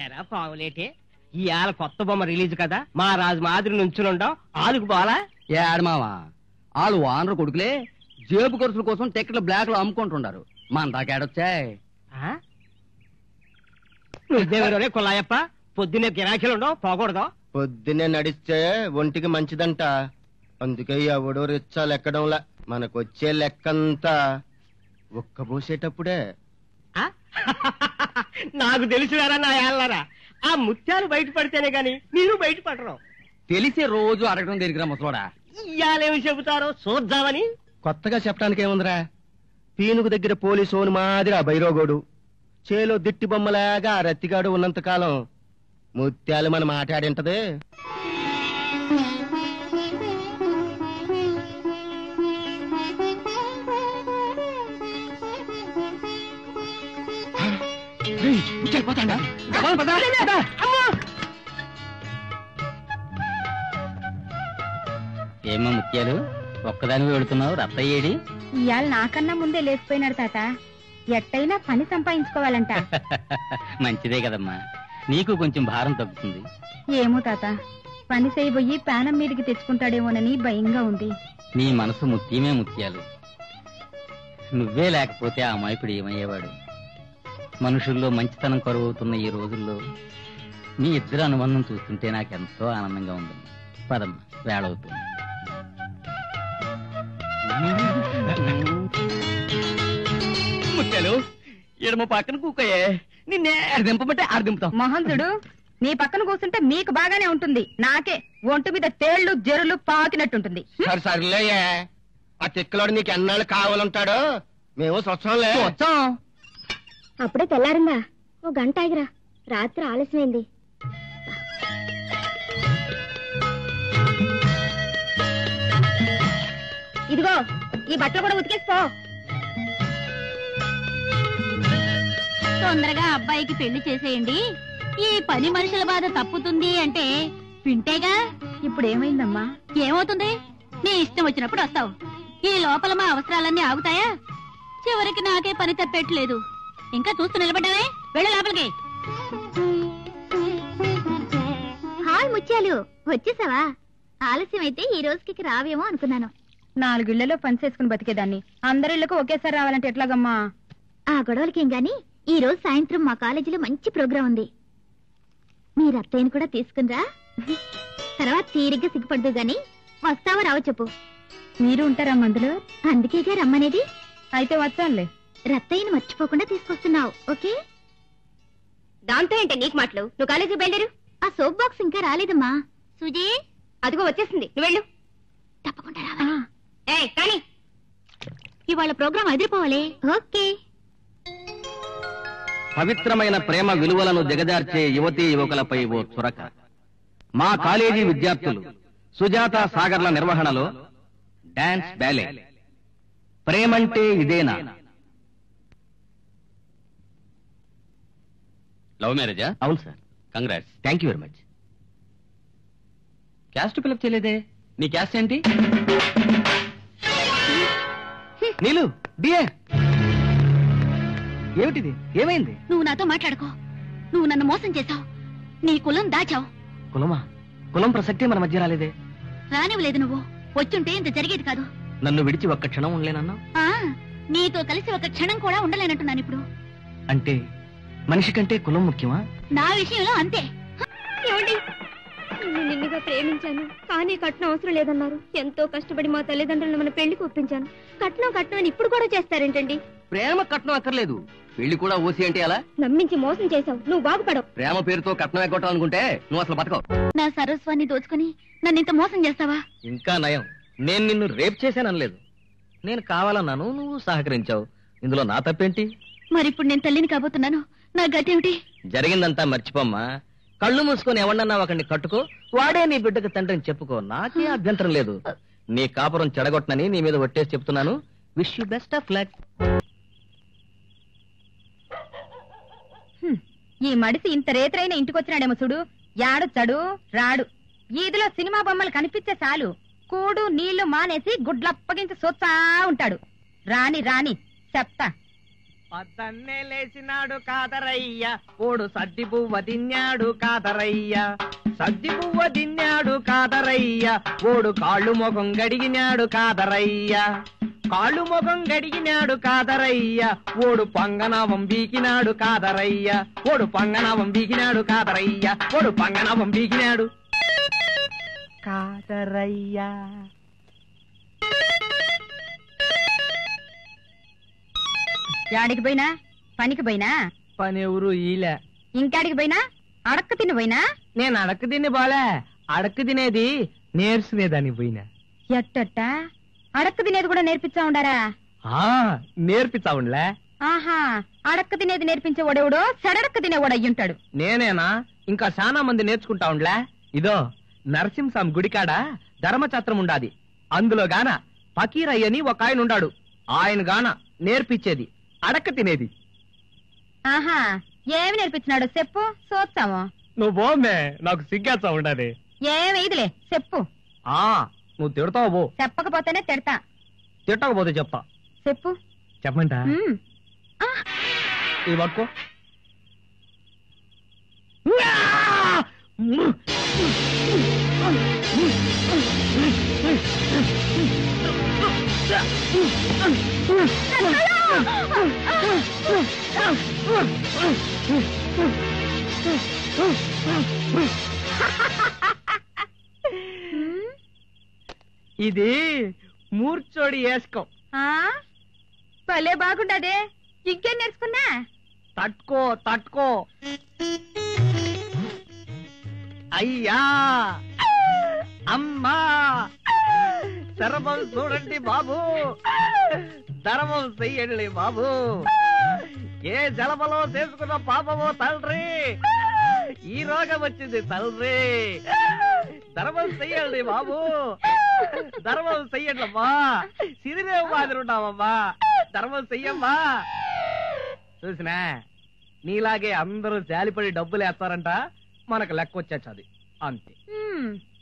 ఏరా పావులేటే ఇవాళ కొత్త బొమ్మ రిలీజ్ కదా మా రాజు మాదిరి నుంచునుండం ఆలుకు పోలా ఏడమావా వాళ్ళు వానరు కొడుకులే జేబు ఖర్చుల కోసం టికెట్లు బ్లాక్ లో అమ్ముకుంటుండారు మన దాకేడొచ్చాయి. నువ్వేవరే కొల్లాయప్ప పొద్దున్నే గిరాకీలు ఉండవు పోకూడదు. పొద్దున్నే నడిస్తే ఒంటికి మంచిదంట, అందుకే ఎవడో రిచ్చాలు ఎక్కడంలా మనకొచ్చే లెక్కంతా ఒక్కబోసేటప్పుడే. నాకు తెలిసినారా నా ఏళ్ళరా, ఆ ముత్యాలు బయట పడితేనే గాని మీరు బయటపడరు. తెలిసే రోజు అడగడం దగ్గర ముసలోడా ఇయ్యాలేమి చెబుతారో చూద్దామని. కొత్తగా చెప్పడానికి ఏముందిరా, పీనుగు దగ్గర పోలీసోని మాదిరి ఆ బైరోగోడు, చేలో దిట్టి బొమ్మలాగా ఆ రత్తిగాడు ఉన్నంతకాలం ముత్యాలు మన మాట్లాడింటదే. ఏమో ముత్యాలు ఒక్కదాని వెళుతున్నావు, రత్తయ్యేడి? ఇవాళ నాకన్నా ముందే లేచిపోయినాడు తాత. ఎట్టయినా పని సంపాదించుకోవాలంట. మంచిదే కదమ్మా, నీకు కొంచెం భారం తగ్గుతుంది. ఏమో తాత, పని చేయబోయి ప్రాణం మీదకి తెచ్చుకుంటాడేమోనని భయంగా ఉంది. నీ మనసు ముత్యమే ముత్యాలు. నువ్వే లేకపోతే ఆ అమాయకుడు ఏమయ్యేవాడు? మనుషుల్లో మంచితనం కరువవుతున్న ఈ రోజుల్లో మీ ఇద్దరు అనుబంధం చూస్తుంటే నాకెంతో ఆనందంగా ఉంది. పదమ్మా, వేళవుతుంది. ముత్యాలు ఎడమ పక్కన కూకయే, నిన్నే దింపమంటే దింపుతాం. మహంతుడు నీ పక్కన కూర్చుంటే మీకు బాగానే ఉంటుంది, నాకే ఒంటి మీద తేళ్లు జరులు పాకినట్టుంటుంది. సరిలేయే, ఆ తిక్కలోడు నీకు ఎన్నాళ్ళు కావాలంటాడు, మేము స్వచ్ఛంలే. వచ్చాం. అప్పుడే తెల్లారిందా? ఓ గంట ఆగిరా, రాత్రి ఆలస్యమైంది. ఇదిగో ఈ బట్టలు కూడా ఉతికేసిపో. తొందరగా అబ్బాయికి పెళ్లి చేసేయండి, ఈ పని మనుషుల బాధ తప్పుతుంది అంటే వింటేగా. ఇప్పుడు ఏమైందమ్మా? ఏమవుతుంది, నీ ఇష్టం వచ్చినప్పుడు వస్తావు. ఈ లోపల మా అవసరాలన్నీ ఆగుతాయా? చివరికి నాకే పని తప్పేట్లేదు. ఇంకా చూస్తూ నిలబడ్డావే, వెళ్ళు లోపలికి. హాయ్ ముత్యాలు, వచ్చేసావా? ఆలస్యం అయితే ఈ రోజుకి రావేమో అనుకున్నాను. 4 ఇళ్లలో పని చేసుకుని బతికేదాన్ని, అందరిళ్లకు ఒకేసారి రావాలంటే ఎట్లాగమ్మా? ఆ గొడవలకేం గాని ఈ రోజు సాయంత్రం మా కాలేజీలో మంచి ప్రోగ్రాం ఉంది. మీరు అత్తయ్యని కూడా తీసుకునిరా, తర్వాత తీరిగ్గా సిగ్గుపడదు గాని వస్తావా రావో చెప్పు. మీరు ఉంటారా మందులో? అందుకేగా రమ్మనేది. అయితే వచ్చానులే. రత్తయ్యని మర్చిపోకుండా తీసుకొస్తున్నావు, ఓకే? దాంతో ఏంటి నీకు మాటలు? నువ్వు కాలేజీకి బయలుదేరు. ఆ సోప్ బాక్స్ ఇంకా రాలేదమ్మా. సుజీ అదిగో వచ్చేసింది, నువ్వు వెళ్ళు. తప్పకుండా రావాలి. కానీ ఇవాళ ప్రోగ్రాం అదిరిపోవాలి. ఓకే. పవిత్రమైన ప్రేమ విలువలను దిగజార్చే యువతీ యువకులపై ఓ చురక. మా కాలేజీ విద్యార్థులు సుజాత సాగర్ల నిర్వహణలో డాన్స్ బ్యాలే ప్రేమంటే ఇదేనా. లవ్ మ్యారేజా? అవును sir. Congrats. Thank you very much. Caste fill up చేయలేదే. నీ క్యాస్ట్ ఏంటి? నీలు డిఏ. ఏమిటిది? ఏమైంది? నువ్వు నాతో మాట్లాడుకో. నువ్వు నన్ను మోసం చేశావు, నీ కులం దాచావు. కులమా? కులం ప్రసక్తే మన మధ్య రాలేదే. రానివ్వలేదు. నువ్వు వచ్చుంటే ఇంత జరిగేది కాదు. నన్ను విడిచి ఒక్క క్షణం ఉండలేనన్నా? నీతో కలిసి ఒక క్షణం కూడా ఉండలేనంటున్నాను ఇప్పుడు. అంటే మనిషి కంటే కులం ముఖ్యమా? నా విషయంలో అంతే. ఏమండి, నిన్నుగా ప్రేమించాను, కానీ కట్నం అవసరం లేదన్నారు. ఎంతో కష్టపడి మా తల్లిదండ్రులను మన పెళ్లికి ఒప్పించాను. కట్నం కట్నం అని ఇప్పుడు కూడా చేస్తారేంటండి? ప్రేమ కట్నం అక్కర్లేదు, పెళ్లి కూడా ఓసి అంటే అలా నమ్మించి మోసం చేశావు, నువ్వు బాగుపడవు. ప్రేమ పేరుతో కట్నం ఎగ్గొట్టావు అనుకుంటే నువ్వు అసలు బతకవు. నా సర్వస్వాన్ని దోచుకుని నన్ను ఇంత మోసం చేస్తావా? ఇంకా నయం, నేను నిన్ను రేప్ చేశాననలేదు. నేను కావాలన్నాను, నువ్వు సహకరించావు. ఇందులో నా తప్పేంటి? మరిప్పుడు నేను తల్లిని కాబోతున్నాను, నా గతి ఏమిటి? జరిగిందంతా మర్చిపోమ్మా. కళ్ళు మూసుకొని ఎవడన్నా ఒకడిని కట్టుకో, వాడే నీ బిడ్డకు తండ్రిని చెప్పుకో. నాకే అభ్యంతరం లేదు. నీ కాపురం చెడగొట్టనని నీ మీద ఒట్టేసి చెప్తున్నాను. Wish you best of luck. ఈ మడిసి ఇంత రేతరైన ఇంటికొచ్చినాడేమో చూడు. యాడొచ్చాడు రాడు. ఈదిలో సినిమా బొమ్మలు కనిపించే చాలు కూడు నీళ్లు మానేసి గుడ్లప్పగించి సొచ్చా ఉంటాడు. రాని రాని చెప్తా. పద్దన్నే లేచినాడు కాదరయ్య ఓడు సద్ది పువ్వ తిన్నాడు కాదరయ్య సద్ది పువ్వ తిన్నాడు కాదరయ్య ఓడు కాళ్ళు ముఖం గడిగినాడు కాదరయ్య కాళ్ళు ముఖం గడిగినాడు కాదరయ్య ఓడు పంగనావం బీకినాడు కాదరయ్య ఓడు పంగనావం బీకినాడు కాదరయ్య ఓడు పంగనావం బీకినాడు కాదరయ్య. యాడికి పోయినా పనికి పోయినా పని ఎవరు ఈలే ఇంకాడికి పోయినా అడక్క తిని పోయినా నేను అడక్క తిని బాలే అడక్క తినేది నేర్చుకునేదాన్ని పోయినా ఎట్టట్ట అడక్క తినేది కూడా నేర్పించా ఉండారా నేర్పిస్తా ఉండలే ఆహా అడక్క తినేది నేర్పించే వాడెవడో సడడక్క తినేవాడు అయ్యుంటాడు నేనేనా ఇంకా చాలా మంది నేర్చుకుంటా ఉండలే ఇదో నరసింహస్వామి గుడికాడ ధర్మఛత్రం ఉండాది అందులో గాన ఫకీరయ్యని ఒక ఆయన ఉండాడు ఆయన గాన నేర్పించేది అడక్క తినేది. ఆహా ఏమి నేర్పించినాడు చెప్పు చూస్తాము. నువ్వు బోమ్మే నాకు సిగ్గేస్తా ఉండది. ఏమైదులే చెప్పు. నువ్వు తిడతావు బో. చెప్పకపోతేనే తిడతా. తిట్టకపోతే చెప్తా. చెప్పు. చెప్పంటా ఇది పట్టుకో. ఇది మూర్చోడి వేసుకో. భలే బాగుండదే. ఇంకేం నేర్చుకున్నా? తట్టుకో తట్టుకో. అయ్యా అమ్మా శరభం చూడండి బాబు, ధర్మం చెయ్యండి బాబు. ఏ జలమలో చేసుకున్న పాపమో తండ్రి, ఈ రోగం వచ్చింది తండ్రి. ధర్మం చెయ్యండి బాబు, ధర్మం చెయ్యండి అమ్మా. సిరిదే మాదిరి ఉన్నామమ్మా, ధర్మం చెయ్యమ్మా. చూసినా నీలాగే అందరూ జాలిపడి డబ్బులు వేస్తారంట, మనకు లెక్క వచ్చేది అంతే.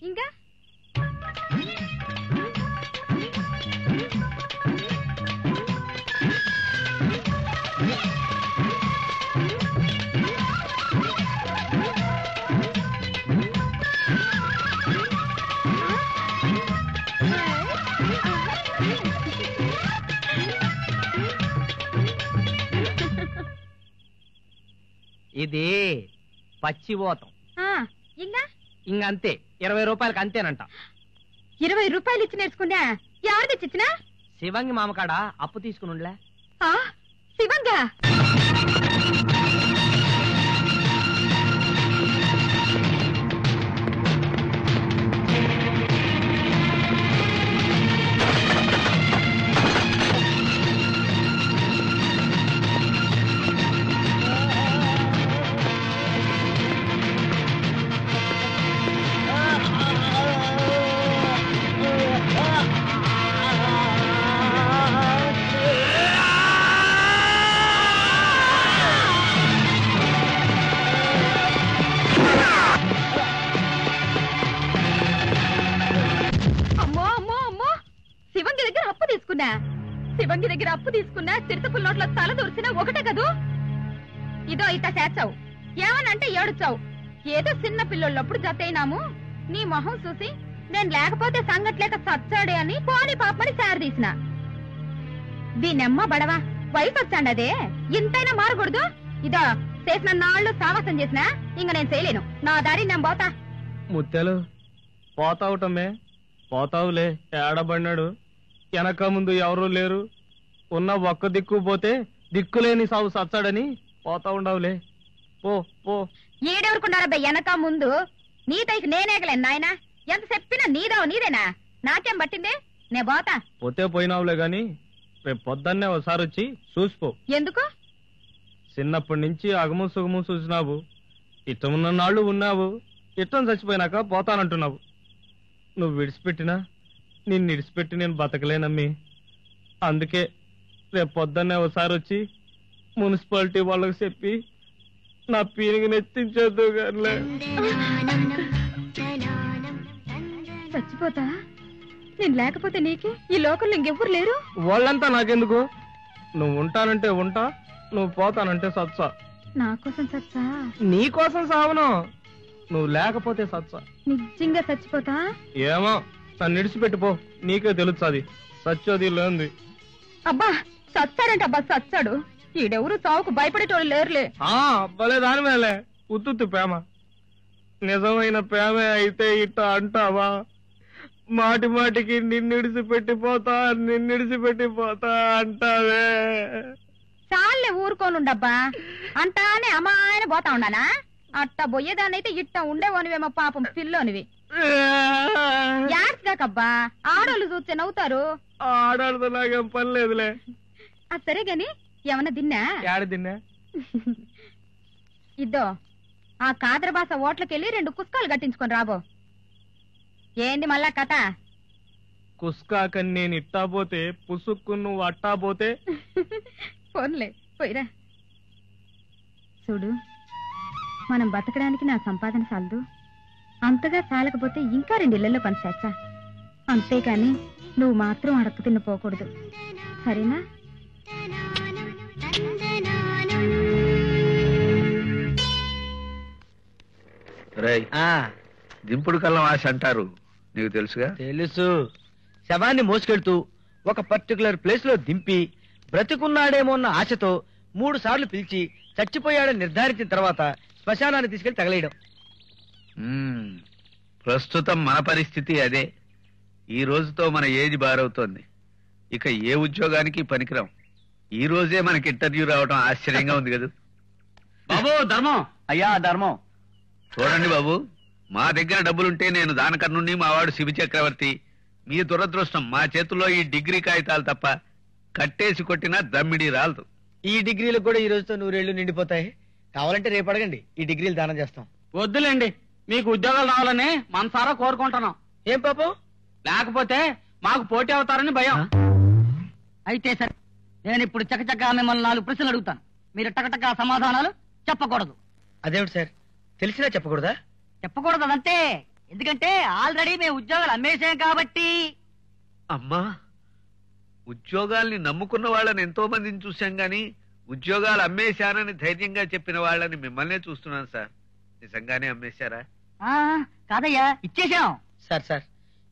ఇంకా ఇది పచ్చిపోతాం. ఇంకా ఇంకంతే 20 రూపాయలకి అంతేనంట. 20 రూపాయలు ఇచ్చి నేర్చుకున్నా. ఎవరు తెచ్చిచ్చినా? శివంగి మామకాడ అప్పు తీసుకుని ఉండలే. శివంగా? శివంగి దగ్గర అప్పు తీసుకున్నా, చిరుతపుల్ నోట్లో తల దూర్చినా ఒకటే కదూ. ఇదో ఇట్ట చేర్చావు, ఏమనంటే ఏడుచావు. ఏదో చిన్న పిల్లలప్పుడు జతైనాము. నీ మొహం చూసి నేను లేకపోతే సంగట్లేక చచ్చాడే అని పోని పాపని తీసిన. దీనెమ్మ బడవా వయసు వచ్చాండదే, ఇంతైనా మారకూడదు. ఇదో చేసిన నాళ్ళు సావాసం చేసినా ఇంక నేను చేయలేను. నా దారి నేను పోతా. ముత్యాలు పోతావుటమే, పోతావులే. ఏడబడినాడు, వెనక ముందు ఎవరూ లేరు. ఉన్న ఒక్క దిక్కు పోతే దిక్కులేని సాగు సచ్చాడని పోతా ఉండవులే. పో పో. ఈడెవరుకున్నారబ్బా వెనక ముందు? నీ తైకి నేనేగలేను నాయన. ఎంత చెప్పినా నీదావు నీదేనా? నాకేం పట్టిందే? నే పోతా. పోతే పోయినావులే గాని రేపు పొద్దున్నే ఒకసారి వచ్చి చూసిపో. ఎందుకు? చిన్నప్పటి నుంచి అగము సుగము చూసినావు, ఇష్టమున్న నాళ్ళు ఉన్నావు. ఇష్టం చచ్చిపోయినాక పోతానంటున్నావు. నువ్వు విడిచిపెట్టినా నిన్ను విడిచిపెట్టి నేను బతకలేనమ్మి. అందుకే రేపు పొద్దున్నే ఒకసారి వచ్చి మున్సిపాలిటీ వాళ్ళకి చెప్పి నా పీనికి నెత్తించొద్దు గారులే. చచ్చిపోతా? నేను లేకపోతే నీకే ఈ లోకంలో ఇంకెవ్వరు లేరు. వాళ్ళంతా నాకెందుకు? నువ్వు ఉంటానంటే ఉంటా, నువ్వు పోతానంటే సత్సా. నా కోసం సచ్చా? నీ కోసం సావను, నువ్వు లేకపోతే సత్సా. నిజంగా చచ్చిపోతా? ఏమో, నన్ను విడిచిపెట్టిపో, నీకే తెలుస్తుంది సచ్చోది లేంది. అబ్బా చచ్చాడంట అబ్బా చచ్చాడు. ఈడెవరు చావుకు భయపడేటోళ్ళు లేరులే. భలే దాని మేలే ఉత్తుత్తు ప్రేమ. నిజమైన ప్రేమే అయితే ఇట్ట అంటావా? మాటి మాటికి నిన్నిడిచిపెట్టిపోతా అంటావే. చాలే ఊరుకోనుండబ్బా, అంటానే అమ్మాయన పోతా ఉండానా? అట్ట బొయ్యేదాన్నైతే ఇట్ట ఉండేవనివేమో పాపం పిల్లోనివి. యాడ్స్గాకబ్బా, ఆడోళ్ళు చూస్తే నవ్వుతారు. ఆడాడితో నాకేం పని లేదులే. సరే గాని ఏమన్నా తిన్నా? ఏడ తిన్నా? ఇద్దో ఆ కాదరబాస ఓట్లకెళ్ళి 2 కుస్కాలు కట్టించుకొని రాబో. ఏంది మళ్ళా కథ? కుస్కాకని నేను ఇట్టా పోతే, పుసుక్కు నువ్వు అట్టా పోతే. ఫోన్లే పోయిరా. చూడు, మనం బతకడానికి నా సంపాదన చాలదు. అంతగా చాలకపోతే ఇంకా 2 ఇళ్లలో పనిచేస్తా. అంతేకాని నువ్వు మాత్రం అడక్కు తిన్నపోకూడదు, సరేనా? దింపుడు కళ్ళం ఆశ అంటారు, నీకు తెలుసుగా? తెలుసు. శవాన్ని మోసుకెళ్తూ ఒక పర్టికులర్ ప్లేస్ లో దింపి బ్రతికున్నాడేమో అన్న ఆశతో 3 సార్లు పిలిచి చచ్చిపోయాడని నిర్ధారించిన తర్వాత శ్మశానాన్ని తీసుకెళ్లి తగలేయడం. ప్రస్తుతం మన పరిస్థితి అదే. ఈ రోజుతో మన ఏజ్ బారవుతోంది. ఇక ఏ ఉద్యోగానికి పనికిరాం. ఈ రోజే మనకి ఇంటర్వ్యూ రావడం ఆశ్చర్యంగా ఉంది కదా. బాబు ధర్మం. అయ్యా ధర్మం. చూడండి బాబు, మా దగ్గర డబ్బులుంటే నేను దానకర్ణుణ్ణి, మావాడు శివ చక్రవర్తి. మీ దురదృష్టం, మా చేతుల్లో ఈ డిగ్రీ కాగితాలు తప్ప కట్టేసి కొట్టిన దమ్మిడి రాలదు. ఈ డిగ్రీలకు కూడా ఈ రోజుతో 100 ఏళ్లు నిండిపోతాయి. కావాలంటే రేపు అడగండి, ఈ డిగ్రీలు దానం చేస్తాం. వద్దులేండి, మీకు ఉద్యోగాలు రావాలని మనసారా కోరుకుంటున్నాం. ఏం పాపం? లేకపోతే మాకు పోటీ అవుతారని భయం. అయితే సరే, నేను ఇప్పుడు చకచకా మిమ్మల్ని 4 ప్రశ్నలు అడుగుతాను. మీరు టకటకా సమాధానాలు చెప్పకూడదు. అదేమిటి సార్, తెలిసినా చెప్పకూడదా? చెప్పకూడదు అదంతే. ఎందుకంటే ఆల్రెడీ మేము ఉద్యోగాలు అమ్మేసాం కాబట్టి. అమ్మా, ఉద్యోగాల్ని నమ్ముకున్న వాళ్ళని ఎంతో మందిని చూశాం గాని ఉద్యోగాలు అమ్మేశానని ధైర్యంగా చెప్పిన వాళ్ళని మిమ్మల్నే చూస్తున్నాను సార్. నిజంగానే అమ్మేశారా? కాదయ్యా, ఇచ్చేసాం. సార్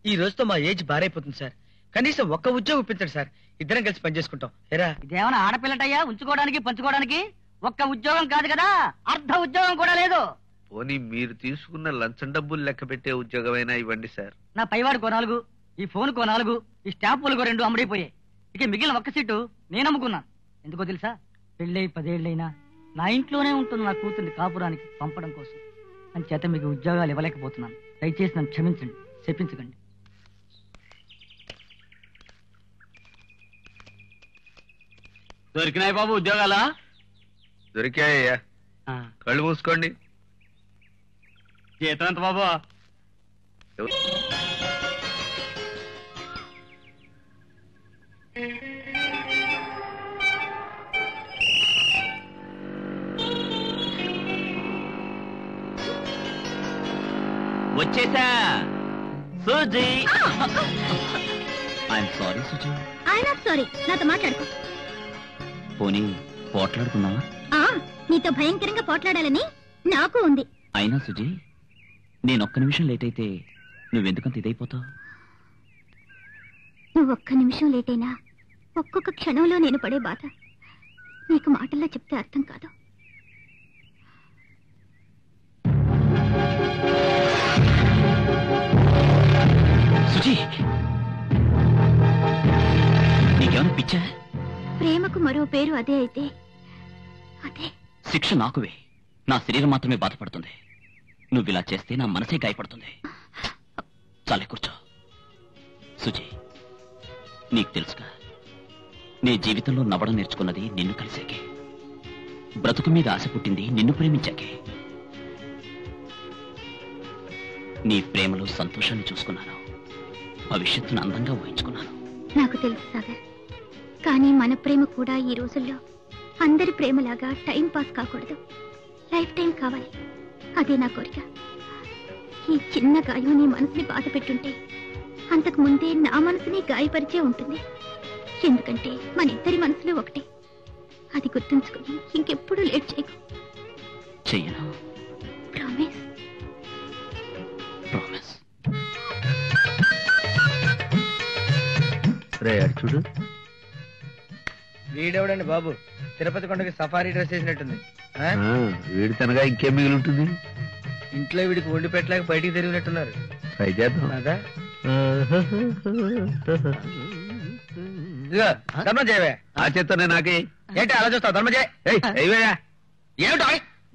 ఈ రోజుతో మా ఏజ్ బారైపోతుంది సార్. కనీసం ఒక్క ఉద్యోగం ఇప్పించండి సార్, ఇద్దరం కలిసి పనిచేసుకుంటాం. ఏరా, ఇదేమన్నా ఆడపిల్లటయ్యా ఉంచుకోవడానికి పంచుకోవడానికి? ఒక్క ఉద్యోగం కాదు కదా, అర్ధ ఉద్యోగం కూడా లేదు. పోనీ మీరు తీసుకున్న లంచం డబ్బులు లెక్క పెట్టే ఉద్యోగమైనా ఇవ్వండి సార్. నా పైవాడు 4, ఈ ఫోన్ 4, ఈ స్టాంపులు 2 అమ్ముడైపోయాయి. ఇక మిగిలిన ఒక్క సీటు నేను అమ్ముకున్నాను. ఎందుకో తెలుసా? పెళ్ళై 10 ఏళ్ళైనా నా ఇంట్లోనే ఉంటుంది నా కూతుర్ని కాపురానికి పంపడం కోసం. అని చేత మీకు ఉద్యోగాలు ఇవ్వలేకపోతున్నాను. దయచేసి నన్ను క్షమించండి, చెప్పించకండి. దొరికినాయి బాబు ఉద్యోగాలా? దొరికాయ్యా, కళ్ళు మూసుకోండి. జీతం ఎంత బాబు? వచ్చేసా Suji. I'm sorry Suji. Sorry, నాతో మాట్లాడుకో. పోనీ పోట్లాడుకున్నావా? నీతో భయంకరంగా పోట్లాడాలని నాకు ఉంది. అయినా సుజీ, నేనొక్క నిమిషం లేట్ అయితే నువ్వెందుకంత ఇదైపోతావు? నువ్వు ఒక్క నిమిషం లేట్ అయినా ఒక్కొక్క క్షణంలో నేను పడే బాధ నీకు మాటల్లో చెప్తే అర్థం కాదు. సుజీ, నీకేమైనా పిచ్చా? ప్రేమకు మరో పేరు అదే అయితే అదే. శిక్ష నాకువే, నా శరీరం మాత్రమే బాధపడుతుంది. నువ్విలా చేస్తే నా మనసే గాయపడుతుంది. చాలే కూర్చో. సుజీ, నీకు తెలుసుగా, నీ జీవితంలో నవ్వడం నేర్చుకున్నది నిన్ను కలిసాకే. బ్రతుకు మీద ఆశ పుట్టింది నిన్ను ప్రేమించాకే. నీ ప్రేమలో సంతోషాన్ని చూసుకున్నాను, భవిష్యత్తును అందంగా ఊహించుకున్నాను. నాకు తెలుసు సాగర్, కానీ మన ప్రేమ కూడా ఈ రోజుల్లో అందరి ప్రేమలాగా టైం పాస్ కాకూడదు, లైఫ్ టైం కావాలి. అదే నా కోరిక. ఈ చిన్న గాయం నీ మనసుని బాధ పెట్టుంటే అంతకు ముందే నా మనసుని గాయపరిచే ఉంటుంది. ఎందుకంటే మన ఇద్దరి మనసులు ఒకటే. అది గుర్తుంచుకుని ఇంకెప్పుడు లేట్ చేయకు. చెయ్యను. ప్రామిస్. ప్రామిస్. రే అటు చూడు. వీడెవడండి బాబు, తిరుపతి కొండకి సఫారీ డ్రెస్ వేసినట్టుంది. వీడి తనగా ఇంకేం మిగిలి ఉంటుంది. ఇంట్లో వీడికి వండి పెట్టలేక బయటికి తిరిగినట్టున్నారు. ట్రై చేద్దాం. అదా ఇదిగో ధర్మం చేయవే. ఆ చేత్తోనే నాకే. ఏంటి అలా చూస్తావు? ధర్మం చేయ. అయ్యా ఏమిటో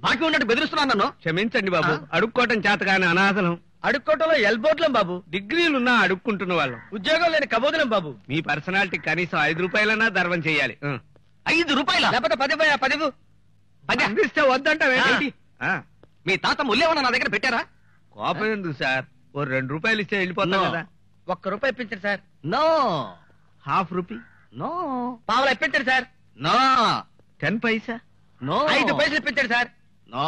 బాకీ ఉన్నట్టు బెదిరిస్తున్నాను నన్ను. క్షమించండి బాబు, అడుక్కోవటం చేత కానీ అనాథలం. అడుక్కోవటంలో ఎల్బోట్లం బాబు, డిగ్రీలున్నా అడుక్కుంటున్న వాళ్ళం. ఉద్యోగం లేని కబోదులం బాబు. మీ పర్సనాలిటీ కనీసం 5 రూపాయలన్నా ధర్మం చేయాలి. 5 రూపాయల లేకపోతే 10 అందిస్తే వద్దంటావేంటి? మీ తాత ముల్లేమన్నా నా దగ్గర పెట్టారా? కోపం ఎందుకు సార్, ఓ 2 రూపాయలు ఇస్తే వెళ్ళిపోతాం కదా. ₹1 ఇప్పించండి సార్. నో. ½ రూపీ. నో. పావులా ఇప్పించండి సార్. నో. 10 పైసా. నో. 5 పైసలు ఇప్పించండి సార్. నో.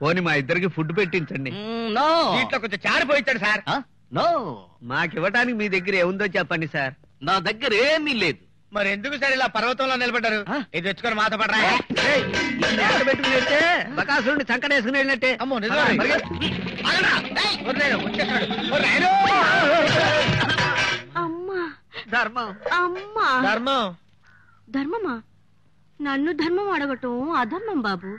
పోనీ మా ఇద్దరికి ఫుడ్ పెట్టించండి. నో. దీంట్లో కొంచెం చారు పోయించండి సార్. నో. మాకివ్వటానికి మీ దగ్గర ఏముందో చెప్పండి సార్. నా దగ్గర ఏమీ లేదు. మరి ఎందుకు సార్ ఇలా పర్వతంలో నిలబడ్డారు? ఇది తెచ్చుకొని మాతో పడరా. పెట్టుకుని వెళ్తే బకాసురుడిని చంకనేసుకుని వెళ్ళినట్టే. అమ్మో నిజమే. వచ్చేసాడు. అమ్మా ధర్మం. అమ్మా ధర్మం. ధర్మమా? నన్ను ధర్మం అడగటం అధర్మం బాబు.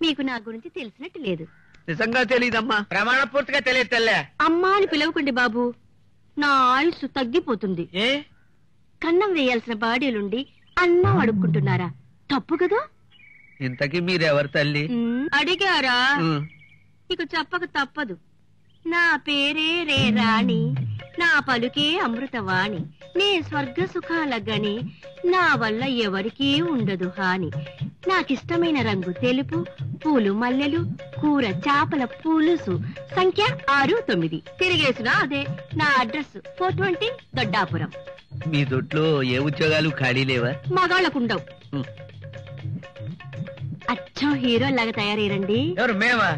మీకు నా గురించి తెలిసినట్టు లేదు. నిజంగా తెలీదమ్మా. ప్రమాణ పూర్తిగా తెలియదు తెల్లే. అమ్మా అని పిలవకండి బాబు, నా ఆయుస్సు తగ్గిపోతుంది. ఏ కన్నం వేయాల్సిన బాడీలుండి అన్నం అడుక్కుంటున్నారా? తప్పు కదా. ఇంతకీ మీరెవరు తల్లి? అడిగారా? ఇక చెప్పక తప్పదు. నా పేరే రే రాణి, నా పలుకే అమృతవాణి, నే స్వర్గ సుఖాల గని, నా వల్ల ఎవరికీ ఉండదు హాని. నాకిష్టమైన రంగు తెలుపు, పూలు మల్లెలు, కూర చేపల పులుసు, సంఖ్య 69. తిరిగేసిన అదే నా అడ్రస్ 420 దొడ్డాపురం. మీ దొడ్లో ఏ ఉద్యోగాలు ఖాళీ లేవా? మగాళ్ళకుండవు. అచ్చం హీరో లాగా తయారయ్యండి. ఎవరు మేమా?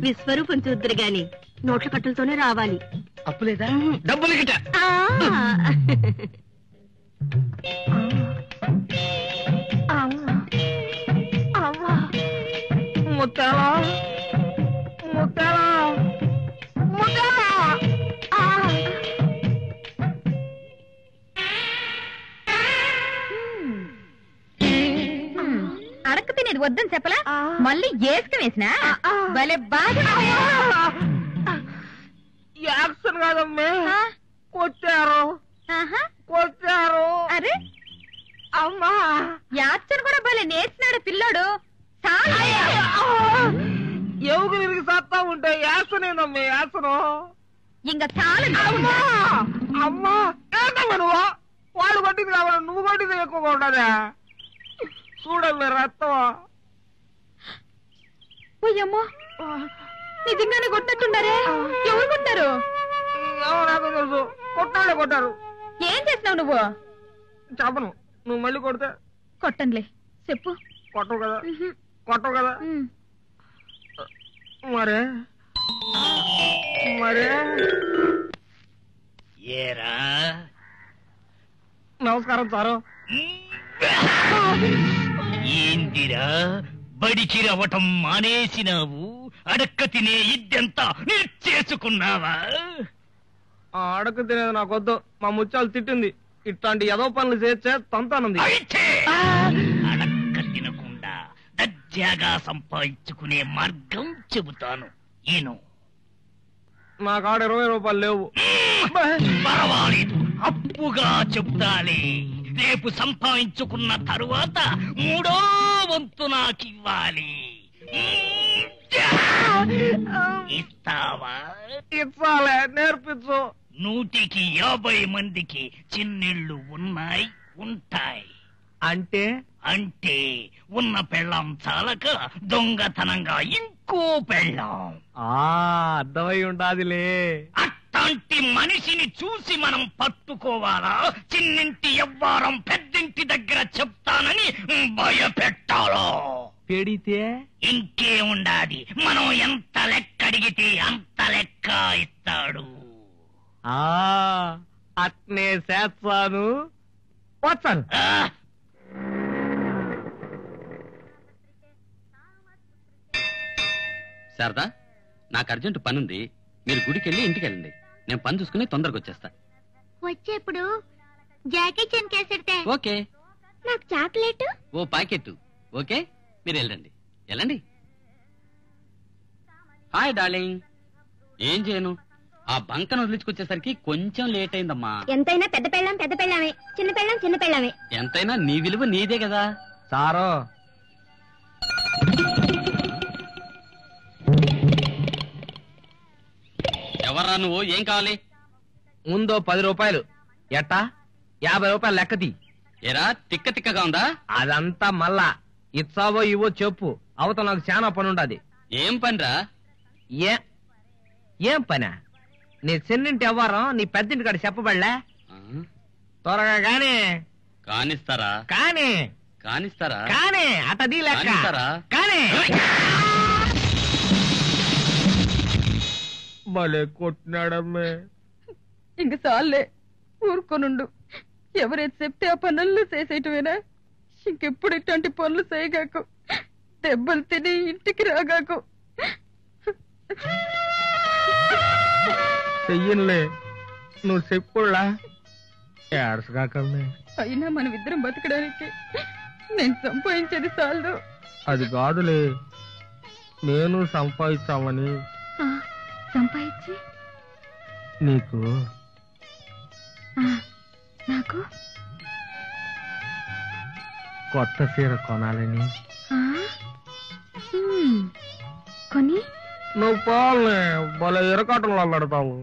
విశ్వరూపం చూద్దరు గాని నోట్ల కట్టలతోనే రావాలి. అప్పులేదా? డబ్బులు గిట. ముత్తాలా ముత్తాలా ముత్తాలా. అడక్క తినేది వద్దని చెప్పలా, మళ్ళీ ఏసుక వేసినా భలే బాగా. యాక్షన్ కాదమ్మా, కొట్టారు కొట్టారు. అరే అమ్మా యాక్షన్ కూడా భలే నేర్చినాడు పిల్లోడు. ఎవరు తిరిగి సత్తా ఉంటే యాక్షన్ ఏందమ్మా యాక్షన్? ఇంకా చాలా అమ్మా ఏంటమ్మా నువ్వు? వాళ్ళు కొట్టింది కావాలి, నువ్వు కొట్టింది ఎక్కువగా ఉండదా? చూడమ్మా రక్తం. అయ్యమ్మో నిజంగానే కొట్టినట్టున్నారే. ఎవరు కొట్టారు? నాకు తెలుసు, కొట్టాలే కొట్టారు. ఏం చేసినావు నువ్వు? చెప్పను. నువ్వు మళ్ళీ కొడితే కొట్టనులే చెప్పు. కొట్టవు కదా? కొట్టవు కదా? మరే మరే ఏరా నమస్కారం సారు. ఏందిరా బడికి రవ్వటం మానేసినావు? అడక్క తినే ఇద్దెంత చేసుకున్నావా? అడక తినేది నాకొద్దు, మా ముత్యాలు తిట్టింది. ఇట్లాంటి ఏదో పనులు చేస్తే తంతానుంది. అడక్క తినకుండా దర్జాగా సంపాదించుకునే మార్గం చెబుతాను. ఈను నా కాడ 20 రూపాయలు లేవు. పర్వాలేదు, అప్పుగా చెబుతాలే. రేపు సంపాదించుకున్న తరువాత 3వ వంతు నాకివ్వాలి. ఇస్తావా? ఇచ్చాలే, నేర్పించు. 150 మందికి చిన్నిళ్ళు ఉంటాయి. అంటే అంటే ఉన్న పెళ్ళాం చాలక దొంగతనంగా ఇంకో పెళ్ళాం. అర్థమై ఉండాదిలే. అట్లాంటి మనిషిని చూసి మనం పట్టుకోవాలా? చిన్నింటి ఎవ్వారం పెద్దింటి దగ్గర చెప్తానని భయపెట్టాలో? పెడితే ఇంకే ఉండాది, మనం ఎంత లెక్క అడిగితే అంత లెక్క ఇస్తాడు. అట్నే చేస్తాను. వచ్చాను. శారదా, నాకు అర్జెంట్ పని ఉంది. మీరు గుడికి వెళ్ళి ఇంటికి వెళ్ళండి. నేను పని చూసుకుని తొందరగా వచ్చేస్తా. వచ్చేప్పుడు జాకీ చెన్ కేసెడితే ఓకే. నాకు చాక్లెట్ ఓ ప్యాకెట్. ఓకే, మీరు వెళ్ళండి. వెళ్ళండి. Hi darling. ఏం చేయను, ఆ బంకను వదిలించుకొచ్చేసరికి కొంచెం లేట్ అయిందమ్మా. ఎంతైనా పెద్ద పెళ్ళామే, చిన్న పెళ్ళామే. ఎంతైనా నీ విలువ నీదే కదా. సారో ఎవర్రా నువ్వు? ఏం కావాలి? ముందో 10 రూపాయలు. ఎట్టా 50 రూపాయలు లెక్కతి. ఏరా తిక్క తిక్కగా ఉందా? అదంతా మళ్ళా ఇచ్చావో ఇవో చెప్పు. అవత నాకు చాలా పని ఉండదు. ఏం పనిరా? ఏం పనా? నీ చిన్నింటి ఎవ్వరం నీ పెద్దింటి కాడ చెప్పబడలే. త్వరగా గానీ కానిస్తారా? కానిస్తారా? కానీ అటదీ లెక్క కానిస్తారా? కానీ భలే కొట్టినాడమ్మే. ఇంక చాలే, ఊరుకోనుండు. ఎవరైతే చెప్తే ఆ పనులు చేసేయటమేనా? ఇంకెప్పుడు ఇట్లాంటి పనులు చేయగాకు, దెబ్బలు తిని ఇంటికి రాగాకు. చెయ్యనులే, నువ్వు చెప్పులా ఏడ్చగాకమ్మే. అయినా మనం ఇద్దరం బతకడానికి నేను సంపాదించేది చాలు. అది కాదులే, నేను సంపాదించామని. సంపాదించి నీకు నాకు కొత్త చీర కొనాలని. కొని నువ్వు పోలే, భలే ఎరకాటంలో పెడతావు.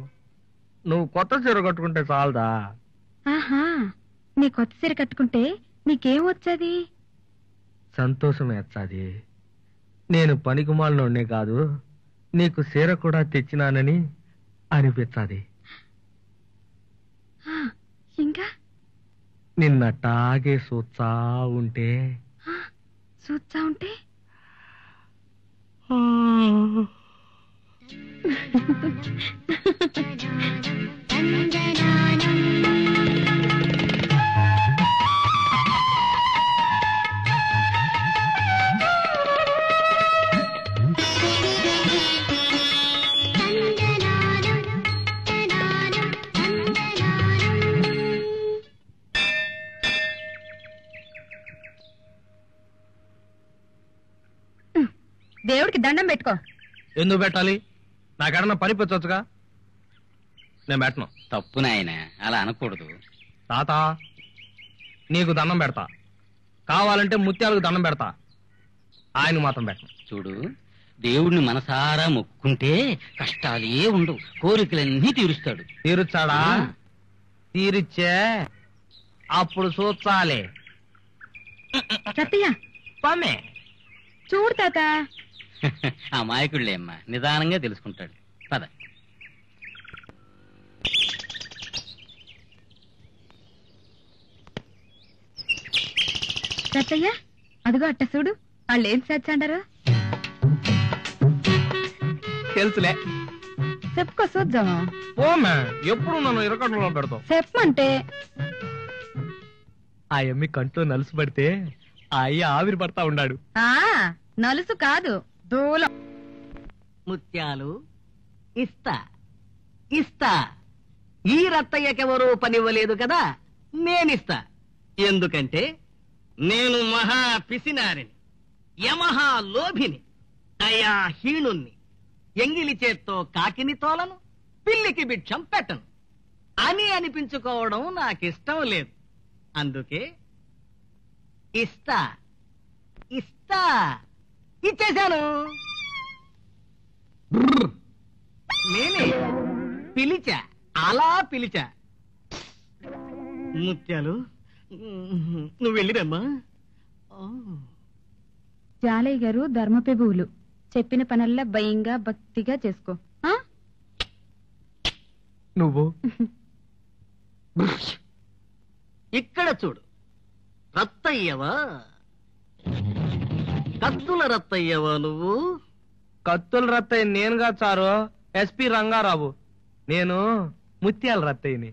నువ్వు కొత్త చీర కట్టుకుంటే చాలదా? ఆహా, నీ కొత్త చీర కట్టుకుంటే నీకేం వచ్చేది? సంతోషం వచ్చాది. నేను పనికిమాలినోడ్నే కాదు, నీకు చీర కూడా తెచ్చినానని అనిపించాది. ఇంకా నిన్నట్టాగే చూస్తా ఉంటే దేవుడికి దండం పెట్టుకో. ఎందుకు పెట్టాలి? నాకెడన్నా పని పెట్టొచ్చుగా. నేను పెట్టను. తప్పు నాయన, అలా అనకూడదు. తాత, నీకు దండం పెడతా. కావాలంటే ముత్యాలకు దండం పెడతా. ఆయన మాత్రం పెట్టను. చూడు, దేవుడిని మనసారా మొక్కుంటే కష్టాలే ఉండవు, కోరికలన్నీ తీరుస్తాడు. తీరుచ్చాడా? తీరిచ్చే అప్పుడు చూచాలి. సత్తయ్య పమ్మే చూడు తాత. అమాయకుళ్ళే అమ్మా, నిదానంగా తెలుసుకుంటాడు. పద. సత్తయ్య అదిగో అట్ట చూడు, వాళ్ళు ఏం చేర్చండారు తెలుసులే. చెప్పుకో చూద్దాము. పోమే, ఎప్పుడు నన్ను ఇరకట్లో పెడతావు. చెప్పమంటే ఆ ఎమ్మి కంట్లో నలుసు పడితే ఆ అయ్య ఆవిరి పడతా ఉన్నాడు. నలుసు కాదు, దూలం. ముత్యాలు ఇస్తా. ఈ రత్తయ్యకెవరూ పనివ్వలేదు కదా, నేనిస్తా. ఎందుకంటే నేను మహా పిసినారిని, యమహా లోభిని, దయాహీనుణ్ణి. ఎంగిలి చేత్తో కాకిని తోలను, పిల్లికి భిక్షం పెట్టను అని అనిపించుకోవడం నాకిష్టం లేదు. అందుకే ఇస్తా. ఇచ్చేశాను. నేనే పిలిచా. ముత్యాలు, నువ్వు వెళ్ళిరమ్మా. జాలయ్య గారు ధర్మపెబువులు, చెప్పిన పనల్లా భయంగా భక్తిగా చేసుకో. నువ్వు ఇక్కడ చూడు, రత్తయ్యవా కత్తుల రత్తయ్యవా నువ్వు? కత్తుల రత్తయ్య నేనుగా చారు, ఎస్పి రంగారావు. నేను ముత్యాల రత్తయ్యని.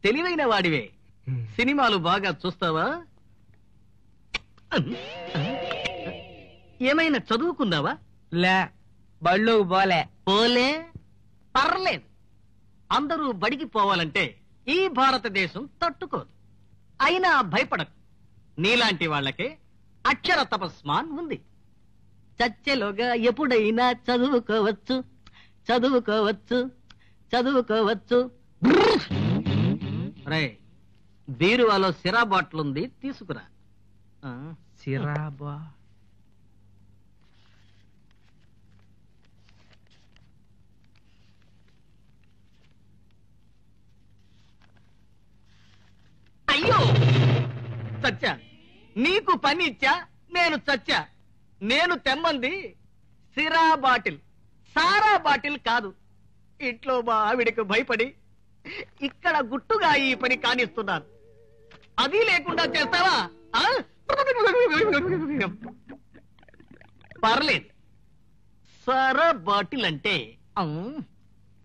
తెలివైన వాడివే. సినిమాలు బాగా చూస్తావా? ఏమైనా చదువుకున్నావా? లే, బళ్ళోకి పోలే. పోలే పర్లేదు. అందరూ బడికి పోవాలంటే ఈ భారతదేశం తట్టుకోదు. అయినా భయపడకు. నీలాంటి వాళ్ళకే అక్షర తపస్మాన్ ఉంది. చచ్చెలోగా ఎప్పుడైనా చదువుకోవచ్చు, చదువుకోవచ్చు, చదువుకోవచ్చు. రే, బీరువాలో సిరా బాటిల్ ఉంది, తీసుకురా. సిరాబా అయ్యో చచ్చా. నీకు పని ఇచ్చా, నేను చచ్చా. నేను తెమ్మంది సిరా బాటిల్, సారా బాటిల్ కాదు. ఇంట్లో మా ఆవిడకు భయపడి ఇక్కడ గుట్టుగా ఈ పని కానిస్తున్నాను. అది లేకుండా చేస్తావా? పర్లేదు. సారా బాటిల్ అంటే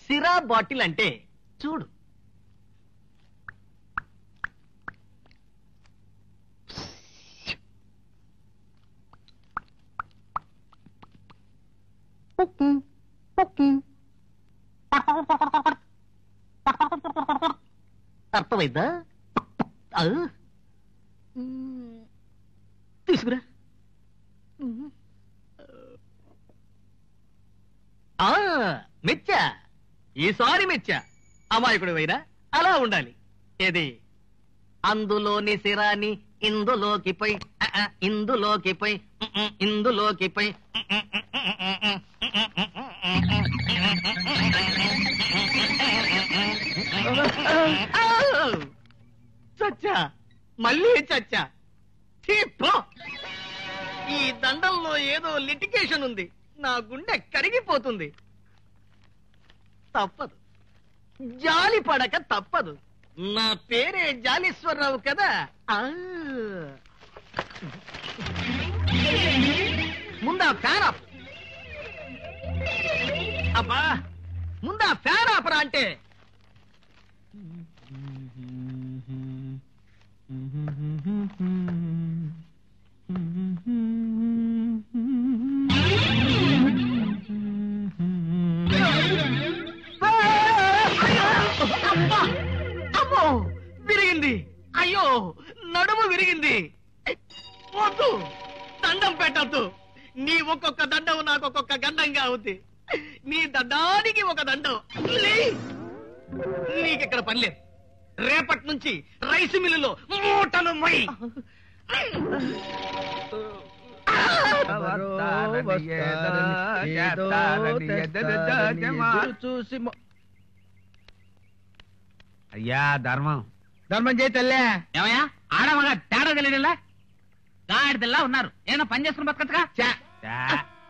సిరా బాటిల్ అంటే చూడు. అర్థమైందా? తీసుకురా. మెచ్చా, ఈసారి మెచ్చా. అమాయకుడు వైరా అలా ఉండాలి. ఏది అందులోని సిరాని ఇందులోకి పై, ఇందులోకి పై, ఇందులోకి పై. చచ్చా, మళ్ళీ చచ్చా. ఈ దండంలో ఏదో లిటికేషన్ ఉంది. నా గుండె కరిగిపోతుంది. తప్పదు, జాలి పడక తప్పదు. నా పేరే జాలీశ్వరరావు కదా. ముందా ఫ్యాన్ ఆప్. అబ్బా, ముందా ఫ్యాన్ ఆపరా అంటే. అమ్మో, విరిగింది. అయ్యో, నడుము విరిగింది. వద్దు, దండం పెట్టద్దు. నీ ఒక్కొక్క దండం నాకు ఒక్కొక్క గండంగా అవుద్ది. నీ దండానికి ఒక దండం. నీకిక్కడ పనిలేదు. రేపటి నుంచి రైసు మిల్లులో మూటలు మొయ్. అయ్యా ధర్మం ధర్మం చేయి తల్లే. ఏమయ్యా, ఆడమగా తేడా తెలియదులా? గాడిదల్లా ఉన్నారు. ఏమన్నా పని చేసుకుని బతకచ్చుగా?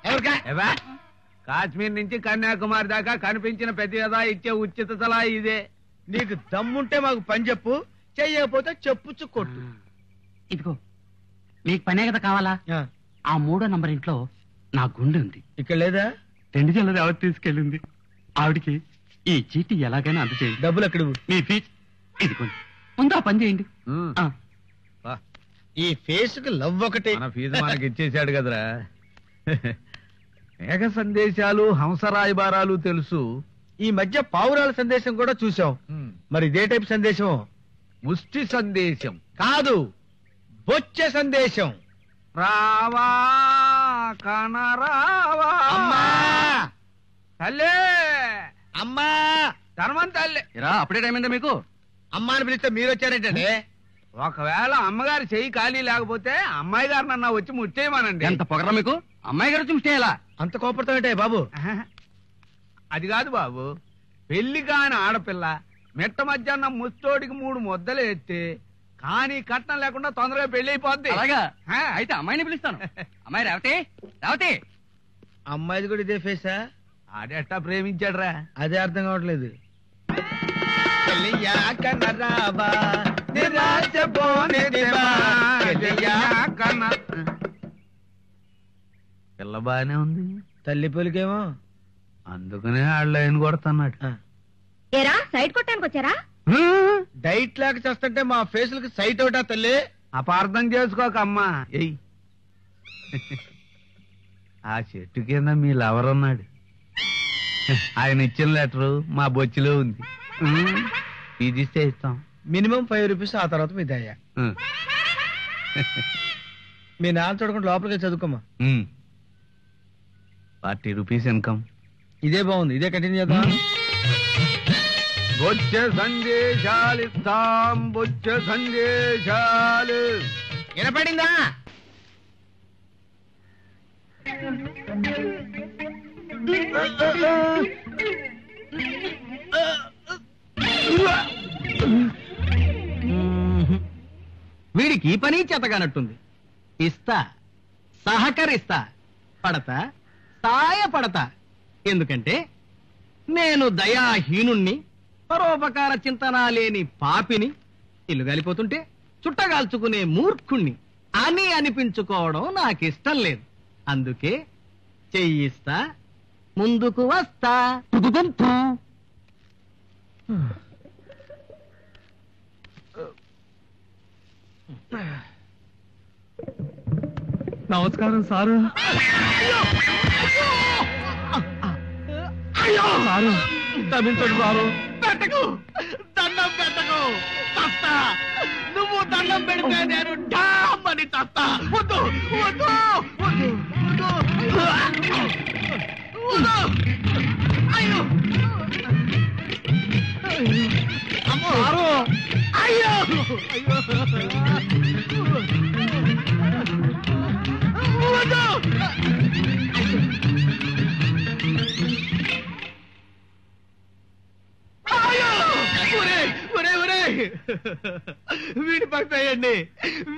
ఎవరికా? కాశ్మీర్ నుంచి కన్యాకుమారి దాకా కనిపించిన ప్రతి కదా ఇచ్చే ఉచిత సలహా ఇదే. నీకు దమ్ముంటే మాకు పని చెప్పు, చెయ్యకపోతే చెప్పుచ్చు కొట్టు. ఇదిగో, నీకు పనే కదా కావాలా? ఆ 3వ నంబర్ ఇంట్లో నా గుండె ఉంది. ఇక్కడ లేదా? 2 జల్లది ఆవిడ తీసుకెళ్ళింది. ఆవిడికి ఈ చీటీ ఎలాగైనా అందచేయండి. డబ్బులు అక్కడ మీ ఫీజు ఇదిగోండి. ముందు ఆ పని చేయండి. ఈ ఫేస్ కి లవ్ ఒకటి. మన ఫీజు మనకి ఇచ్చేసాడు కదరా. మేఘ సందేశాలు, హంసరాయబారాలు తెలుసు. ఈ మధ్య పావురాల సందేశం కూడా చూసాం. మరి ఇదే టైప్ సందేశం? ముష్టి సందేశం కాదు, బొచ్చే సందేశం. రావా కనరావా అమ్మా, తల్లే, అమ్మా, ధర్మం తల్లే. అప్పుడే టైం అయిందా మీకు? అమ్మా అని పిలిస్తే మీరు వచ్చారేంటండి? ఒకవేళ అమ్మగారి చెయ్యి ఖాళీ లేకపోతే అమ్మాయి గారు నన్ను వచ్చి ముట్టేయమనండి. ఎంత పొగరా మీకు? అమ్మాయి గారు వచ్చి ముట్టేయాలా? అంత కోపడతామంటే బాబు? అది కాదు బాబు, పెళ్లి కాని ఆడపిల్ల మెట్ట మధ్యాహ్నం ముస్తోడికి 3 ముద్దలు ఎత్తే కానీ కట్నం లేకుండా తొందరగా పెళ్లి అయిపోద్ది. అలాగా? అయితే అమ్మాయిని పిలుస్తాను. అమ్మాయి రావతే, రావతే. అమ్మాయిది కూడా ఇదే ఫేసా? ఆడెట్టా ప్రేమించాడురా, అదే అర్థం కావట్లేదు. పిల్ల బానే ఉంది, తల్లి పొలికేమో, అందుకనే ఆళ్ళ ఆయన కొడుతున్నాడు. ఏరా సైడ్ కొట్టడానికి వచ్చారా? డైట్ లేక చేస్తుంటే మా ఫేసులకి సైట్ అవుటా తల్లి? అపార్థం చేసుకోకమ్మా. ఎయ్, ఆ చెట్టు కింద మీ లవర్ ఉన్నాడు. ఆయన ఇచ్చిన లెటరు మా బొచ్చిలో ఉంది. ఇది ఇస్తే ఇస్తాం. మినిమం 5 రూపీస్, ఆ తర్వాత మీ దయ్యా. మీ నాన్న చూడకుండా లోపలికి చదువుకోమా. 40 రూపీస్ ఇన్కమ్. ఇదే బాగుంది, ఇదే కంటిన్యూ చేద్దాం. బొచ్చ సందేశాలు ఇస్తాం, బొచ్చ సందేశాలు. వినపడిందా? వీడికి ఈ పని చేతగానట్టుంది. ఇస్తా, సహకరిస్తా, పడతా, సాయపడతా. ఎందుకంటే నేను దయాహీనుణ్ణి, పరోపకార చింతన లేని పాపిని, ఇల్లు గాలిపోతుంటే చుట్టగాల్చుకునే మూర్ఖుణ్ణి అని అనిపించుకోవడం నాకిష్టం లేదు. అందుకే చెయ్యిస్తా, ముందుకు వస్తా. నమస్కారం సారు. సారు క్షమించండి సారు. పెట్టకు, దండం పెట్టకు, చస్తా. నువ్వు దండం పెడితే నేను డామ్ అని చస్తా. వద్దు వద్దు వద్దు వద్దు వద్దు. అయ్యో అమ్మో, అయ్యో అయ్యో వద్దు. వీడి పక్కయండి.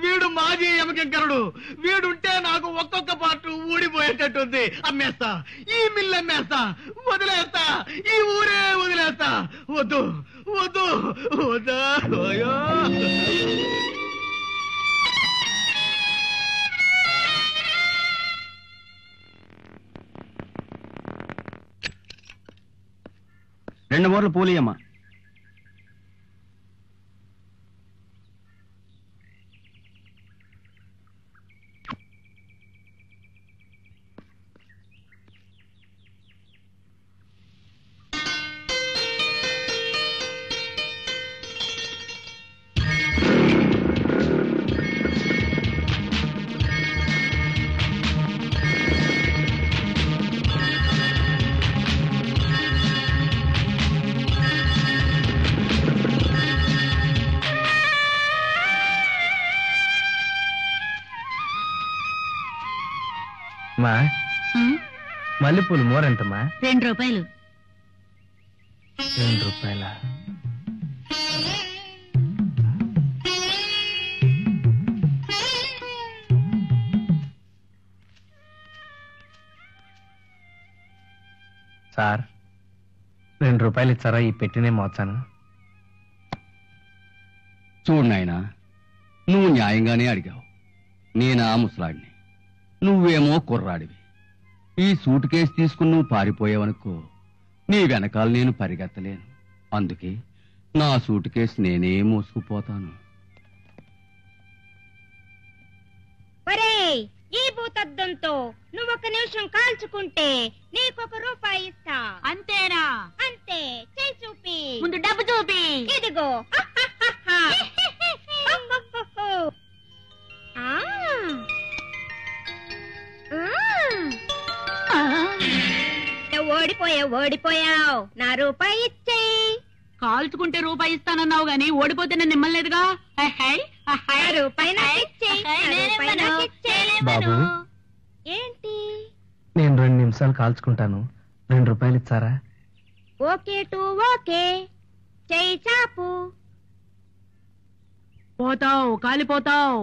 వీడు మాజీ యమకింకరుడు. వీడుంటే నాకు ఒక్కొక్క పార్ట్ ఊడిపోయేటట్టుంది. అమ్మేస్తా, ఈ మిల్లు అమ్మేస్తా, వదిలేస్తా, ఈ ఊరే వదిలేస్తా. వద్దు వద్దు వద్దా. అయ్యో రెండు మూరలు పూలియమ్మా. మల్లెపూలు మోరెంతమ్మా? 2 రూపాయలు. 2 రూపాయల? సార్ 2 రూపాయలు ఇచ్చారా? ఈ పెట్టినే మోచాను. చూడు నాయనా, నువ్వు న్యాయంగానే అడిగావు. నేనా ముసలాడిని, నువ్వేమో కుర్రాడివి. ఈ సూట్ కేసు తీసుకుని నువ్వు పారిపోయావనుకో, నీ వెనకాల నేను పరిగెత్తలేను. అందుకే నా సూట్ కేసు నేనే మోసుకుపోతాను. ఒరేయ్, ఈ భూతద్దంతో నువ్వొక నిమిషం కాల్చుకుంటే నీకొక రూపాయి ఇస్తా. అంతేనా? అంతే. చేయి చూపి. ముందు డబ్బు చూపి. ఇదిగో. ఓడిపోయావు. నా రూపాయి ఇచ్చేయి. కాల్చుకుంటే రూపాయి ఇస్తానన్నావు గాని ఓడిపోతే నేను నిమ్మలేదుగా. బాబు, ఏంటి? నేను 2 నిమిషాలు కాల్చుకుంటాను. 2 రూపాయలు ఇచ్చారా? Okay to okay. చెయ్యి చాపు. పోతావు, కాలిపోతావు.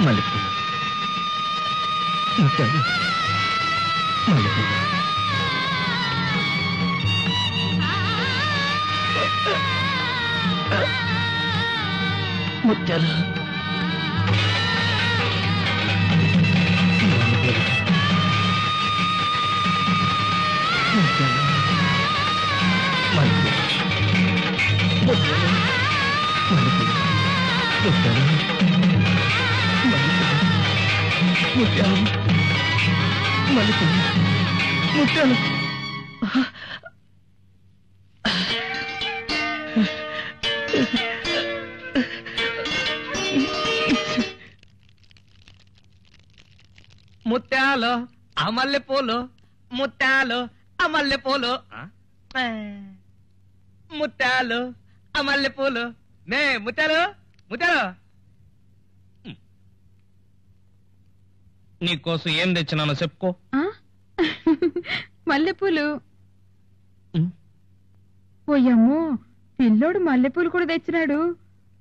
మల్లెపూలు, మల్లెపూలు. ముత్యాలు. ముత్యాలు మల్లెపూలు ముత్యాలు ముత్యాలు అమల్లె పూలు ముత్యాలు అమల్లె పూలు ముత్యాలు అమల్లె పూలు నే ముత్యాలు ముత్యాలు నీకోసం ఏం తెచ్చినానో చెప్పుకో. మల్లెపూలు. ఓయమ్మో, పిల్లోడు మల్లెపూలు కూడా తెచ్చినాడు.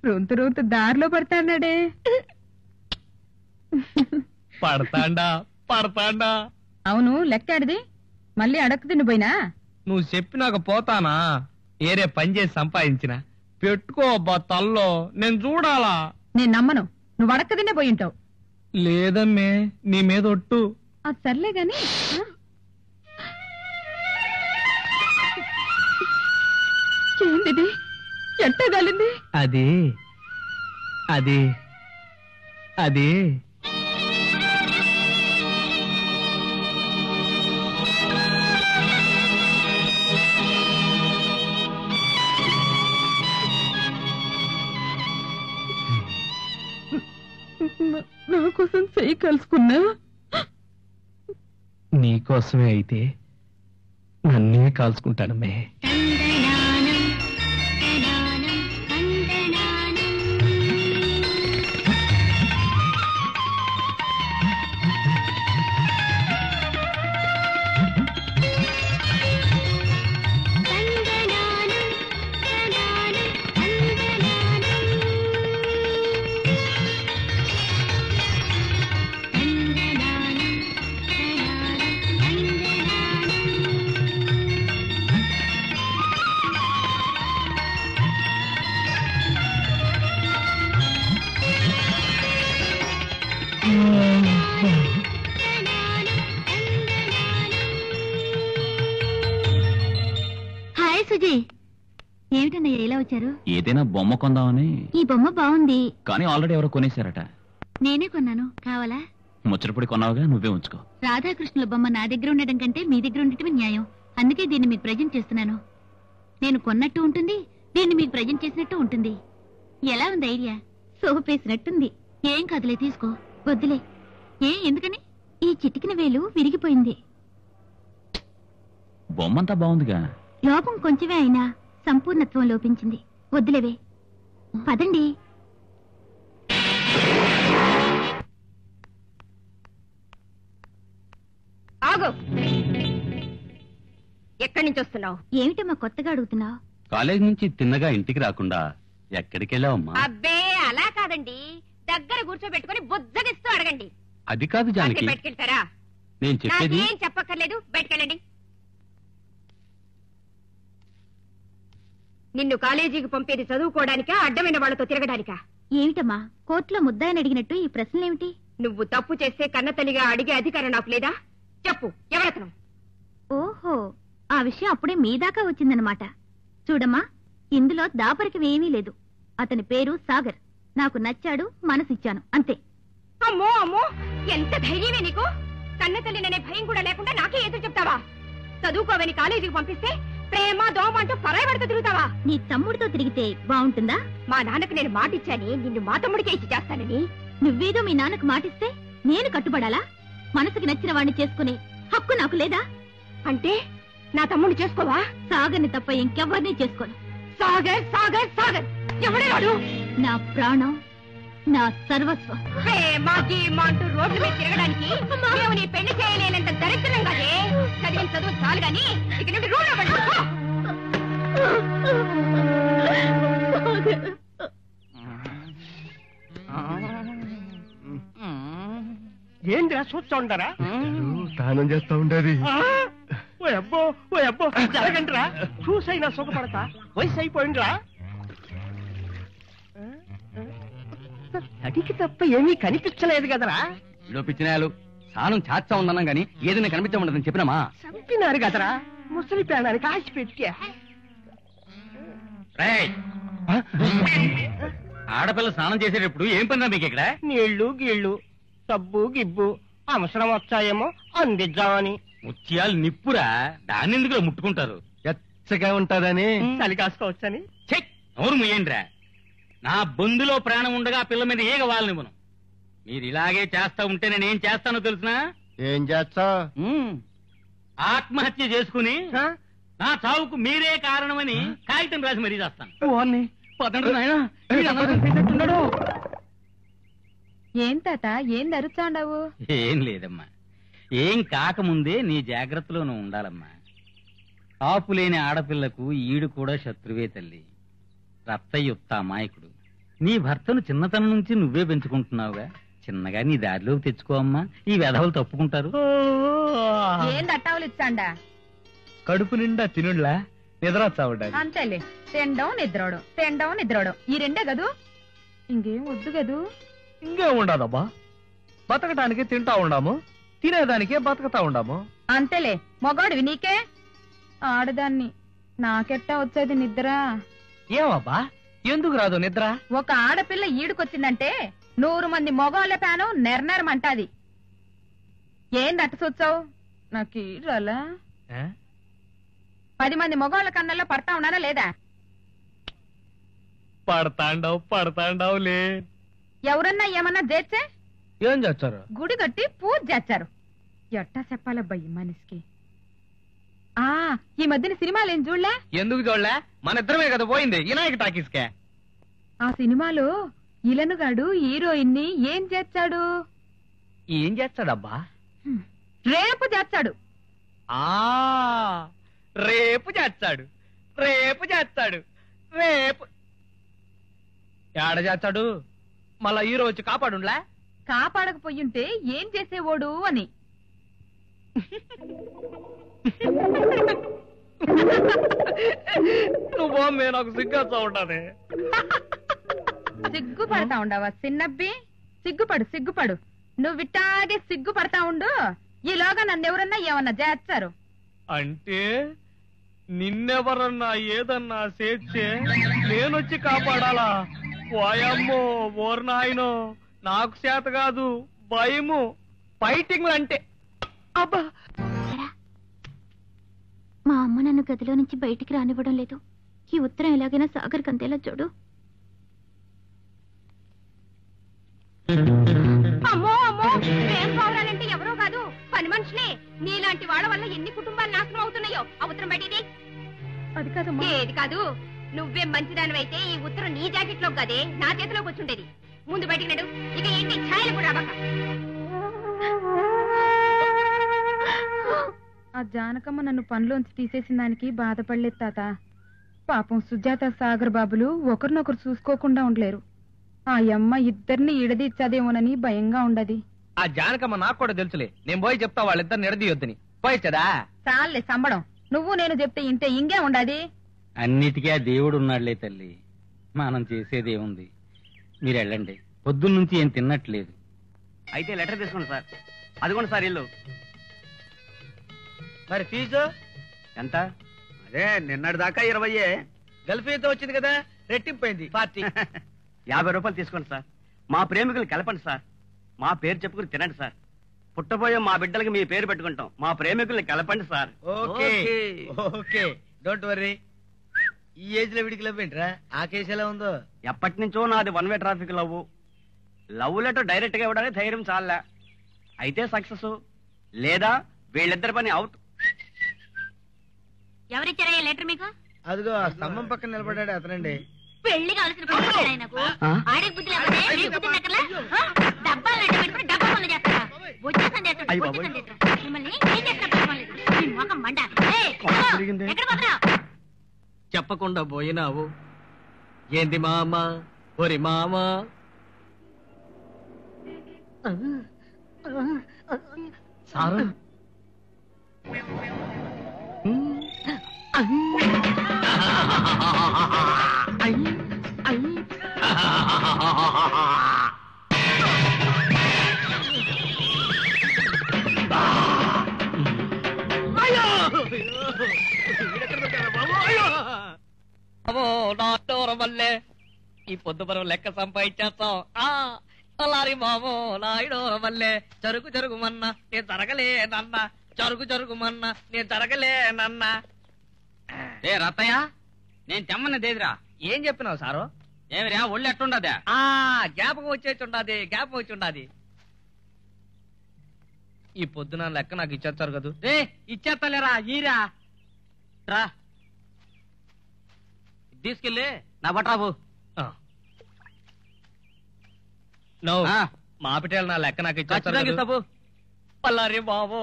రొంతు రొంతు దారిలో పడతాడే. పడతాండా పడతాండా. అవును, లెక్కాడిది మళ్ళీ అడక్కు తిండిపోయినా. నువ్వు చెప్పినాక పోతానా? ఏరే పని చేసి సంపాదించిన పెట్టుకో అబ్బా తల్లో, నేను చూడాలా. నేను నమ్మను, నువ్వు అడక్క తినే పోయింటావు. లేదమ్మే, నీ మీద ఒట్టు. అది సర్లే గాని ఏంటిది ఎట్ట గాలింది? అది అది అది నా కోసం చెయ్యి కలుసుకున్నా. నీకోసమే అయితే నన్నే కాల్చుకుంటానమ్మే. హాయ్ సుజీ. ఏమిటన్నయ్య ఇలా వచ్చారు? ఏదైనా బొమ్మ కొందామని. ఈ బొమ్మ బాగుంది. కానీ ఆల్రెడీ ఎవరో కొనేశారట. నేనే కొన్నాను, కావాలా? ముచ్చటపడి కొన్నావుగా, నువ్వే ఉంచుకో. రాధాకృష్ణుల బొమ్మ నా దగ్గర ఉండడం కంటే మీ దగ్గర ఉండటమే న్యాయం. అందుకే దీన్ని మీకు ప్రజెంట్ చేస్తున్నాను. నేను కొన్నట్టు ఉంటుంది, దీన్ని మీకు ప్రజెంట్ చేసినట్టు ఉంటుంది. ఎలా ఉంది ఐడియా? సోపేసినట్టుంది. ఏం కాదులే, తీసుకో. వద్దులే. ఎందుకని? ఈ చిటికిన వేలు విరిగిపోయింది. బొమ్మంతా బాగుందిగా. లోపం కొంచెమే అయినా సంపూర్ణత్వం లోపించింది. వద్దులేవే, పదండి. ఆగు. ఎక్కడి నుంచి వస్తున్నావు? ఏమిటమ్మా కొత్తగా అడుగుతున్నావు? కాలేజ్ నుంచి తిన్నగా ఇంటికి రాకుండా ఎక్కడికి వెళ్ళావమ్మా? అబ్బే అలా కాదండి, దగ్గర కూర్చోబెట్టుకుని బుజ్జగిస్తూ అడగండి. అది కాదు జానకి, బయటకెళ్తారా? నేను చెప్పేది. ఏం చెప్పక్కర్లేదు, బయటకెళ్ళండి. నిన్ను కాలేజీకి పంపేది చదువుకోవడానికా, అడ్డమైన వాళ్లతో తిరగడానికా? ఏమిటమ్మా కోర్టులో ముద్దాయని అడిగినట్టు ఈ ప్రశ్నలేమిటి? నువ్వు తప్పు చేస్తే కన్నతల్లిగా అడిగే అధికారం నాకు లేదా? చెప్పు, ఎవరతను? ఓహో, ఆ విషయం అప్పుడే మీ దాకా వచ్చిందనమాట. చూడమ్మా, ఇందులో దాపరికం ఏమీ లేదు. అతని పేరు సాగర్. నాకు నచ్చాడు, మనసిచ్చాను, అంతే. అమ్మో అమ్మో, ఎంత ధైర్యమే నీకు! కన్నతల్లిననే భయం కూడా లేకుండా నాకే ఎదురు చెప్తావా? చదువుకోవని కాలేజీకి పంపిస్తే ప్రేమ దోమ అంటూ పరాయబడుతూ తిరుగుతావా? నీ తమ్ముడితో తిరిగితే బాగుంటుందా? మా నాన్నకు నేను మాటిచ్చాని, నిన్ను మా తమ్ముడికే ఇచ్చి చేస్తానని. నువ్వేదో మీ నాన్నకు మాటిస్తే నేను కట్టుబడాలా? మనసుకి నచ్చిన వాడిని చేసుకునే హక్కు నాకు లేదా? అంటే నా తమ్ముడిని చేసుకోవా? సాగర్ని తప్ప ఇంకెవ్వరినీ చేసుకోను. సాగర్ సాగర్ సాగర్ ఎవడే వాడు? నా ప్రాణం, నా సర్వస్వం. అంటూ రోడ్ల మీద తిరగడానికి మేము నీ పెళ్లి చేయలేనంత దరిద్రం కాదే. చదివిన చదువు చాలు గాని ఇక నుండి రూఢ పడు. ఏంద్రా చూస్తా ఉంటారా? స్నానం చేస్తా ఉండేది. ఓ అబ్బో ఓ అబ్బో, జరగండిరా. చూసైనా సుఖపడతా, వయసు అయిపోయిందిరా. అడిగి తప్ప ఏమీ కనిపించలేదు కదరా. పిచ్చినాయాలు స్నానం చేస్తా ఉన్నాం గానీ ఏదైనా కనిపించమండదని చెప్పినామా? చంపినారు కదరా ముసలి ప్రాణానికి ఆశ పెట్టా. ఆడపిల్ల స్నానం చేసేటప్పుడు ఏం పనిరా మీకు ఇక్కడ? నీళ్లు గీళ్లు, సబ్బు గిబ్బు, అవసరం వచ్చాయేమో అందిద్దామని. ముత్యాలు నిప్పురా, దాన్ని ఎందుకు ముట్టుకుంటారు? ఎచ్చగా ఉంటదని చలి కాసుకోవచ్చని. చెక్ నోరు ముయ్యండిరా. నా బొందులో ప్రాణం ఉండగా పిల్ల మీద ఏగ వాళ్ళనివ్వను. మీరు ఇలాగే చేస్తా ఉంటే నేనేం చేస్తానో తెలుసునా? ఏం చేస్తా? ఆత్మహత్య చేసుకుని నా చావుకు మీరే కారణమని కాగితం రాసి మరీ చేస్తాను. ఏం తాత ఏం దరుచాండావు? ఏం లేదమ్మా, ఏం కాకముందే నీ జాగ్రత్తలో నువ్వు ఉండాలమ్మా. ఆపులేని ఆడపిల్లకు ఈడు కూడా శత్రువే తల్లి. రత్తయ్యొత్త అమాయకుడు. నీ భర్తను చిన్నతనం నుంచి నువ్వే పెంచుకుంటున్నావుగా, చిన్నగా నీ దారిలోకి తెచ్చుకో అమ్మా. ఈ వెధవలు తప్పుకుంటారు. ఏం దట్టావులు ఇచ్చాండా? కడుపు నిండా తినుడ్లా నిద్ర చావుండాలి. అంతేలే, తిండం నిద్రోడం, తిండం నిద్రోడం, ఈ రెండే కదూ, ఇంకేం వద్దు కదూ. ఇంకేం ఉండదబ్బా, బతకటానికి తింటా ఉండాము, తినేదానికే బతకతా ఉండాము. అంతేలే, మగాడివి నీకే. ఆడదాన్ని నాకెట్టా వచ్చేది నిద్ర? ఏమబ్బా ఎందుకు రాదు నిద్ర? ఒక ఆడపిల్ల ఈడుకొచ్చిందంటే 100 మంది మగవాళ్ళ ప్యాను నెరనెరమంటాది. ఏం దట్టసొచ్చావు? నాకు రాలా? 10 మంది మగవాళ్ళ కన్నల్లో పడతా ఉన్నానా లేదా? పడతాండావులే. ఎవరన్నా ఏమన్నా చేర్చే ఏం చేస్తారు? గుడి కట్టి పూజ చేస్తారు. ఎట్టా చెప్పాలబ్బాయి మనిషికి. ఈ మధ్యన సినిమాలు ఏం చూడలే? ఎందుకు చూడలే? మన ఇద్దరమే కదా పోయింది వినాయక టాకీస్కే. ఆ సినిమాలో ఇలనుగాడు హీరోయిన్ ని ఏం చేస్తాడు? ఏం చేస్తాడబ్బా? రేపు చేస్తాడు. రేపు చేస్తాడు, రేపు చేస్తాడు, రేపు ఏడ చేస్తాడు? మళ్ళా హీరో వచ్చి కాపాడుండ్లా? కాపాడకపోయింటే ఏం చేసేవాడు అని. నువ్వు నాకు సిగ్గేస్తా ఉంటానే. సిగ్గుపడతా ఉండవా చిన్నబ్బి? సిగ్గుపడు సిగ్గుపడు. నువ్వు ఇట్టాగే సిగ్గుపడతా ఉండు. ఈలోగా నన్నెవరన్నా ఏమన్నా చేస్తారు అంటే నిన్నెవరన్నా ఏదన్నా చేర్చే నేనొచ్చి కాపాడాలా? వాయమ్మో ఓర్నాయనో, నాకు చేత కాదు, భయము. ఫైటింగ్ అంటే అబ్బా. మా అమ్మ నన్ను గదిలో నుంచి బయటికి రానివ్వడం లేదు. ఈ ఉత్తరం ఎలాగైనా సాగర్ కందేలా చూడు. అమ్మో అమ్మో, ప్రేమ పౌరాలంటే ఎవరో కాదు, పని మనుషులే. నీలాంటి వాళ్ళ వల్ల ఎన్ని కుటుంబాలు నాశనం అవుతున్నాయో. ఆ ఉత్తరం బయటిది. అది కాదమ్మా. ఏది కాదు, నువ్వే మంచిదానివైతే ఈ ఉత్తరం నీ జాకెట్ లో కదే నా చేతిలోకి వచ్చుండేది. ముందు బయటికి నడు. ఇక ఏంటి ఛాయలు కూడా అవ్వక. ఆ జానకమ్మ నన్ను పనిలోంచి తీసేసిన దానికి బాధపడలేదు తాత. పాపం సుజాత సాగర్ బాబులు ఒకరినొకరు చూసుకోకుండా ఉండలేరు. ఆ అమ్మ ఇద్దరిని ఈడదీచ్చాదేమోనని భయంగా ఉండది. ఆ జానకమ్మ నాకు కూడా తెలుసులే. నేను పోయి చెప్తా వాళ్ళిద్దరిని ఎడదీయొద్దని. పోయిచ్చదా? చాలే సంబడం. నువ్వు నేను చెప్తే ఇంటే ఇంకే ఉండది. అన్నిటికీ ఆ దేవుడు ఉన్నాడులే తల్లి, మనం చేసేదేముంది. మీరు వెళ్ళండి, పొద్దున్నుంచి ఏం తిన్నట్లేదు. అయితే లెటర్ తీసుకోండి సార్. అదిగోండి సార్ ఇల్లు. మరి ఫీజు ఎంత? అదే నిన్నటి దాకా 20. గల్ఫ్ అయితే వచ్చింది కదా, రెట్టింపోయింది పార్టీ. 50 రూపాయలు తీసుకోండి సార్. మా ప్రేమికులు కలపండి సార్. మా పేరు చెప్పుకుని తినండి సార్. పుట్టబోయే మా బిడ్డలకి మీ పేరు పెట్టుకుంటాం. మా ప్రేమికుల్ని కలపండి sir. Okay okay, don't worry. ఈ ఏజ్ లో వీడికి లవ్ ఏంట్రా? ఆ కేసు ఎలా ఉందో? ఎప్పటి నుంచో నాది 1 way traffic love letter direct గా ఇవ్వడానికి ధైర్యం చాలే. అయితే సక్సెస్, లేదా వీళ్ళిద్దరి పని అవుట్. ఎవరిచ్చారా ఈ లెటర్ మీకు? అదిగో ఆ స్తంభం పక్కన నిలబడ్డాడు అతనండి. పెళ్లి కావాల్సిన కొడుకు నాకు. ఆడికి బుద్ధి లేకపోతే మీకు బుద్ధి లెక్కలా? డబ్బాలు అడ్డు పెట్టుకుని డబ్బా పనులు చేస్తారా? వచ్చేసం చేస్తాడు. మిమ్మల్ని ఏం చేస్తున్నా మొఖం మండ. ఎక్కడ పోతున్నా? చెప్పకుండా పోయినావు ఏంది మామ? ఒరి మామ, సారు అవో నా వల్లే ఈ పొద్దుపరం లెక్క సంపాదించేస్తాం. అలారి బాబో నాయుడో వల్లే జరుగు జరుగుమన్నా నేను జరగలేనన్నా జరుగు జరుగుమన్నా నేను జరగలేనన్నా. ఏ రత్తయ్య, నేను తెమ్మన్నదేదిరా? ఏం చెప్పినావు సారు? ఏమిరా ఒళ్ళు ఎట్టుండదా? జ్ఞాపకం వచ్చేచుండాది, జ్ఞాపకం వచ్చుండాది. ఈ పొద్దున లెక్క నాకు ఇచ్చేస్తారు కదా. రే ఇచ్చేస్తలేరా, ఈరా రా తీసుకెళ్ళి నా బట్రాబు. మాపిటేళ్ళు నా లెక్క నాకు ఇచ్చేస్తారు. పల్లారి బాబు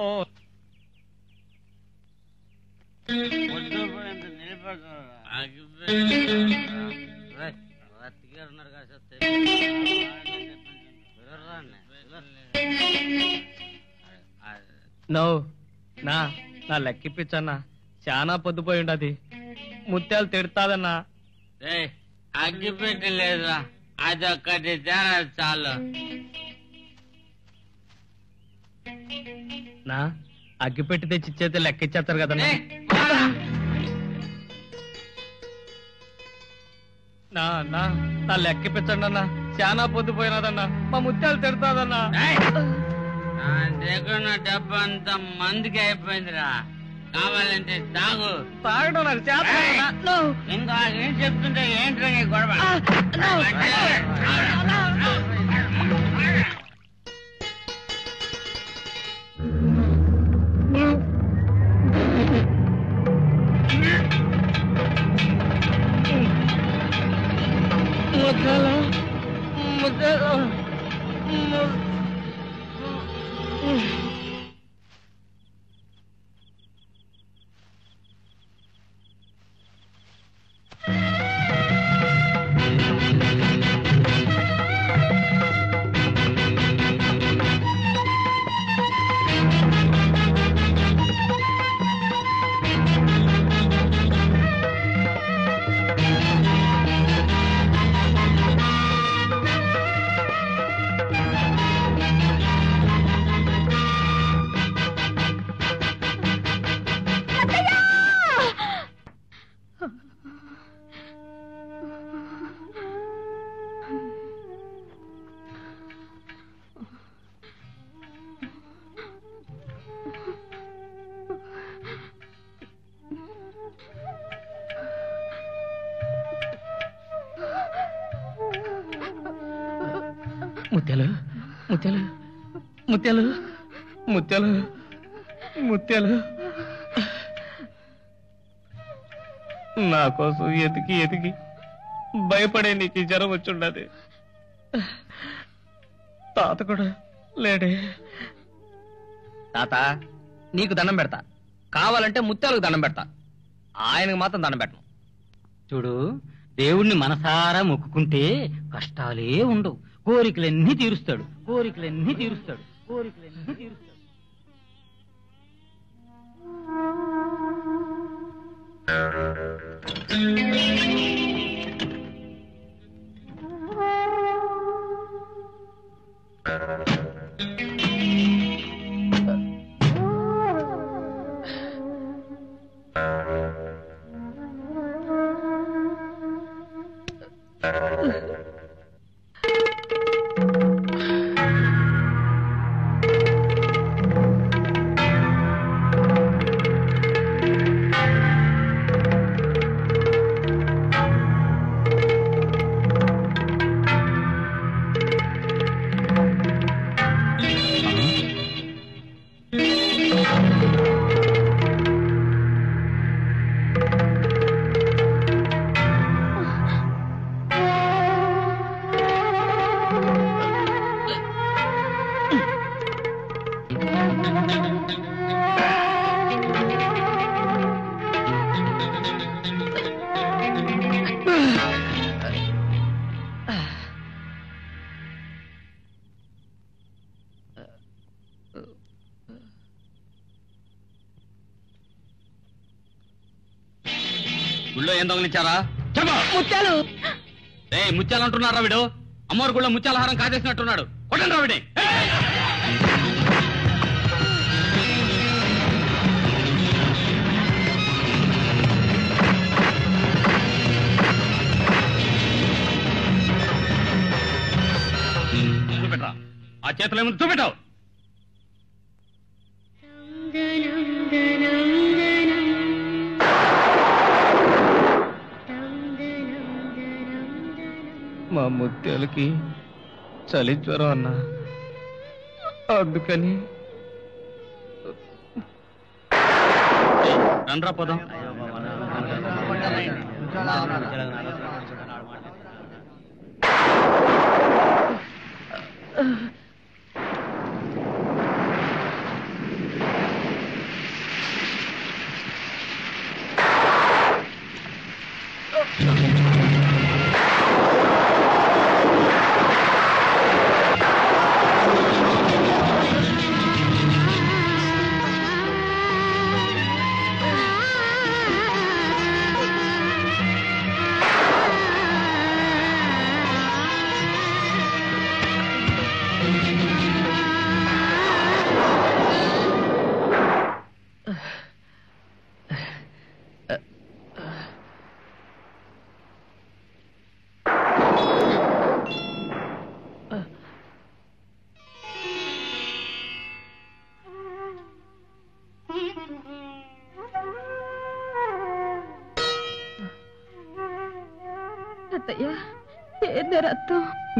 నా లెక్కిప్పించన్నా, చాలా పొద్దుపోయి ఉండదు. ముత్యాలు తిడతాదన్నా. అగ్గి పెట్టలేదురా, అదొక్కటి చాలు. నా అగ్గి పెట్టి తెచ్చి ఇచ్చేస్తే లెక్క ఇచ్చేస్తారు కదన్నా. నా లెక్క ఇప్పించండి అన్నా, చాలా పొద్దుపోయినదన్నా. మా ముత్యాలు తిడతాదన్నా. నా దగ్గర డబ్బు అంతా మందుకి అయిపోయిందిరా, కావాలంటే తాగు. తాగడం నాకు చేత. ఇంకా ఏం చెప్తుంటే ఏంట్రా నీ గొడవ? ముత్యాలు ముత్యాలు ముత్యాలు ముత్యాలు ముత్యాలు నా కోసం ఎతికి ఎతికి భయపడే నీకు జ్వరం వచ్చుండది. తాత కూడా లేడే. తాత నీకు దండం పెడతా, కావాలంటే ముత్యాలకు దండం పెడతా, ఆయనకు మాత్రం దండం పెట్టను. చూడు, దేవుణ్ణి మనసారా మొక్కుకుంటే కష్టాలే ఉండవు. కోరికలన్నీ తీరుస్తాడు, కోరికలన్నీ తీరుస్తాడు, కోరికలన్నీ తీరుస్తాడు. గుళ్ళో ఏం దొంగలించారా? ముత్యాలు ముత్యాలు అంటున్నారా వీడు? అమ్మవారి గుళ్ళో ముత్యాలహారం కాజేసినట్టున్నాడు. కొట్టండి రా వీడిని. అసలు ఏమో చూపెట్టావు. మా ముత్యాలకి చలి జ్వరం అన్నా, అందుకని రండ్రా పోదాం.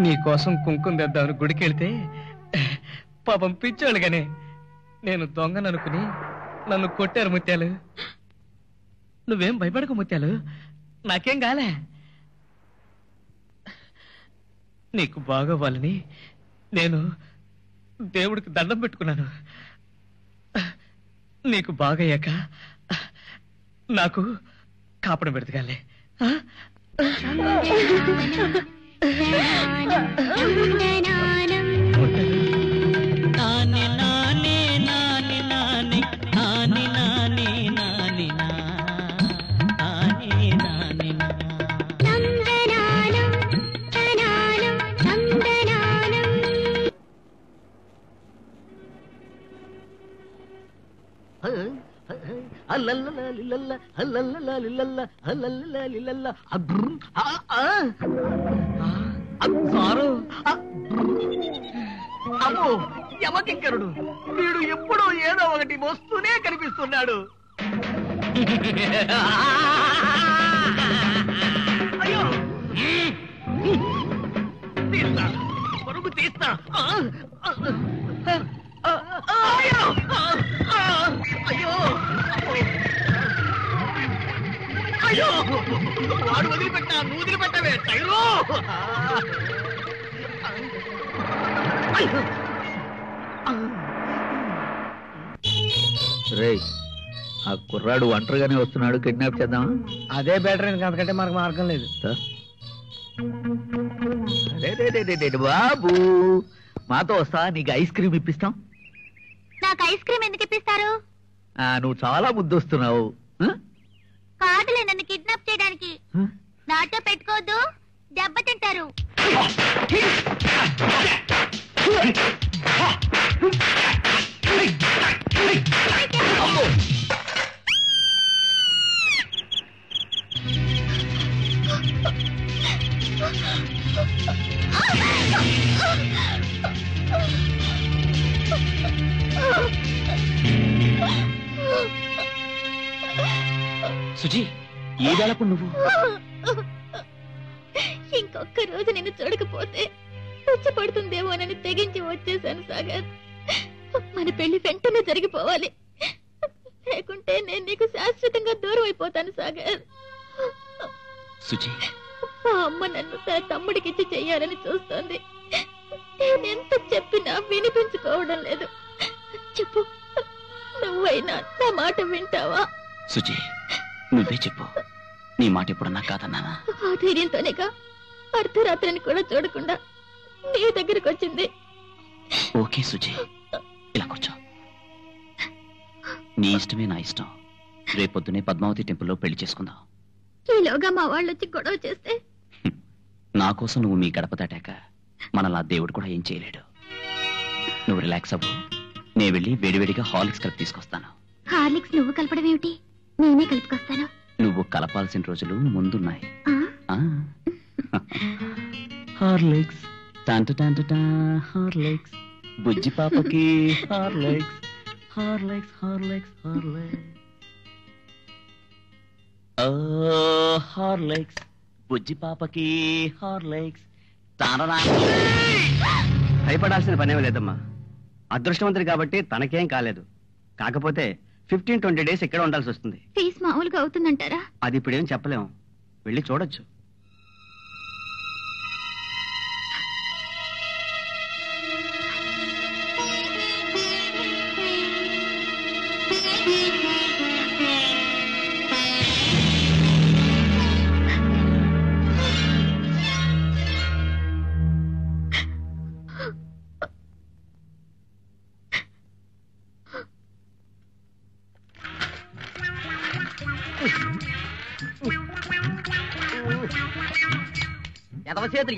నీకోసం కుంకుమ తెద్దామని గుడికెళ్తే పాపం పిచ్చోళ్ళుగానే నేను దొంగననుకుని నన్ను కొట్టారు ముత్యాలు. నువ్వేం భయపడకు ముత్యాలు, నాకేం కాలే. నీకు బాగోవాలని నేను దేవుడికి దండం పెట్టుకున్నాను. నీకు బాగయ్యాక నాకు కాపడం పెడతగాలే. అమ్మో, యమకింకరుడు వీడు ఎప్పుడూ ఏదో ఒకటి వస్తూనే కనిపిస్తున్నాడు. అయ్యో, తీస్తా, పరుగు తీస్తా. అయ్యో, అయ్యో, అయ్యో, వాడు వదిలిపెట్టా, నువ్వు వదిలిపెట్టవే టైరు. రేయ్, ఆ కుర్రాడు ఒంటరిగానే వస్తున్నాడు, కిడ్నాప్ చేద్దామా? అదే బెటర్, ఎందుకంటే మనకు మార్గం లేదు. బాబు మాతో వస్తా, నీకు ఐస్ క్రీమ్ ఇప్పిస్తాం. నాకు ఐస్ క్రీమ్ ఎందుకు ఇప్పిస్తారు? నువ్వు చాలా ముద్దొస్తున్నావు. కాదులే, నన్ను కిడ్నాప్ చేయడానికి. నాతో పెట్టుకోవద్దు, దెబ్బతింటారు. సుజీ, ఈ వేళకు నువ్వు ఇంకొక్క రోజు నిన్ను చూడకపోతే పిచ్చి పడుతుందేమోనని తెగించి వచ్చేసాను సాగర్. మన పెళ్లి వెంటనే జరిగిపోవాలి, లేకుంటే నేను నీకు శాశ్వతంగా దూరం అయిపోతాను సాగర్. సుజీ, మా అమ్మ నన్ను తన తమ్ముడికిచ్చి చెయ్యాలని చూస్తోంది. నేనెంత చెప్పినా వినిపించుకోవడం లేదు. చెప్పు, నువ్వైనా నా మాట వింటావా? సుజీ, నువ్వే చెప్పు, నీ మాట ఎప్పుడన్నా కాదన్నానా? ఆ ధైర్యంతోనేగా అర్ధరాత్రిని కూడా చూడకుండా నీ దగ్గరకు వచ్చింది. ఓకే సుజీ, ఇలా కూర్చో. నీ ఇష్టమే నా ఇష్టం. రేపొద్దునే పద్మావతి టెంపుల్లో పెళ్లి చేసుకుందాం. ఈలోగా మా వాళ్ళు వచ్చి గొడవ చేస్తే? నా కోసం నువ్వు మీ గడప దాటాక మనలా దేవుడు కూడా ఏం చేయలేడు. నువ్వు రిలాక్స్ అవ్వు, నేను వెళ్ళి వేడివేడిగా హార్లిక్స్ కలిపి తీసుకొస్తాను. హార్లిక్స్ నువ్వు కలపడం ఏమిటి? నేనే కలుపుకొస్తాను. నువ్వు కలపాల్సిన రోజులు ముందున్నాయి. Horlicks Horlicks. బుజ్జి పాపకి Horlicks Horlicks Horlicks Horlicks Horlicks బుజ్జి పాపకి హార్లిక్స్. భయపడాల్సిన పనేం లేదమ్మా. అదృష్టవంతుడు కాబట్టి తనకేం కాలేదు. కాకపోతే 15-20 డేస్ ఇక్కడ ఉండాల్సి వస్తుంది. ఫీజు మామూలుగా అవుతుందంటారా? అది ఇప్పుడేం చెప్పలేం, వెళ్ళి చూడొచ్చు.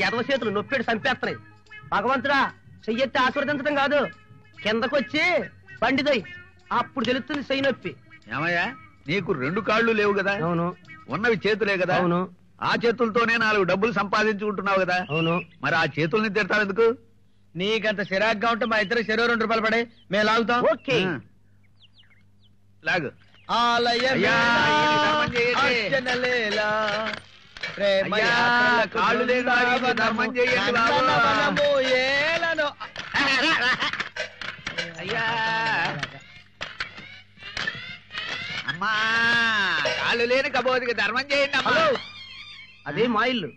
ఎదవ చేతులు నొప్పిడు చంపేస్తున్నాయి. భగవంతుడా, చెయ్యెత్తి ఆశీర్వదించడం కాదు, కిందకొచ్చి బండిదోయ్, అప్పుడు తెలుస్తుంది చెయ్యి నొప్పి. ఏమయ్యా, నీకు 2 కాళ్ళు లేవు కదా? అవును. ఉన్నవి చేతులే కదా? అవును. ఆ చేతులతోనే 4 డబ్బులు సంపాదించుకుంటున్నావు కదా? అవును. మరి ఆ చేతుల్ని తిడతావు ఎందుకు? నీకంత చిరాగ్గా ఉంటే మా ఇద్దరు చెరువు 2 రూపాయలు పడే మేము లాగుతాం. ఓకే, లాగు. ఆలయమేలా, ధర్మం చేయండి. అర్చనలేలా, ప్రేమ అయ్యా, యాత్రలకు కాళ్ళు లేని వారికి ధర్మం చేయండి బాబు. నందనవనము ఏలను. అయ్యా అమ్మా, కాళ్ళు లేని కబోదికి ధర్మం చేయండి అమ్మా. హలో, అదే మా ఇల్లు.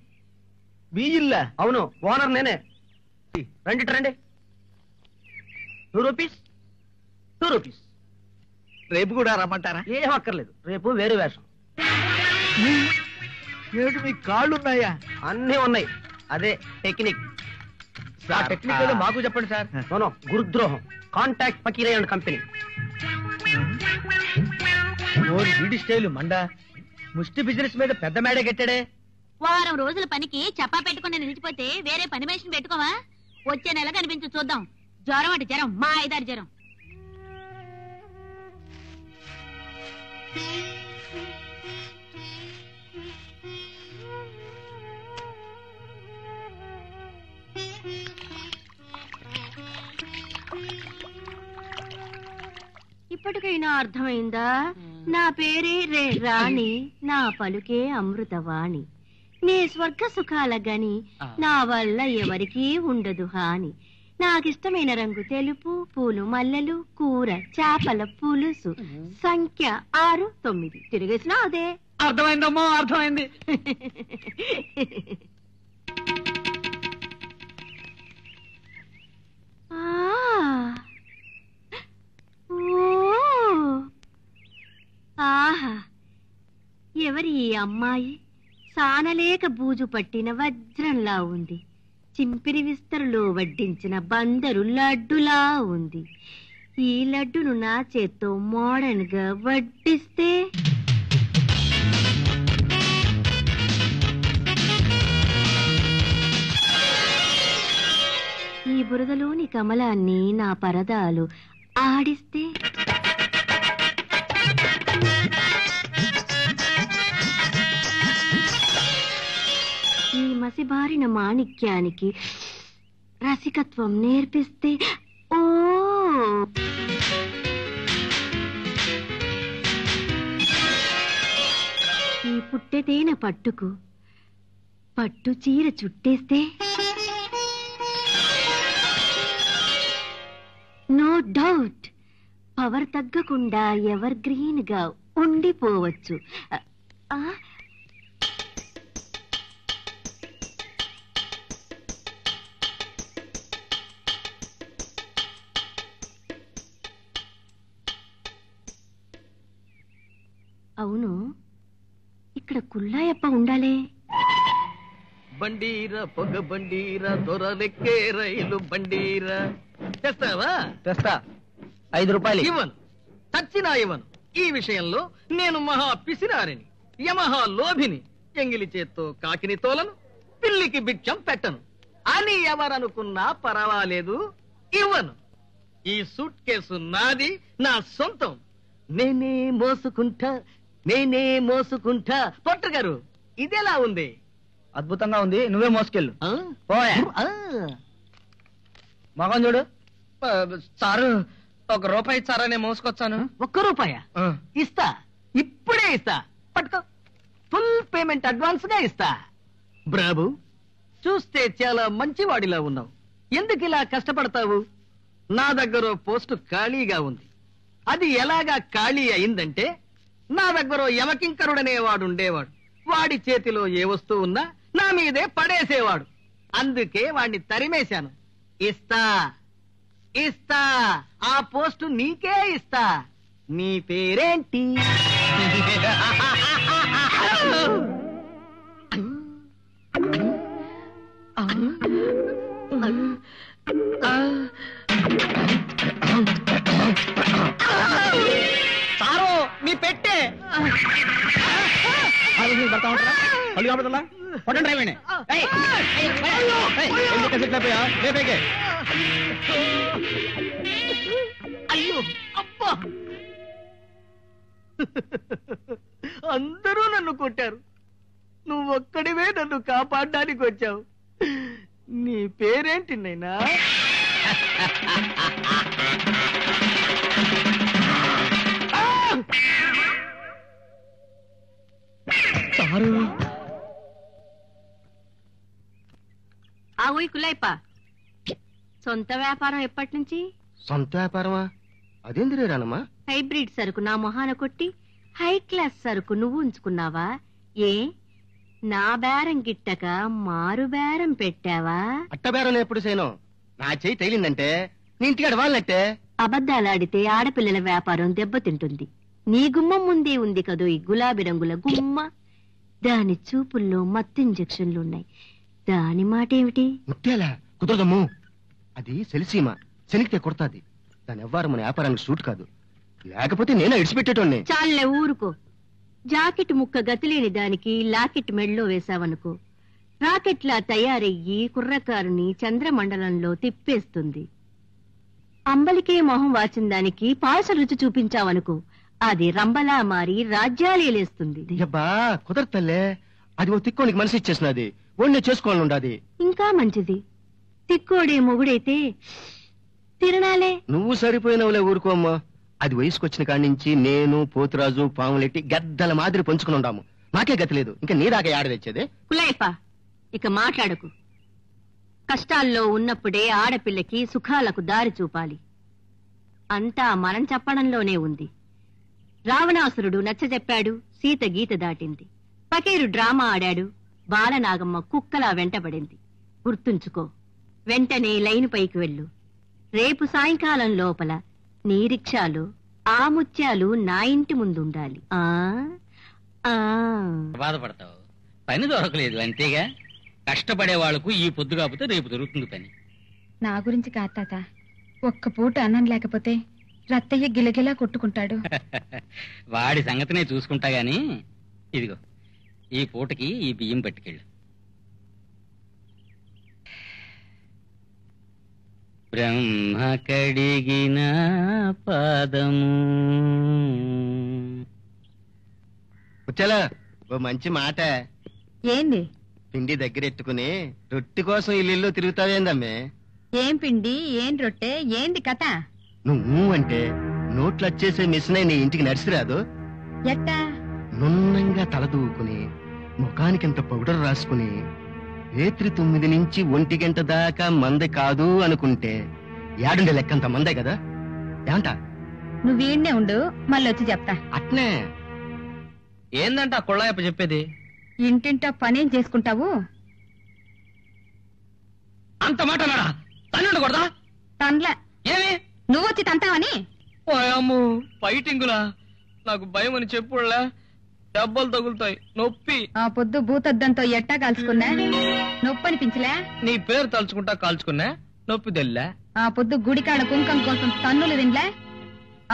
మీ ఇల్లా? అవును, ఓనర్ నేనే. రండి రండి. 2 రూపీస్ 2 రూపీస్. రేపు కూడా రమ్మంటారా? ఏం అక్కర్లేదు, రేపు వేరే వేషం. ఏమిటి, మీకు కాళ్ళున్నాయా? అన్నీ ఉన్నాయి, అదే టెక్నిక్. ఆ టెక్నిక్ ఏదో మాకు చెప్పండి సార్. నో, గురుద్రోహం. Contact Pakeerayya and company. వీడి స్టైల్ మండ, ముష్టి బిజినెస్ మీద పెద్ద మేడే కట్టాడే. వారం రోజుల పనికి చెప్పా పెట్టుకుని నిలిచిపోతే వేరే పని మనిషిని పెట్టుకోవా? వచ్చే నెల కనిపించు చూద్దాం. జ్వరం అంటే జ్వరం, మా 5-6 జ్వరం. ఇప్పటికైనా అర్థమైందా? నా పేరే రే రాణి, నా పలుకే అమృతవాణి. నే స్వర్గ సుఖాల గని, నా వల్ల ఎవరికీ ఉండదు హాని. నాకిష్టమైన రంగు తెలుపు, పూలు మల్లెలు, కూర చేపల పులుసు. సంఖ్య 6, 9. తిరిగేసినా అదే. అర్థమైందమ్మో, అర్థమైంది. ఆహా, ఎవరి ఈ అమ్మాయి? సానలేక బూజు పట్టిన వజ్రంలా ఉంది. చింపిరి విస్తరులో వడ్డించిన బందరు లడ్డులా ఉంది. ఈ లడ్డును నా చేత్తో మోడర్న్ గా వడ్డిస్తే ఈ బురదలోని కమలాన్ని నా పరదాలు ఆడిస్తే ఈ మసిబారిన మాణిక్యానికి రసికత్వం నేర్పిస్తే ఓ ఈ పుట్టెతేన పట్టుకు పట్టు చీర చుట్టేస్తే నో డౌట్ పవర్ తగ్గకుండా ఎవర్ గ్రీన్ గా ఉండిపోవచ్చు. అవును, ఇక్కడ కుల్లాయప్ప ఉండాలే. బండీరా పొగ బండీరా, దొరలెక్కే రైలు బండీరా. తెస్తావా? తెస్తా. 5 రూపాయలు ఇవ్వను, చచ్చినా ఇవ్వను. ఈ విషయంలో నేను మహా పిసినారిని, యమహా లోభిని. ఎంగిలి చేత్తో కాకిని తోలను, పిల్లికి బిచ్చం పెట్టను అని ఎవరనుకున్నా పర్వాలేదు, ఇవ్వను. ఈ సూట్ కేసు నాది, నా సొంతం. నేనే మోసుకుంటా, నేనే మోసుకుంటా. పొట్టు గారు, ఇదేలా ఉంది? అద్భుతంగా ఉంది, నువ్వే మోసుకెళ్ళు. పోయా మగం చూడు, సారు ₹1 ఇచ్చారా నేను మోసుకొచ్చాను. ₹1 ఇస్తా, ఇప్పుడే ఇస్తా. పట్టుకో, ఫుల్ పేమెంట్ అడ్వాన్స్ గా ఇస్తా. బాబు, చూస్తే చాలా మంచివాడిలా ఉన్నావు. ఎందుకు ఇలా కష్టపడతావు? నా దగ్గర పోస్టు ఖాళీగా ఉంది. అది ఎలాగా ఖాళీ అయిందంటే, నా దగ్గర యమకింకరుడనే వాడు ఉండేవాడు. వాడి చేతిలో ఏ వస్తువు ఉన్నా నా మీదే పడేసేవాడు. అందుకే వాడిని తరిమేశాను. ఇస్తా ఇస్తా, ఆ పోస్టు నీకే ఇస్తా. నీ పేరేంటి? సారు మీ పెట్టే పడతా ఉంటారా? పళ్ళు కాబడుతుందా? పట్టండి డ్రైవర్ని. అయ్యో అబ్బా! అందరూ నన్ను కొట్టారు, నువ్వొక్కడివే నన్ను కాపాడడానికి వచ్చావు. నీ పేరేంటి నైనా? ఆగోయ్ కులాయిపా, సొంత వ్యాపారం ఎప్పటి నుంచి? సొంత వ్యాపారమా? అదేంది రానమ్మా? హైబ్రిడ్ సరుకు నా మొహాన కొట్టి హై క్లాస్ సరుకు నువ్వు ఉంచుకున్నావా? ఏ నా బేరం గిట్టక మారు బేరం పెట్టావా? అట్టబేరం ఎప్పుడు చేయను. నా చెయ్యి తగిలిందంటే నీ ఇంటికాడ వాళ్ళనట్టే. అబద్ధాలాడితే ఆడపిల్లల వ్యాపారం దెబ్బతింటుంది. నీ గుమ్మం ముందే ఉంది కదో ఈ గులాబీ రంగుల గుమ్మ. దాని చూపుల్లో మత్తు ఇంజెక్షన్లున్నాయి. దాని మాట ఏమిటి? ముత్యాలా కుదరదమ్ము. అది సెలిసీమ, శనికితే కొడతాది. దాని ఎవ్వరు మన వ్యాపారానికి సూట్ కాదు. లేకపోతే నేనే ఇడిచిపెట్టేటోడ్ని. చాలే ఊరుకో. జాకెట్ ముక్క గతిలేని దానికి లాకెట్ మెడలో వేశావనుకో, రాకెట్లా తయారయ్యి కుర్రకారుని చంద్రమండలంలో తిప్పేస్తుంది. అంబలికే మొహం వాచిన దానికి పాయస రుచి చూపించావనుకో, అది రంబలా మారి రాజ్యాలేలేస్తుంది. అబ్బా కుదరతల్లే. అది ఓ తిక్కోనికి మనసు ఇచ్చేసినది. ఒళ్ళే చేసుకోవాలని ఉండాది. ఇంకా మంచిది. తిక్కోడే మొగుడైతే తిరణాలే. నువ్వు సరిపోయినవులే, ఊరుకోమ్మా. అది వయసుకొచ్చిన కాడి నుంచి నేను పోతురాజు పాములెట్టి గద్దల మాదిరి పంచుకుని ఉండాము. నాకే గతి లేదు. ఇంకా నీ దాకా ఆడ తెచ్చేదే. కులాయిపా, ఇక మాట్లాడకు. కష్టాల్లో ఉన్నప్పుడే ఆడపిల్లకి సుఖాలకు దారి చూపాలి. అంతా మనం చెప్పడంలోనే ఉంది. రావణాసురుడు నచ్చజెప్పాడు, సీత గీత దాటింది. పకీరు డ్రామా ఆడాడు, బాలనాగమ్మ కుక్కలా వెంటబడింది. గుర్తుంచుకో. వెంటనే లైను పైకి వెళ్ళు. రేపు సాయంకాలం లోపల నీ రిక్షాలో ఆ ముత్యాలు నా ఇంటి ముందుండాలి. బాధపడతావు, పని దొరకలేదు అంతేగా. కష్టపడే వాళ్లకు ఈ పొద్దు కాకపోతే రేపు దొరుకుతుంది పని. నా గురించి కాదు తాత, ఒక్క పూట అన్నం లేకపోతే రత్తయ్య గిలగిలా కొట్టుకుంటాడు. వాడి సంగతినే చూసుకుంటా గాని, ఇదిగో ఈ పూటకి ఈ బియ్యం పట్టుకెళ్ళు. బ్రహ్మ కడిగిన పాదము. వచ్చాలా ఓ మంచి మాట. ఏంది? పిండి దగ్గరెట్టుకుని రొట్టె కోసం ఇల్లు తిరుగుతావేందమ్మే? ఏం పిండి, ఏం రొట్టె, ఏంది కథ? నువ్వు అంటే నోట్లు వచ్చేసే మిషన్ నీ ఇంటికి నడిచిరాదు. ఎట్టా? నున్నంగా తల దూకుని ముఖానికింత పౌడర్ రాసుకుని రాత్రి 9 నుంచి 1 గంట దాకా మందే కాదు అనుకుంటే ఏడుండే లెక్కంత మందే కదా. ఏమంట? నువ్వు వీడినే ఉండు, మళ్ళొచ్చి చెప్తా. అట్నే ఏందంట కుళ్ళాయప్ప చెప్పేది? ఇంటింటా పనేం చేసుకుంటావు? అంత మాట నాడా తన్నుండకూడదా? తన్లా. ఏమి నువ్వొచ్చి తంతావని? ఓయమ్ము ఫైటింగులా, నాకు భయం అని చెప్పుడులే. దెబ్బలు తగులుతాయి, నొప్పి. ఆ పొద్దు భూతద్దంతో ఎట్టా కాల్చుకున్నా? నొప్పి అనిపించలే? నీ పేరు తలుచుకుంటా కాల్చుకున్నా, నొప్పి తెల్లే. ఆ పొద్దు గుడికాడ కుంకం కోసం తన్నులు తినలే?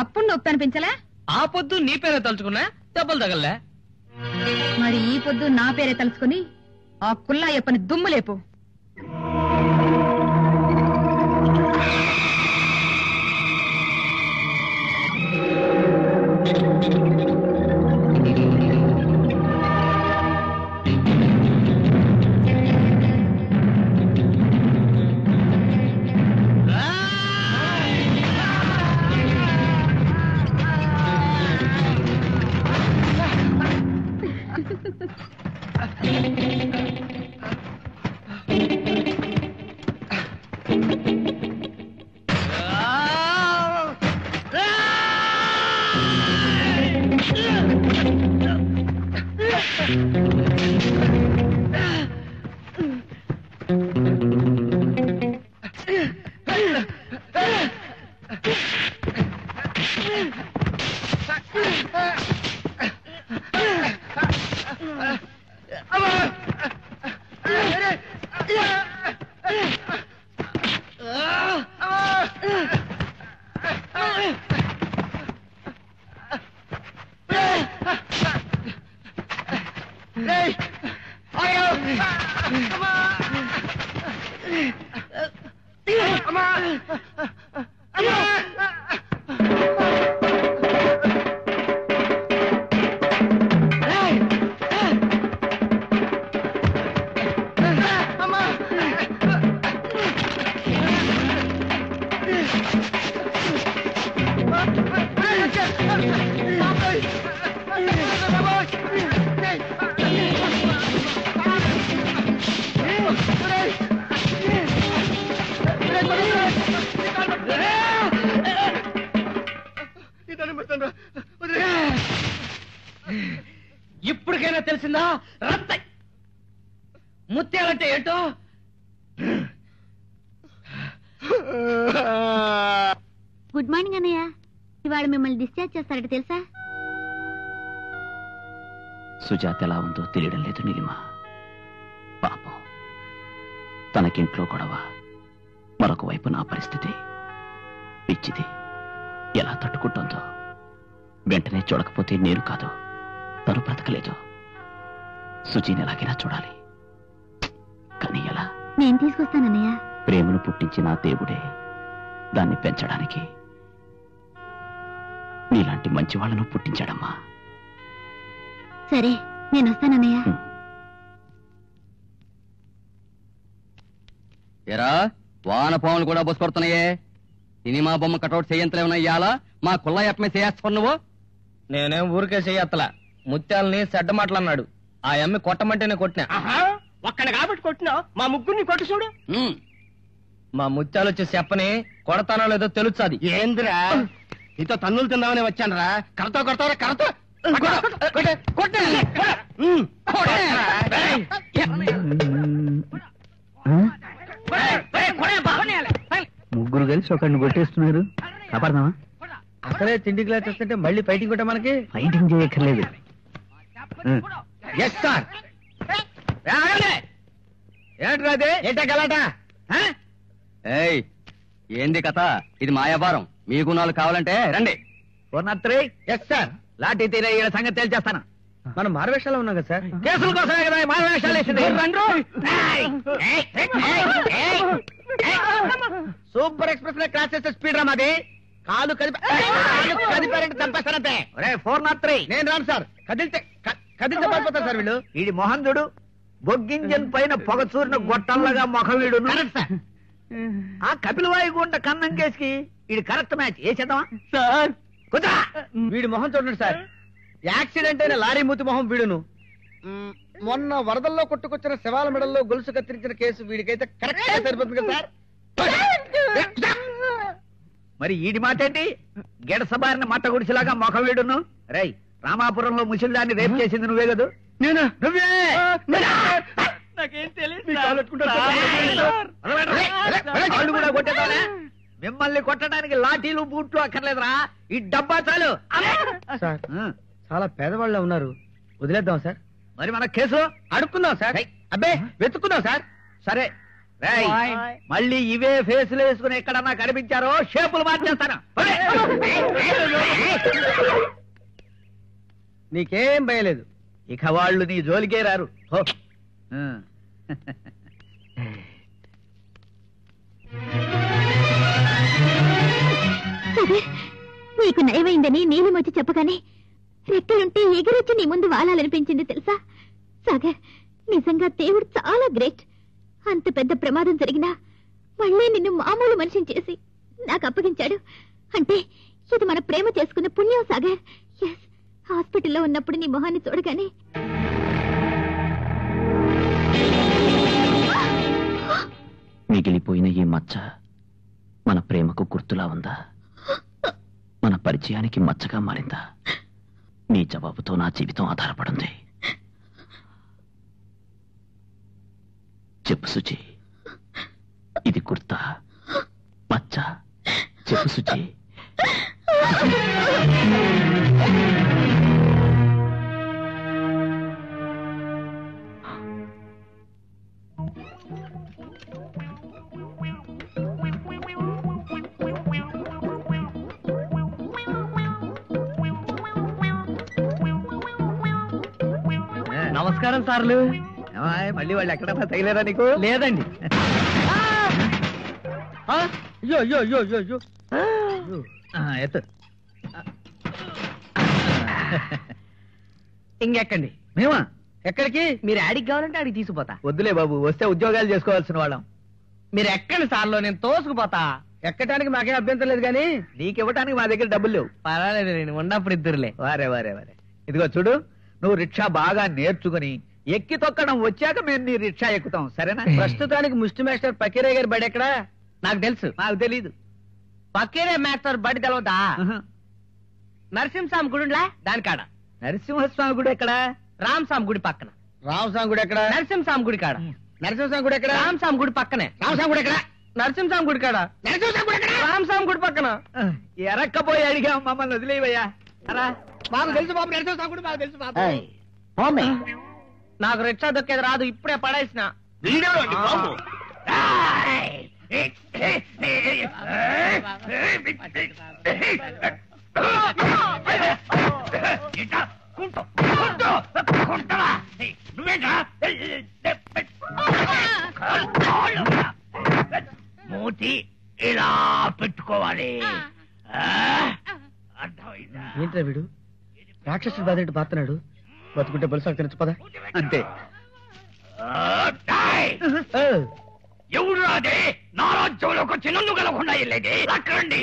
అప్పుడు నొప్పి అనిపించలే? ఆ పొద్దు నీ పేరే తలుచుకున్నా, దెబ్బలు తగలే. మరి ఈ పొద్దు నా పేరే తలుచుకుని ఆ కుల్లాయప్పని దుమ్ములేపు. ఇప్పటికైనా తెలిసిందా రత్త ముత్యాలంటే ఏంటో? గుడ్ మార్నింగ్ అన్నయ్య. ఇవాళ మిమ్మల్ని డిశ్చార్జ్ చేస్తారట తెలుసా? సుజాత ఎలా ఉందో తెలియడం లేదు నీలిమ. పాపం, తనకింట్లో గొడవ, మరొక వైపు నా పరిస్థితి. పిచ్చిది ఎలా తట్టుకుంటుందో. వెంటనే చూడకపోతే నేను కాదు, తను బ్రతకలేదు. సుజీని ఎలాగైనా చూడాలి. కానీ ఎలా? నేను తీసుకొస్తానన్నయ్య. ప్రేమను పుట్టించిన దేవుడే దాన్ని పెంచడానికి నీలాంటి మంచి వాళ్ళను పుట్టించాడమ్మా. సరే, నేను వస్తానన్నయ్య. ఎరా, వానపాములు కూడా బొసుకొడుతున్నాయే. సినిమా బొమ్మ కటౌట్ చేయంతలేమన్నా ఇయ్యాలా? మా కుళ్ళ ఎప్పమే చేస్తావు నువ్వు? నేనేం ఊరికే చెయ్యత్తలా. ముత్యాలని చెడ్డ మాటలన్నాడు. ఆ అమ్మి కొట్టమంటేనే కొట్టినా. ఒక్కడ కాబట్టి కొట్టినావు, మా ముగ్గురిని కొట్టు చూడు. మా ముత్యాలు వచ్చి చెప్పని కొడతానో లేదో తెలుస్తుంది. ఏంద్రా నీతో తన్నులు తిందామని వచ్చానరా? కరతో కొడతావరా? కరతో ముగ్గురు కలిసి ఒకరిని కొట్టేస్తున్నారు. కాపాడదామా? అసలే తిండి గ్లాస్ వస్తుంటే మళ్ళీ ఫైటింగ్ కొట్ట మనకి. ఫైటింగ్ చేయక్కర్లేదు. Yes sir. ఏంట్రా అది? ఏంటా గలాట? ఏయ్, ఏంది కథ? ఇది మా వ్యాపారం. మీ గుణాలు కావాలంటే రండి. Yes sir. లాఠీ తీరే ఈయన సంగతి తేల్చేస్తాను. మనం మారవేషాలు ఉన్నాం కదా సార్. కేసుల కోసమే కదా మారవేషాలు వేసింది. సూపర్ ఎక్స్ప్రెస్ లో క్రాస్ చేసే స్పీడ్ రా మాది. కాలు కదిపారంటే చంపేస్తానంతే. 403. నేను రాను సార్. కదిలితే పడిపోతారు సార్ వీళ్ళు. వీడి మొహం చూడు, బొగ్గింజన్ పైన పొగ చూరిన గొట్టంలాగా మొఖం వీడు. ఆ కపిలవాయి గుంట కన్నం కేసుకి వీడి కరెక్ట్ మ్యాచ్. ఏ చేద్దామా సార్? కుదా వీడి మొహం చూడండి సార్. యాక్సిడెంట్ అయిన లారీ మూతి మొహం వీడును. మొన్న వరదల్లో కొట్టుకొచ్చిన శవాల మెడల్లో గొలుసు కత్తిరించిన కేసు వీడికైతే కరెక్ట్ గా సరిపోతుంది కదా సార్. మరి ఈడి మాట ఏంటి? గెడసబారిన మట్ట గుడిసిలాగా మొఖం వీడును. రై, రామాపురంలో ముసలిదాన్ని రేపు చేసింది నువ్వే కదా? నేనా? నువ్వే. నాకేం తెలియదు. కాళ్ళు కూడా కొట్టేదానే. మిమ్మల్ని కొట్టడానికి లాఠీలు బూట్లు అక్కర్లేదురా, ఈ డబ్బా చాలు. సార్, చాలా పేదవాళ్ళ ఉన్నారు, వదిలేద్దాం సార్. మరి మన కేసు అడుక్కుందాం సార్. అబ్బే, వెతుక్కుందాం సార్. సరే, మళ్ళీ ఇవే ఫేసులు వేసుకుని ఎక్కడన్నా కనిపించారో షేపులు మార్చేస్తాను. నీకేం భయలేదు. ఇక వాళ్ళు నీ జోలికే రారు. నీకు నయమైందని నీళ్ళు వచ్చి చెప్పగానే రెక్కలుంటే ఎగిరొచ్చి నీ ముందు వాలాలనిపించింది తెలుసా? సాగర్, నిజంగా దేవుడు చాలా గ్రేట్. అంత పెద్ద ప్రమాదం జరిగినా మళ్ళీ నిన్ను మామూలు మనిషిని చేసి నాకు అప్పగించాడు. అంటే ఇది మన ప్రేమ చేసుకున్న పుణ్యం సాగర్. ఎస్, హాస్పిటల్లో ఉన్నప్పుడు నీ మొహాన్ని చూడగానే మిగిలిపోయిన ఈ మచ్చ మన ప్రేమకు గుర్తులా ఉందా? మన పరిచయానికి మచ్చగా మారిందా? నీ జవాబుతో నా జీవితం ఆధారపడింది. చెప్పు సుచి, ఇది గుర్తా, మచ్చ? చెప్పు సుచి. నమస్కారం సార్లు. మళ్ళీ వాళ్ళు ఎక్కడన్నా తగిలేరా నీకు? లేదండి. అయ్యో అయ్యో అయ్యో అయ్యో అయ్యో. ఎత్తు. ఇంకెక్కండి. మేమా? ఎక్కడికి? మీరు యాడికి కావాలంటే ఆడికి తీసుకుపోతా. వద్దులే బాబు, వస్తే ఉద్యోగాలు చేసుకోవాల్సిన వాళ్ళం. మీరు ఎక్కండి సార్లు, నేను తోసుకుపోతా. ఎక్కడానికి మాకేం అభ్యంతరం లేదు కానీ నీకు ఇవ్వడానికి మా దగ్గర డబ్బులు లేవు. పర్వాలేదు, నేను ఉన్నప్పుడు ఇద్దరులే. వారే వారే వారే. ఇదిగో చూడు, నువ్వు రిక్షా బాగా నేర్చుకుని ఎక్కి తొక్కడం వచ్చాక మేము నీ రిక్షా ఎక్కుతాం, సరేనా? ప్రస్తుతానికి ముష్టి మాస్టర్ పకీరే గారి బడి ఎక్కడా? నాకు తెలుసు. నాకు తెలీదు. పకీరే మాస్టర్ బడి తెలవదా? నరసింహస్వామి గుడిలా దాని కాడ. నరసింహస్వామి గుడి ఎక్కడ? రామస్వామి గుడి పక్కన. రామస్వామి గుడి ఎక్కడ? నరసింహస్వామి గుడి కాడ. నరసింహస్వామి గుడి ఎక్కడ? రామస్వామి గుడి పక్కనే. రామస్వామి గుడి ఎక్కడ? నరసింహస్వామి గుడి కాడ. నరసింహస్వామి గుడి ఎక్కడ? రామస్వామి గుడి పక్కన. ఎరక్కపోయి అడిగా మమ్మల్ని వదిలేవయ్యా. మాకు తెలుసు బాబు, నరసింహస్వామి గుడి మాకు తెలుసు బాబు. నాకు రిక్షా దొక్కేది రాదు, ఇప్పుడే పడేసిన. మూతి ఇలా పెట్టుకోవాలి. ఏంట్రా వీడు రాక్షసుడు బాధ బాతున్నాడు? బతుకుంటే బలుసు తినచ్చు పదా. అంతే. ఎవరు అదే నా రాజ్యంలోకి వచ్చి నన్ను కలగకుండా వెళ్ళేది? అక్కడండి.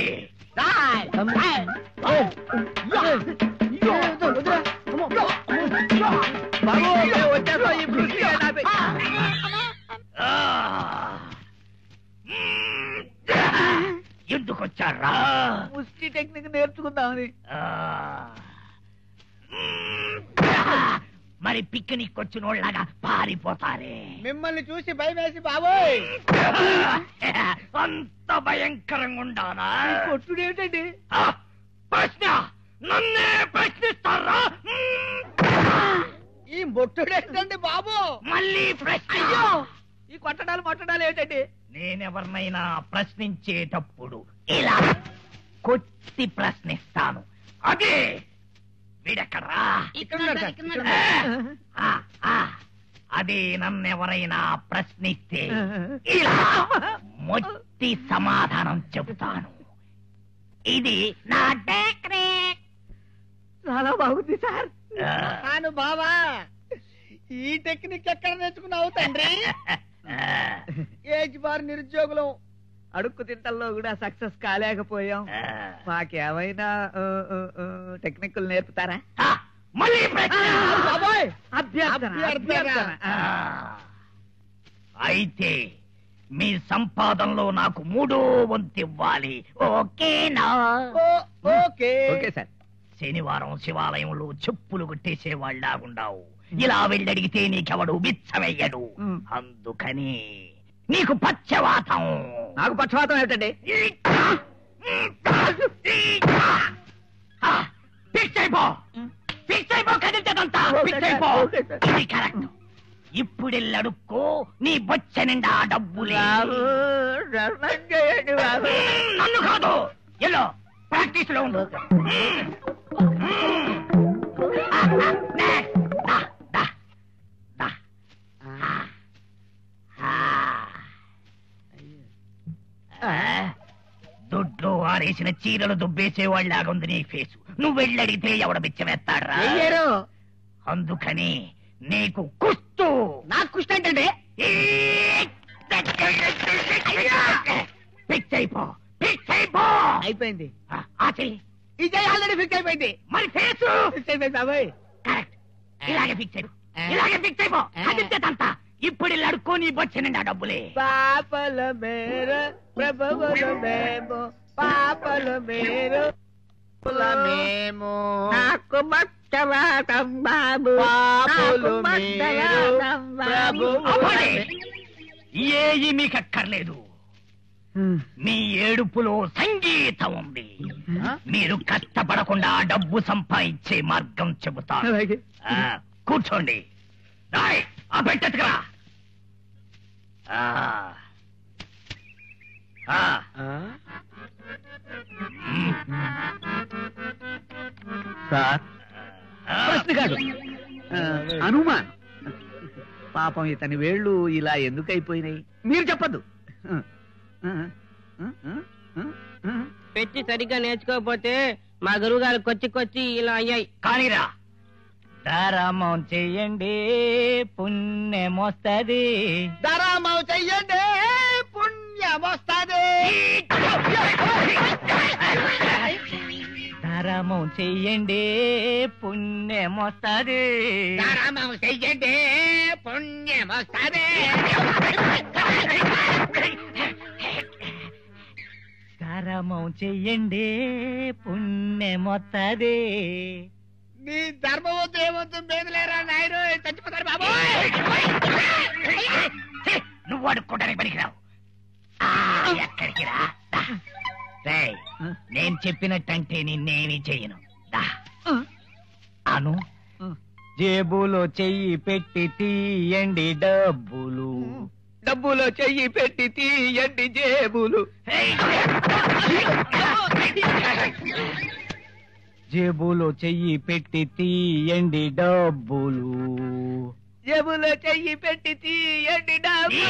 ఎందుకు వచ్చారా? ముష్టి టెక్నిక్ నేర్చుకుందామని. మరి పిక్నిక్ వచ్చిన వాళ్ళగా పారిపోతారే. మిమ్మల్ని చూసి భయం వేసి బాబోయ్. అంత భయంకరంగా ఉండాలా? కొట్టుడేమిటండి? ప్రశ్న నన్నే ప్రశ్నిస్తారా? ఈ మొట్టుడేంటండి బాబు? మళ్ళీ ప్రశ్న. ఈ కొట్టడాలు మొట్టడాలు ఏంటండి? నేనెవరినైనా ప్రశ్నించేటప్పుడు ఇలా కొట్టి ప్రశ్నిస్తాను. అదే వీడెక్కడా? అదే నన్నెవరైనా ప్రశ్నిస్తే ఇలా మొట్టి సమాధానం చెబుతాను. ఇది నా టెక్నిక్. చాలా బాగుంది సార్. నాను బావా, ఈ టెక్నిక్ ఎక్కడ నేర్చుకున్నావు తండ్రి? ఏజ్ బార్ నిరుద్యోగులం, అడుక్కు తింటల్లో కూడా సక్సెస్ కాలేకపోయాం. మాకేమైనా టెక్నిక్లు నేర్పుతారా? మళ్ళీ ప్రశ్న. అభ్యర్థన. అయితే మీ సంపాదనలో నాకు 3వ వంతు ఇవ్వాలి. ఓకేనా? Okay okay sir. శనివారం శివాలయంలో చెప్పులు కొట్టేసేవాళ్ళాగుండావు. ఇలా వెళ్ళడిగితే నీకెవడు బిచ్చమెయ్యడు. అందుకని నీకు పక్షవాతం. నాకు పక్షవాతం ఏమిటండి? కదిలితేదంతా ఇది కరెక్ట్. ఇప్పుడెళ్ళడుక్కో, నీ బొచ్చ నిండా డబ్బులే. నన్ను కాదు, ఎల్లో ప్రాక్టీస్ లో ఉండు. దొడ్లో ఆరేసిన చీరలు దుబ్బేసేవాళ్ళలాగుంది నీ ఫేసు. నువ్వు వెళ్ళడిగితే ఎవడ బిచ్చమెత్తాడ్రా? అందుకని నీకు కుస్తు. నాకు కుస్తు ఏంటండి? ఫిక్స్ అయిపో, ఫిక్స్ అయిపో. అయిపోయింది. ఆ చెయ్యి. ఈ చెయ్యి ఆల్రెడీ ఫిక్స్ అయిపోయింది. మరి ఫేసు ఫిక్స్ అయిపోయింది బాబాయ్. కరెక్ట్. ఇలాగే ఫిక్స్ అయిపో, ఇలాగే ఫిక్స్ అయిపో. అదింతేదంతా. ఇప్పుడు ఇలా అడుక్కోని బొచ్చ నిండా డబ్బులే. పాపల మేర ప్రభువుల మేము, పాపల మేరు మేము, నాకు మచ్చవాటం బాబు, పాపులు మీరు ప్రభువుల. ఏది మీకక్కర్లేదు. మీ ఏడుపులో సంగీతం ఉంది. మీరు కష్టపడకుండా డబ్బు సంపాదించే మార్గం చెబుతాను. కూర్చోండి. ఆ పెట్టెత్తుకురా. సార్ ప్రశ్న కాదు, అనుమానం. పాపం ఇతని వేళ్ళు ఇలా ఎందుకు అయిపోయినాయి? మీరు చెప్పద్దు. పెట్టి సరిగ్గా నేర్చుకోకపోతే మా గురువు గారు కొచ్చి ఇలా అయ్యాయి. కానీరా. దారామం చెయ్యండి పుణ్యమొస్తది. దారామం చెయ్యండి పుణ్యమొస్తది. దారామం చెయ్యండి పుణ్యమొస్తది. దారామం చెయ్యండి పుణ్యమొస్తది. దారామం చెయ్యండి పుణ్యమొస్తది. నీ ధర్మవంతు ఏమంతు మేదులేరా నాయన, చచ్చిపోతారు బాబు. నువ్వు అడుక్కోడానికి పనికిరావు. ఎక్కడికి రా. నేను చెప్పినట్టంటే నిన్నేమీ చెయ్యను. అను జేబులో చెయ్యి పెట్టి తీయండి డబ్బులు. డబ్బులో చెయ్యి పెట్టి తీయండి జేబులు. జేబులో చెయ్యి పెట్టి తీయండి డబ్బులు. జేబులో చెయ్యి పెట్టి తీయండి డబ్బులు.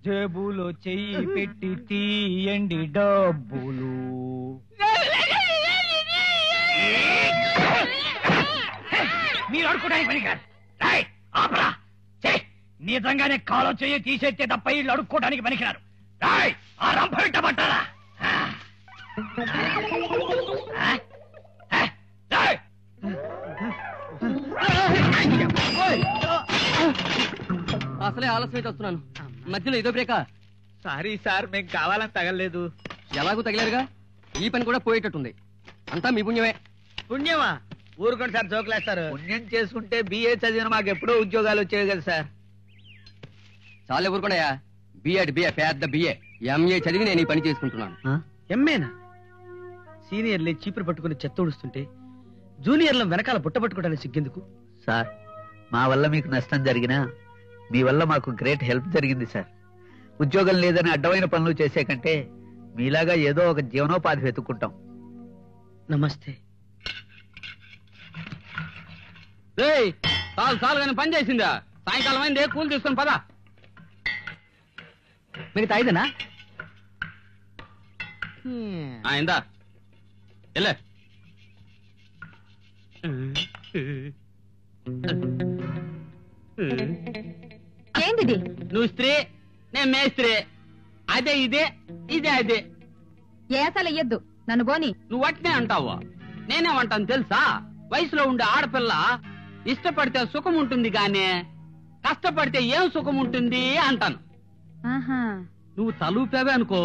జేబులో చెయ్యి పెట్టి తీయండి డబ్బులు. మీరు అడుక్కోడానికి పనికిరాదు. ఆపరా. నిజంగానే కాలో చెయ్యి తీసేస్తే తప్ప వీళ్ళు అడుక్కోవడానికి పనికిరారు. ఆ రంప పెట్టమంటారా? అసలే ఆలస్యం వస్తున్నాను. మధ్యలో ఇదో బ్రేకా. సారీ సార్, మేము కావాలని తగలలేదు. ఎలాగూ తగిలారుగా, ఈ పని కూడా పోయేటట్టుంది. అంతా మీ పుణ్యమే. పుణ్యమా? ఊరుకోండి సార్, జోకులేస్తారు. పుణ్యం చేసుకుంటే బిఏ చదివిన మాకు ఎప్పుడో ఉద్యోగాలు వచ్చేవి కదా సార్. చాలే ఊరుకోండియా. బిఏ పెద్ద బిఏ ఎంఏ చదివి నేను ఈ పని చేసుకుంటున్నాను. ఎమ్మేనా? సీనియర్లే చీపురు పట్టుకుని చెత్త ఊడుస్తుంటే జూనియర్ల వెనకాల బుట్ట పట్టుకోవడానికి సిగ్గెందుకు? సార్, మా వల్ల మీకు నష్టం జరిగినా మీ వల్ల మాకు గ్రేట్ హెల్ప్ జరిగింది సార్. ఉద్యోగం లేదని అడ్డమైన పనులు చేసే కంటే మీలాగా ఏదో ఒక జీవనోపాధి వెతుక్కుంటాం. నమస్తే. చాలు కానీ పని చేసిందా? సాయంకాలం అయింది, కూలి తీసుకొని పదా. మీకు తాయిదనా? ఇందా వెళ్ళే. ఏంది? నువ్వు స్త్రీ, నేను మేస్త్రీ. అదే ఇదే అదే. ఏసాలు ఇయ్యద్దు, నన్ను పోని. నువ్వు అట్నే అంటావు, నేనేమంటాను తెలుసా? వయసులో ఉండే ఆడపిల్ల ఇష్టపడితే సుఖం ఉంటుంది గానే కష్టపడితే ఏం సుఖం ఉంటుంది అంటాను. ఆహా, నువ్వు తలూపావే అనుకో,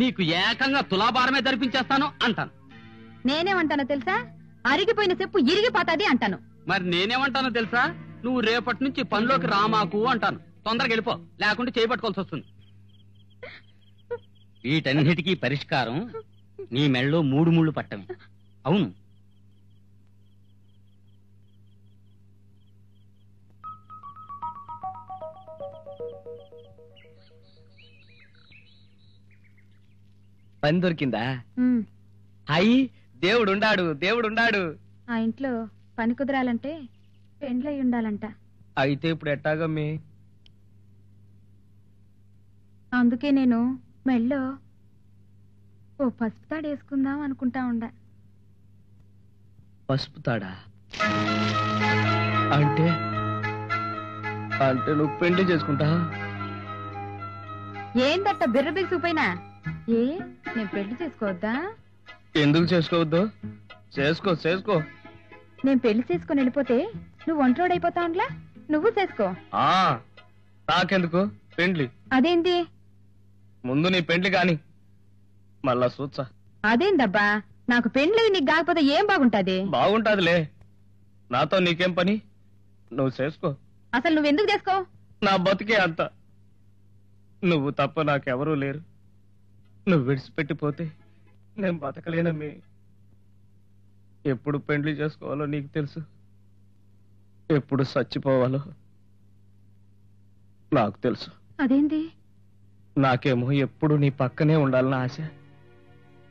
నీకు ఏకంగా తులాభారమే ధరిపించేస్తాను అంటాను. నేనేమంటానో తెలుసా? అరిగిపోయిన చెప్పు ఇరిగిపోతాది అంటాను. మరి నేనేమంటానో తెలుసా? నువ్వు రేపటి నుంచి పనిలోకి రామాకు అంటాను. తొందరగా వెళ్ళిపో, లేకుంటే చేపట్టుకోవాల్సి వస్తుంది. వీటన్నిటికీ పరిష్కారం నీ మెళ్ళలో 3 ముళ్ళు పట్టమే. అవును, పని దొరికిందా? ఉమ్, అయ్యి దేవుడుండాడు. ఆ ఇంట్లో పని కుదరాలంటే పెండ్లై ఉండాలంట. అయితే ఇప్పుడు ఎట్టాగమ్మి? అందుకే నేను మెళ్ళో ఓ పసుపు తాడు వేసుకుందాం అనుకుంటా ఉండా. పసుపు తాడా? అంటే నువ్వు పెళ్లి చేసుకుంటా? ఏందట్ట బిర్ర బిగుసుకుపోయినా? నేను పెళ్లి చేసుకోవద్దా? ఎందుకు చేసుకోవద్దు? చేసుకో. నేను పెళ్లి చేసుకుని వెళ్ళిపోతే నువ్వు ఒంటరోడైపోతావులా? నువ్వు చేసుకో. నాకెందుకు పెండ్లి? అదేంటి? ముందు నీ పెండ్లి కాని మళ్ళా చూచా. అదేందబ్బా, నాకు పెండ్లి నీకు కాకపోతే ఏం బాగుంటది? బాగుంటాదిలే, నాతో నీకేం పని? నువ్వు చేసుకో. అసలు నువ్వెందుకు చేసుకో? నా బతికే అంత. నువ్వు తప్ప నాకెవరూ లేరు. నువ్వు విడిచిపెట్టిపోతే నేను బతకలేనమ్మి. ఎప్పుడు పెండ్లి చేసుకోవాలో నీకు తెలుసు, ఎప్పుడు చచ్చిపోవాలో నాకు తెలుసు. అదేంటి? నాకేమో ఎప్పుడు నీ పక్కనే ఉండాలని ఆశ.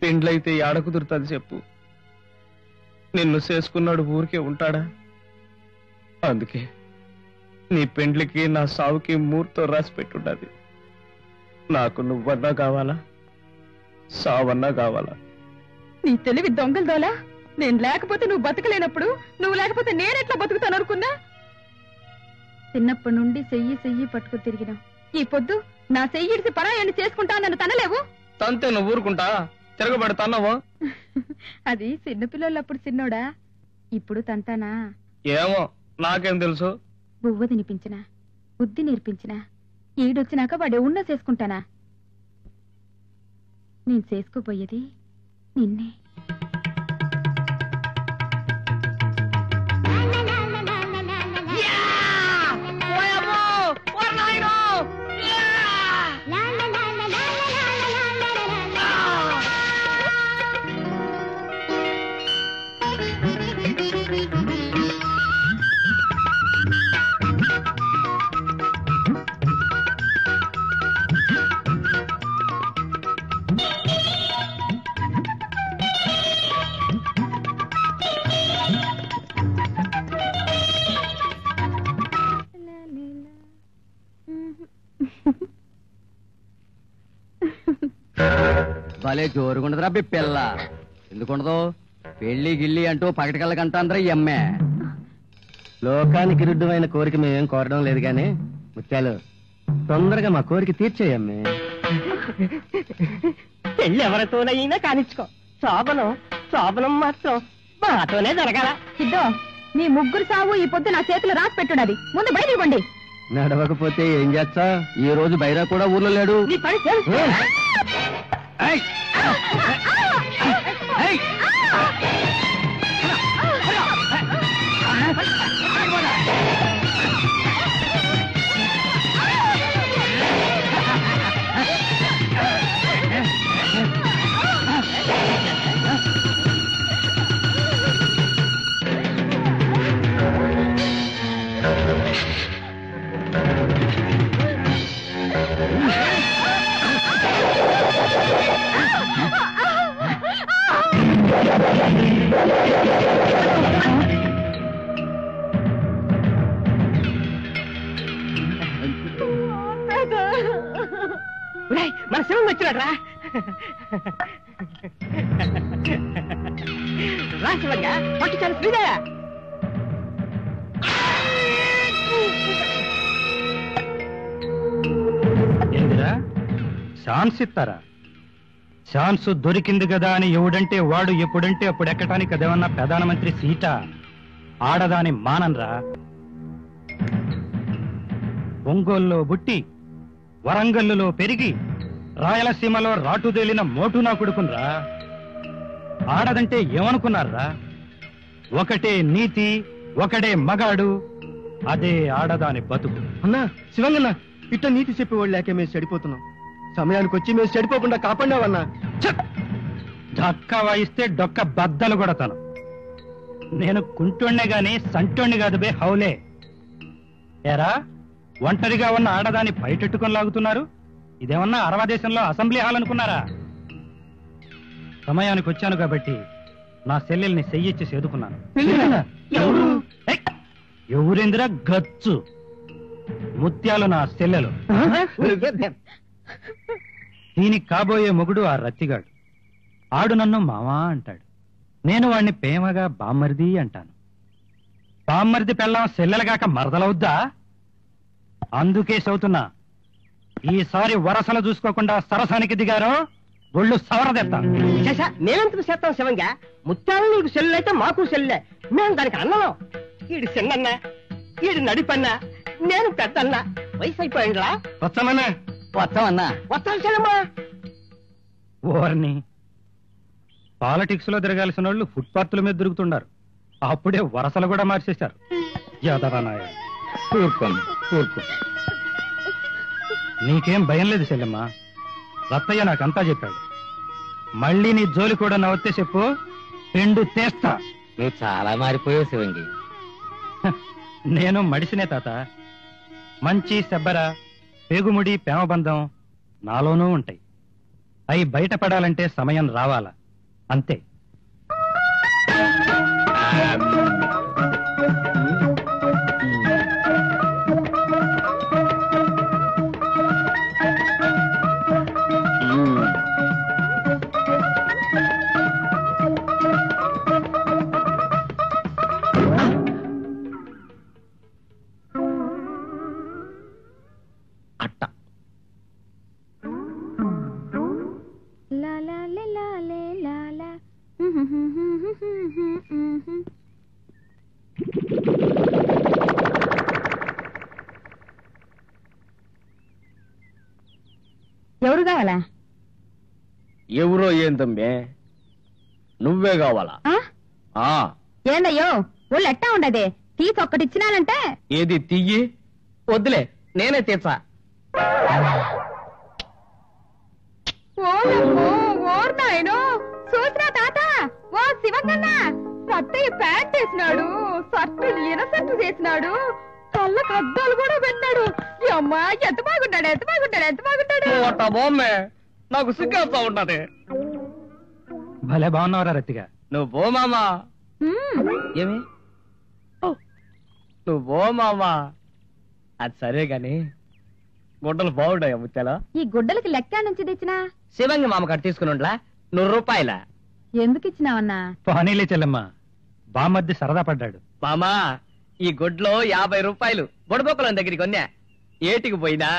పెండ్లైతే ఏడ కుదురుతుంది చెప్పు? నిన్ను చేసుకున్నాడు ఊరికే ఉంటాడా? అందుకే నీ పెండ్లికి నా సావుకి మూర్తో రాసి పెట్టుండది. నాకు నువ్వన్నా కావాలా, సావన్నా కావాలా? నీ తెలివి దొంగలు దోలా. నేను లేకపోతే నువ్వు బతకలేనప్పుడు, నువ్వు లేకపోతే నేనెట్లా బతుకుతాను అనుకున్నా? చిన్నప్పటి నుండి చెయ్యి పట్టుకు తిరిగినా ఈ పొద్దు నా చెయ్యిడిసి పరాయాన్ని చేసుకుంటా నన్ను తనలేవు. తంతే నువ్వు ఊరుకుంటా? తిరగబడతాన్నావో? అది చిన్నపిల్లలప్పుడు చిన్నోడా, ఇప్పుడు తంతానా? ఏమో, నాకేం తెలుసు. బువ్వ తినిపించినా, బుద్ధి నేర్పించినా, ఈడొచ్చినాక వాడెవున్నా చేసుకుంటానా? నేను చేసుకోపోయేది నిన్నే. భలే జోరుగుండదురా పిల్ల. ఎందుకుండదు? పెళ్లి గిల్లి అంటూ పగటికల్లకంటాంద్రా ఈ అమ్మే. లోకానికి విరుద్ధమైన కోరిక మేమేం కోరడం లేదు గాని ముత్యాలు, తొందరగా మా కోరిక తీర్చేయమ్మే. పెళ్ళి ఎవరితోనైనా కానిచ్చుకో, శోభనం మాత్రం మాతోనే జరగాల. సిద్ధో, మీ ముగ్గురు సావు ఈ పొద్దు నా చేతిలో రాసి పెట్టున్నది. ముందు బయట ఇవ్వండి. నడవకపోతే ఏం చేస్తా? ఈ రోజు బైరా కూడా ఊర్లో లేడు. నీ పని తెలుసు. మన శివం వచ్చినాడు రా. రా శివంగా, పట్టు చాలా శ్రీదయ. ఏందిరా ఛాన్స్ ఇస్తారా? ఛాన్స్ దొరికింది కదా అని ఎవడంటే వాడు ఎప్పుడంటే అప్పుడు ఎక్కటానికి అదేమన్నా ప్రధానమంత్రి సీటా? ఆడదాని మానన్రా. ఒంగోలులో బుట్టి, వరంగల్లులో పెరిగి, రాయలసీమలో రాటుదేలిన మోటు నా కొడుకునరా. ఆడదంటే ఏమనుకున్నారా? ఒకటే నీతి, ఒకడే మగాడు, అదే ఆడదాని బతుకు. అన్నా శివంగన్నా, ఇట్ట నీతి చెప్పేవాళ్ళు లేక మేము చెడిపోతున్నాం. సమయానికి వచ్చి మేము చెడిపోకుండా కాపాడినావన్నా. ధక్క వాయిస్తే డొక్క బద్దలు కొడతాను. నేను కుంటోణ్ణే గాని సంటోణ్ణి కాదు బే హౌలే. ఏరా, ఒంటరిగా ఉన్న ఆడదాన్ని బయటెట్టుకొని లాగుతున్నారు. ఇదేమన్నా అరవ దేశంలో అసెంబ్లీ హాల్ అనుకున్నారా? సమయానికి వచ్చాను కాబట్టి నా సెల్లెల్ని సెయ్యిచ్చి సేదుకున్నాను. ఎవరేందిరా గచ్చు? ముత్యాలు నా సెల్లెలు. దీనికి కాబోయే మొగుడు ఆ రత్తిగాడు. ఆడు నన్ను మావా అంటాడు, నేను వాణ్ణి ప్రేమగా బామ్మరిది అంటాను. బామ్మరిది పెళ్ళం సెల్లెలగాక మరదలవుద్దా? అందుకే సౌతున్నా, ఈసారి వరసలు చూసుకోకుండా సరసానికి దిగారో ఒళ్ళు సవరదెత్తా. మేమెందుకు చేస్తాం శివంగా? ముత్యాలు నీకు సెల్లు అయితే మాకు సెల్లే. మేము దానికి అన్నలో ఈడు చిన్నన్నా, ఈడు నడిపన్నా, నేను పెద్దన్నా. వయసు అయిపోయిందిరా. వస్తామన్నా. వస్తాను చెల్లమ్మా. ఓర్ని, పాలిటిక్స్ లో తిరగాల్సిన వాళ్ళు ఫుట్పాత్ల మీద దొరుకుతున్నారు. అప్పుడే వరసలు కూడా మార్చేశారు. యాదవనాయ ఊరుకో. నీకేం భయం లేదు చెల్లెమ్మ. రత్తయ్య నాకంతా చెప్పాడు. మళ్ళీ నీ జోలి కూడా నవ్వుతే చెప్పు, రెండు తీస్తా. నువ్వు చాలా మారిపోయావు శివంగి. నేను మడిసినే తాత. మంచి సెబ్బర, పేగుముడి, ప్రేమబంధం నాలోనూ ఉంటాయి. అవి బయటపడాలంటే సమయం రావాలా, అంతే. ఎవరు కావాలా? ఎవరో ఏందమ్మే, నువ్వే కావాలా? ఏందయ్యో వాళ్ళు ఎట్టా ఉండదే, తీసి ఒక్కటిచ్చినానంటే. ఏది తీయి? వద్దులే, నేనే తీర్చా. ఓర్ నాయనో, చూసినా తాత, ఓ శివకన్న సత్తయ్య ప్యాంట్ వేసినాడు, సట్టు ఇనసట్టు చేసినాడు, కళ్ళకు అద్దాలు కూడా పెట్టినాడు. అమ్మా ఎంత బాగుంటాడు, ఎంత బాగుంటాడు, ఎంత బాగుంటాడు. బొమ్మే నాకు సిగ్గేస్తా ఉంటది. భలే బాగున్నావురా రతిగా. నువ్వు బో మామా. ఏమి నువ్వు బో మామా. అది సరే గాని గుడ్డలు బాగుంటాయా ముత్యాల? ఈ గుడ్డలకి లెక్క నుంచి తెచ్చినా? శివంగి మామ కాడ తీసుకుని ఉండలా, 100 రూపాయల. ఎందుకు ఇచ్చినావన్నా? పోనీలే చెల్లెమ్మ, బామ్మద్ది సరదా పడ్డాడు. మామా ఈ గుడ్లో 50 రూపాయలు బొడబొక్కల దగ్గరికి కొన్నా. ఏటికి పోయినా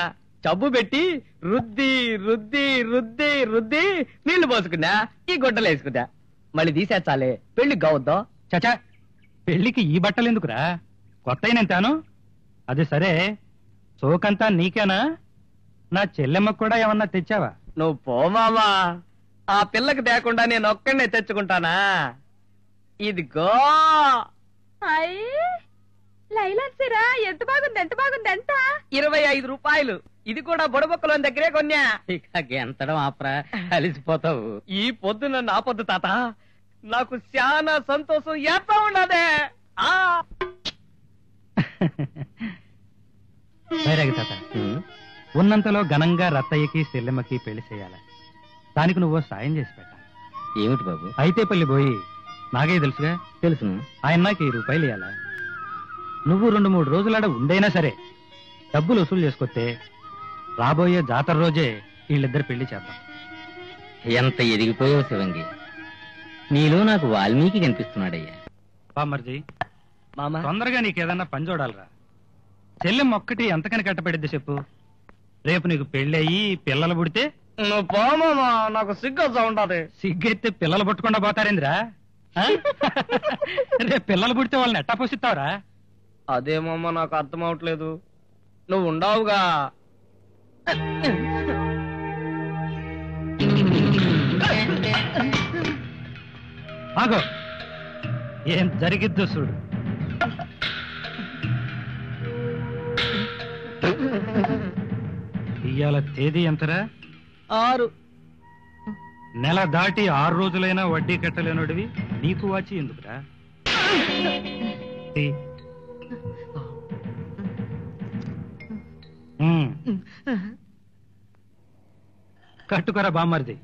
చబ్బు పెట్టి రుద్ది రుద్ది రుద్ది రుద్ది నీళ్లు పోసుకున్నా, ఈ గుడ్డలు వేసుకున్నా. మళ్ళీ తీసేచ్చాలే, పెళ్లి కావద్దా? చచా, పెళ్లికి ఈ బట్టలు ఎందుకురా, కొత్తయినంతాను. అది సరే, సోకంతా నీకేనా? నా చెల్లెమ్మకు కూడా ఏమన్నా తెచ్చావా? నువ్వు పోమామా, ఆ పిల్లకి తేకుండా నేను ఒక్కడనే తెచ్చుకుంటానా? ఇదిగో లైలాన్సీరా, ఎంత బాగుంది, ఎంత బాగుంది. ఎంత? 25 రూపాయలు. ఇది కూడా బొడబొక్కలో దగ్గరే కొన్నా. ఇక గెంతడం ఆపరా, కలిసిపోతావు. ఈ పొద్దున నా పొద్దు తాత, నాకు చాలా సంతోషం ఎంత ఉన్నదే. వేరేగా తాత, ఉన్నంతలో ఘనంగా రత్తయ్యకి చెల్లెమ్మకి పెళ్లి చేయాల. దానికి నువ్వు సాయం చేసి పెట్టాలి. ఏమిటి బాబు? అయితే పల్లి పోయి, నాగే తెలుసుగా. తెలుసును. ఆయన నాకు 10 రూపాయలు ఇవ్వాలా. నువ్వు 2-3 రోజులాడ ఉండైనా సరే డబ్బులు వసూలు చేసుకొస్తే రాబోయే జాతర రోజే వీళ్ళిద్దరు పెళ్లి చేద్దాం. ఎంత ఎదిగిపోయావు శివంగి, నీలో నాకు వాల్మీకి కనిపిస్తున్నాడయ్యా. బామ్మర్జీ, మామా తొందరగా నీకేదన్నా పని చూడాలరా. చెల్లెమ్మ ఒక్కటి ఎంతకని కట్టబడిద్ది చెప్పు. రేపు నీకు పెళ్లి అయ్యి పిల్లలు పుడితే నువ్వు పోమామా, నాకు సిగ్గొస్తా ఉంటది. సిగ్గెత్తే పిల్లలు పుట్టకుండా పోతారేంద్రా? రేపు పిల్లలు పుడితే వాళ్ళని ఎట్టా పోషిస్తావురా? అదేమమ్మా నాకు అర్థం అవట్లేదు. నువ్వు ఉండవుగా. ఆగో, ఏం జరిగిద్దో చూడు. ఇవాళ తేదీ ఎంతరా? 6. నెల దాటి 6 రోజులైనా వడ్డీ కట్టలేనోడివి నీకు వాచి ఎందుకురా? కట్టుకరా బామ్మర్ది.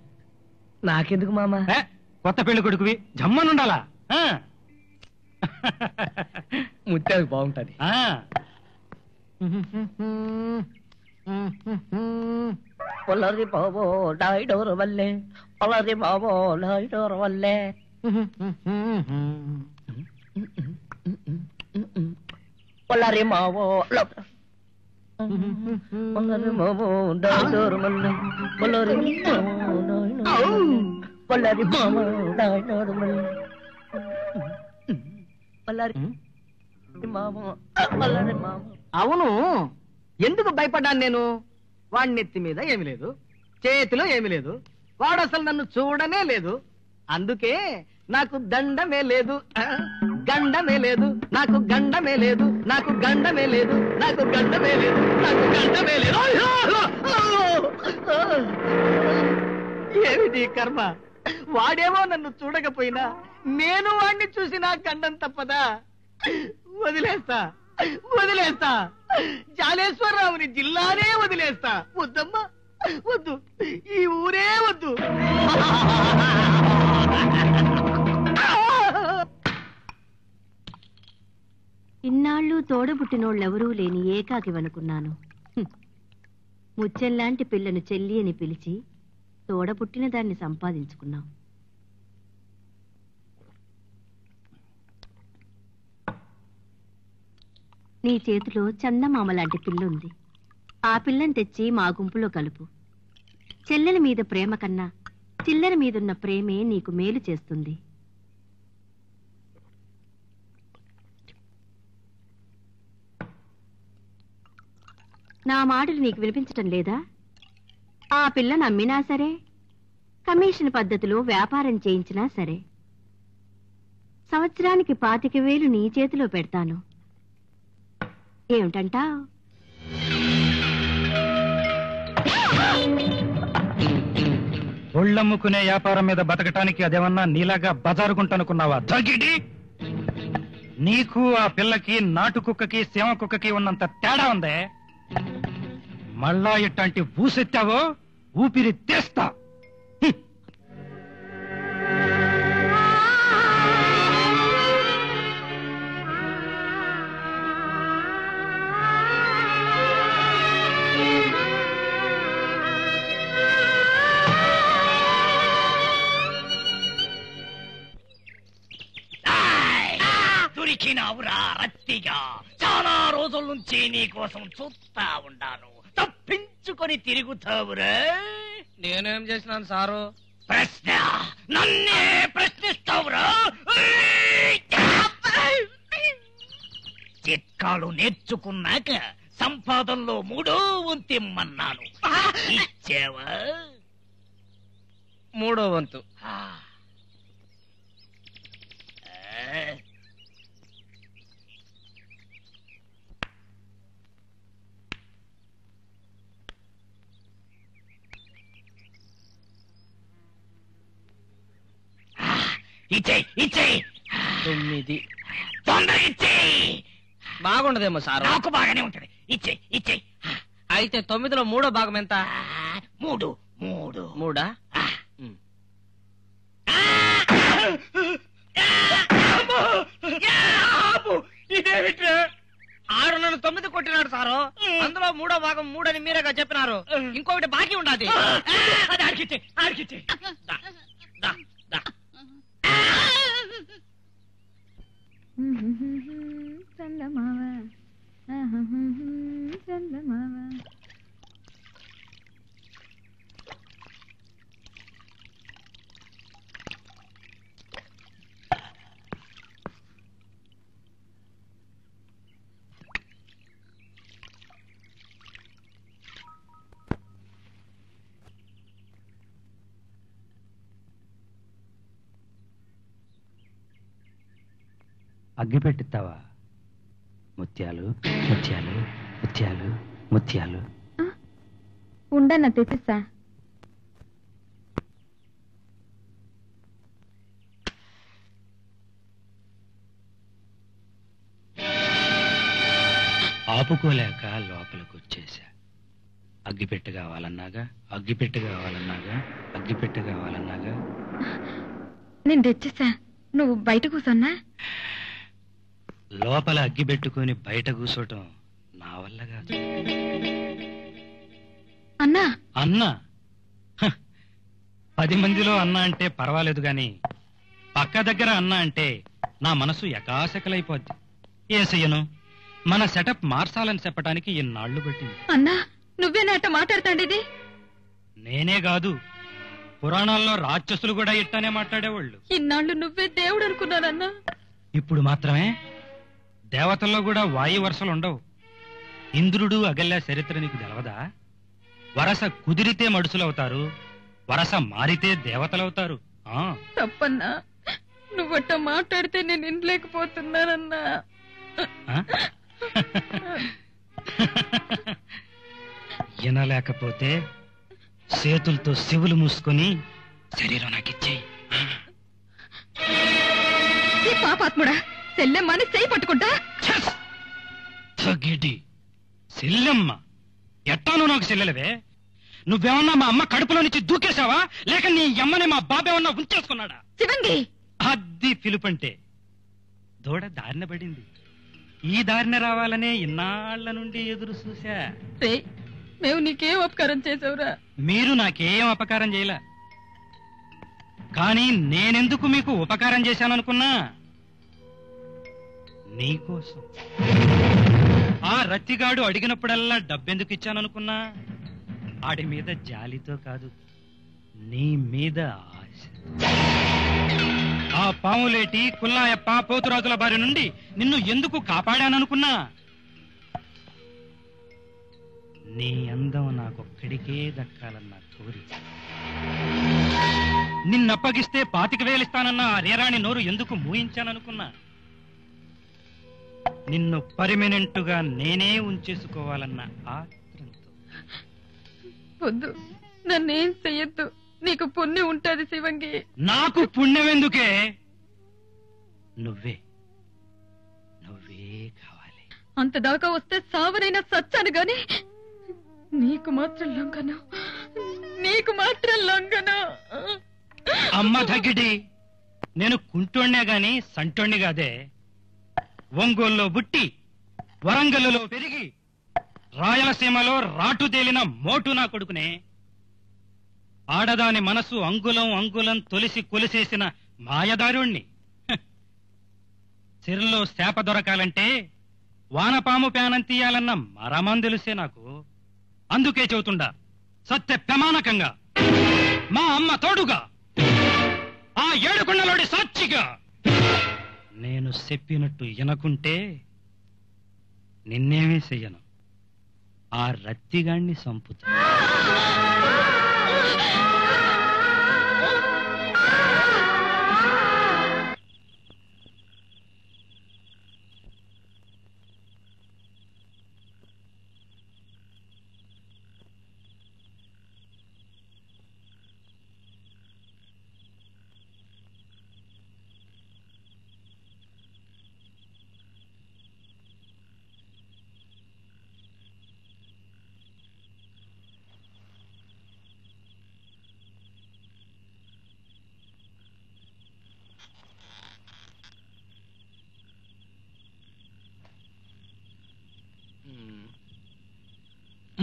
నాకెందుకు మామా? కొత్త పెళ్లి కొడుకువి, జమ్మనుండాలా. ముత్యాలు బాగుంటది. పొలరి బాబో డైడోర్ వల్లే, పొలరి బాబో డైడోర్ వల్లే. పొలరి మావో పొలరి మావో డైడోర్ వల్లే, పొలరి పొలరి మావో డైడోర్ వల్లే, పొలరి మావో పొలరి మావో. అవును, ఎందుకు భయపడ్డాను నేను? వాడి నెత్తి మీద ఏమి లేదు, చేతిలో ఏమి లేదు, వాడు అసలు నన్ను చూడనే లేదు. అందుకే నాకు దండమే లేదు, గండమే లేదు, నాకు గండమే లేదు, నాకు గండమే లేదు, నాకు గండమే లేదు, నాకు గండమే లేదు. ఏమిటి కర్మ? వాడేమో నన్ను చూడకపోయినా నేను వాడిని చూసి నా గండం తప్పదా? వదిలేస్తా, వదిలేస్తా. జాలేశ్వరరావుని జిల్లానే వదిలేస్తా. వద్దమ్మా, వద్దు, ఈ ఊరే వద్దు. ఇన్నాళ్ళు తోడబుట్టినోళ్ళెవరూ లేని ఏకాకివనుకున్నాను. ముచ్చెల్లాంటి పిల్లను చెల్లి అని పిలిచి తోడబుట్టిన దాన్ని సంపాదించుకున్నాం. నీ చేతిలో చందమామ లాంటి పిల్లుంది. ఆ పిల్లని తెచ్చి మా గుంపులో కలుపు. చెల్లెల మీద ప్రేమ కన్నా చిల్లర మీదున్న ప్రేమే నీకు మేలు చేస్తుంది. నా మాటలు నీకు వినిపించటం లేదా? ఆ పిల్ల నమ్మినా సరే, కమిషన్ పద్ధతిలో వ్యాపారం చేయించినా సరే, సంవత్సరానికి 25,000 నీ చేతిలో పెడతాను. ఏమిటంటా? ఒళ్ళమ్ముకునే వ్యాపారం మీద బతకటానికి అదేమన్నా నీలాగా బజారుకుంటనుకున్నావా? తగ్గిటి నీకు ఆ పిల్లకి నాటు కుక్కకి సేమ కుక్కకి ఉన్నంత తేడా ఉందే. మళ్ళా ఇట్లాంటి ఊసెత్తావో ఊపిరి తీస్తా. దొరికినావురా రత్తిగా. చాలా రోజుల నుంచి నీ కోసం చూస్తా ఉండాను. తప్పించుకొని తిరుగుతావురా. నేనేం చేసినాను సారు? ప్రశ్న నన్నే ప్రశ్నిస్తావురా. చిట్కాలు నేర్చుకున్నాక సంపాదనలో 3వ వంతు ఇమ్మన్నాను. ఇచ్చావా? 3వ వంతు. ఇచ్చేయి 9. తొందరగా ఇచ్చేయి. బాగుండదేమో సారు? నాకు బాగానే ఉంటది. ఇచ్చేయి. అయితే 9లో 3వ భాగం ఎంత? 3. 3. ఇదేమిట్రా? 6 నన్ను 9 కొట్టినాడు సారు. అందులో 3వ భాగం 3 అని మీరేగా చెప్పినారు. ఇంకొకటి బాకీ ఉండాది. అది ఆడికిచ్చే. అగ్గి పెట్టిస్తావా? ముత్యాలు ముత్యాలు ముత్యాలు ముత్యాలు. ఉండన్న తెచ్చిస్తా. ఆపుకోలేక లోపలికి వచ్చేసా. అగ్గిపెట్టు కావాలన్నాగా, అగ్గిపెట్టు కావాలన్నాగా, అగ్గిపెట్టు కావాలన్నాగా. నేను తెచ్చిస్తా. నువ్వు బయట కూర్చొన్నా? లోపల అగ్గి పెట్టుకుని బయట కూర్చోటం నా వల్ల కాదు. అన్నా అన్నా 10 మందిలో అన్నా అంటే పర్వాలేదు గాని పక్క దగ్గర అన్నా అంటే నా మనసు ఎకాశకలైపోద్ది. ఏసయ్యను మన సెటప్ మార్చాలని చెప్పటానికి ఇన్నాళ్లు పట్టింది. అన్నా నువ్వేనాట మాట్లాడతాండిది? నేనే కాదు, పురాణాల్లో రాక్షసులు కూడా ఇట్టానే మాట్లాడేవాళ్ళు. ఇన్నాళ్ళు నువ్వే దేవుడు అనుకున్నానన్నా. ఇప్పుడు మాత్రమే దేవతల్లో కూడా వాయు వరుసలు ఉండవు. ఇంద్రుడు అగల్య చరిత్ర నీకు తెలవదా? వరస కుదిరితే మడుసులవుతారు, వరస మారితే దేవతలవుతారు. తప్పన్నా, నువ్వట్ట మాట్లాడితే నేను వినలేకపోతున్నానన్నా. వినలేకపోతే చేతులతో శివులు మూసుకొని శరీరం నాకిచ్చేయి. పాపాత్ముడా, సెల్లెమ్మని చేయి పట్టుకుంటా. సెల్లెమ్మ ఎట్టాను నాకు చెల్లెలవే? నువ్వేమన్నా మా అమ్మ కడుపులో నుంచి దూకేశావా, లేక నీ అమ్మని మా బాబేమన్నా ఉంచేసుకున్నాడా? శివంగి అద్ది పిలుపంటే దూడ దారిన పడింది. ఈ దారిన రావాలనే ఇన్నాళ్ల నుండి ఎదురు చూశా. మేము నీకేం ఉపకారం చేసావురా? మీరు నాకేం అపకారం చేయలే, కానీ నేనెందుకు మీకు ఉపకారం చేశాననుకున్నా? నీకోసం. ఆ రత్తిగాడు అడిగినప్పుడల్లా డబ్బెందుకు ఇచ్చాననుకున్నా? ఆడి మీద జాలితో కాదు, నీ మీద ఆశ. ఆ పాములేటి కుల్లాయప్ప పోతురాజుల బారి నుండి నిన్ను ఎందుకు కాపాడాననుకున్నా? నీ అందం నాకొక్కడికే దక్కాలన్న కోరిక. నిన్నప్పగిస్తే 25,000 ఇస్తానన్న ఆ రేరాణి నోరు ఎందుకు మూయించాననుకున్నా? నిన్ను పర్మనెంటుగా నేనే ఉంచేసుకోవాలన్న ఆత్రంతో. వద్దు, నన్నేం చెయ్యొద్దు. నీకు పుణ్యం ఉంటది శివంగి. నాకు పుణ్యం ఎందుకే? నువ్వే కావాలి. అంత దాకా వస్తే సావరైనా సచ్చాను గాని నీకు మాత్రం లొంగను. అమ్మ తగ్గిడి, నేను కుంటోణ్ణే గాని సంటోణ్ణి కాదే. ఒంగోల్లో పుట్టి వరంగల్లో పెరిగి రాయలసీమలో రాటు తేలిన మోటు నా కొడుకునే. ఆడదాని మనసు అంగుళం తొలిసి కొలిసేసిన మాయదారుణ్ణి. చెరులో శాప దొరకాలంటే వానపాము పేనం తీయాలన్న మరమం తెలుసే నాకు. అందుకే చెబుతుండా సత్య ప్రమాణకంగా, మా అమ్మ తోడుగా, ఆ 7 కొండలోడి సాక్షిగా, నేను చెప్పినట్టు వినకుంటే నిన్నేమీ చెయ్యను, ఆ రత్తిగాణ్ణి సంపుతా.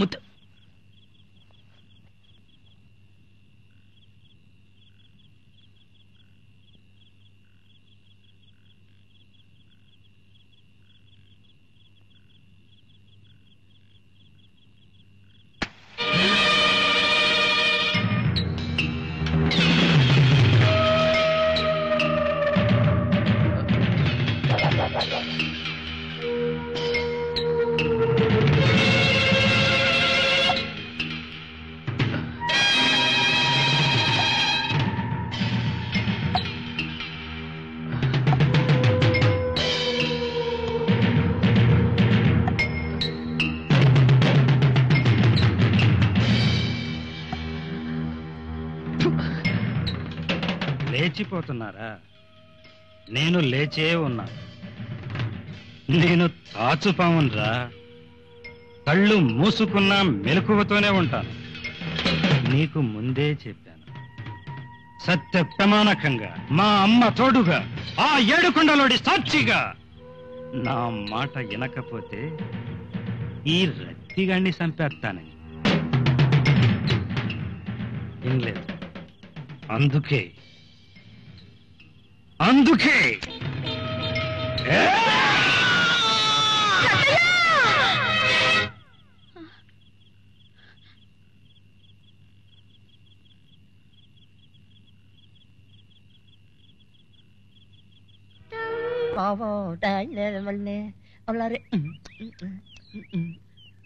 ముద్దు లేచిపోతున్నారా? నేను లేచే ఉన్నా. నేను తాచుపామున్రా. కళ్ళు మూసుకున్నా మెలకువతోనే ఉంటాను. నీకు ముందే చెప్పాను, సత్య ప్రమాణకంగా, మా అమ్మ తోడుగా, ఆ 7 కొండలోడి సాక్షిగా. నా మాట వినకపోతే ఈ రత్తిగాన్ని చంపేస్తానని. వినలేదు. అందుకే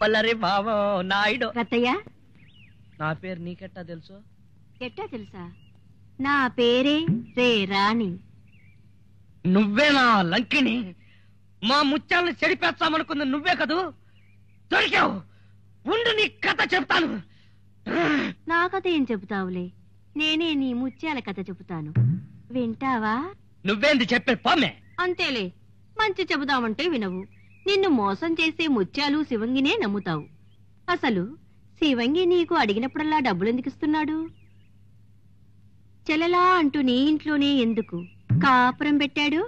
పల్లరి బావో నాయుడు. రత్తయ్య, నా పేరు నీకెట్టా తెలుసు? ఎట్టా తెలుసా? నా పేరే రే రాణి. నువ్వే నా లంకిని. మా ముత్యాలను చెడిపేస్తామనుకుంది నువ్వే కదూ. దొరికావు. ఉండు, నీ కథ చెప్తాను. నా కథ ఏం చెబుతావులే, నేనే నీ ముత్యాల కథ చెబుతాను, వింటావా? నువ్వేంది చెప్పే పోమే. అంతేలే, మంచి చెబుదామంటే వినవు. నిన్ను మోసం చేసే ముత్యాలు శివంగినే నమ్ముతావు. అసలు శివంగి నీకు అడిగినప్పుడల్లా డబ్బులెందుకు ఇస్తున్నాడు? చెలలా అంటూ నీ ఇంట్లోనే ఎందుకు కాపురం పెట్టాడు?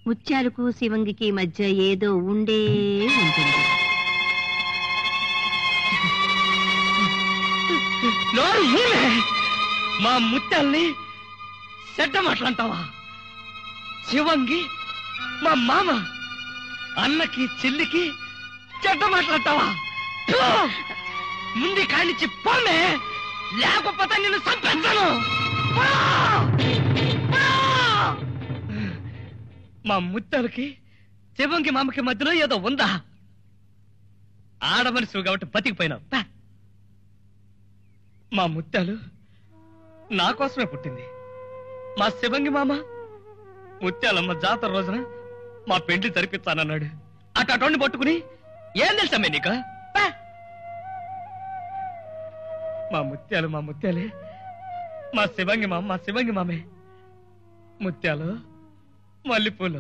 ముత్యాలకు శివంగికి మధ్య ఏదో ఉండే ఉంటుంది. మా ముత్యాల్ని చెడ్డ మాట్లాంటావా? శివంగి మా మామ, అన్నకి చెల్లికి చెడ్డ మాట్లాడతావా? ముందు కానిచ్చి పోమే, లేకపోతే నిన్ను చంపేస్తాను. మా ముత్యాలకి శివంగి మామకి మధ్యలో ఏదో ఉందా? ఆడమనిషి కాబట్టి బతికిపోయినావు. మా ముత్యాలు నా కోసమే పుట్టింది. మా శివంగి మామ ముత్యాలమ్మ జాతర రోజున మా పెండ్లి జరిపిస్తానన్నాడు. అటోని పట్టుకుని ఏం తెలుసమ్మే నీకు? మా ముత్యాలే, మా శివంగి మామే. ముత్యాలు మల్లెపూలు,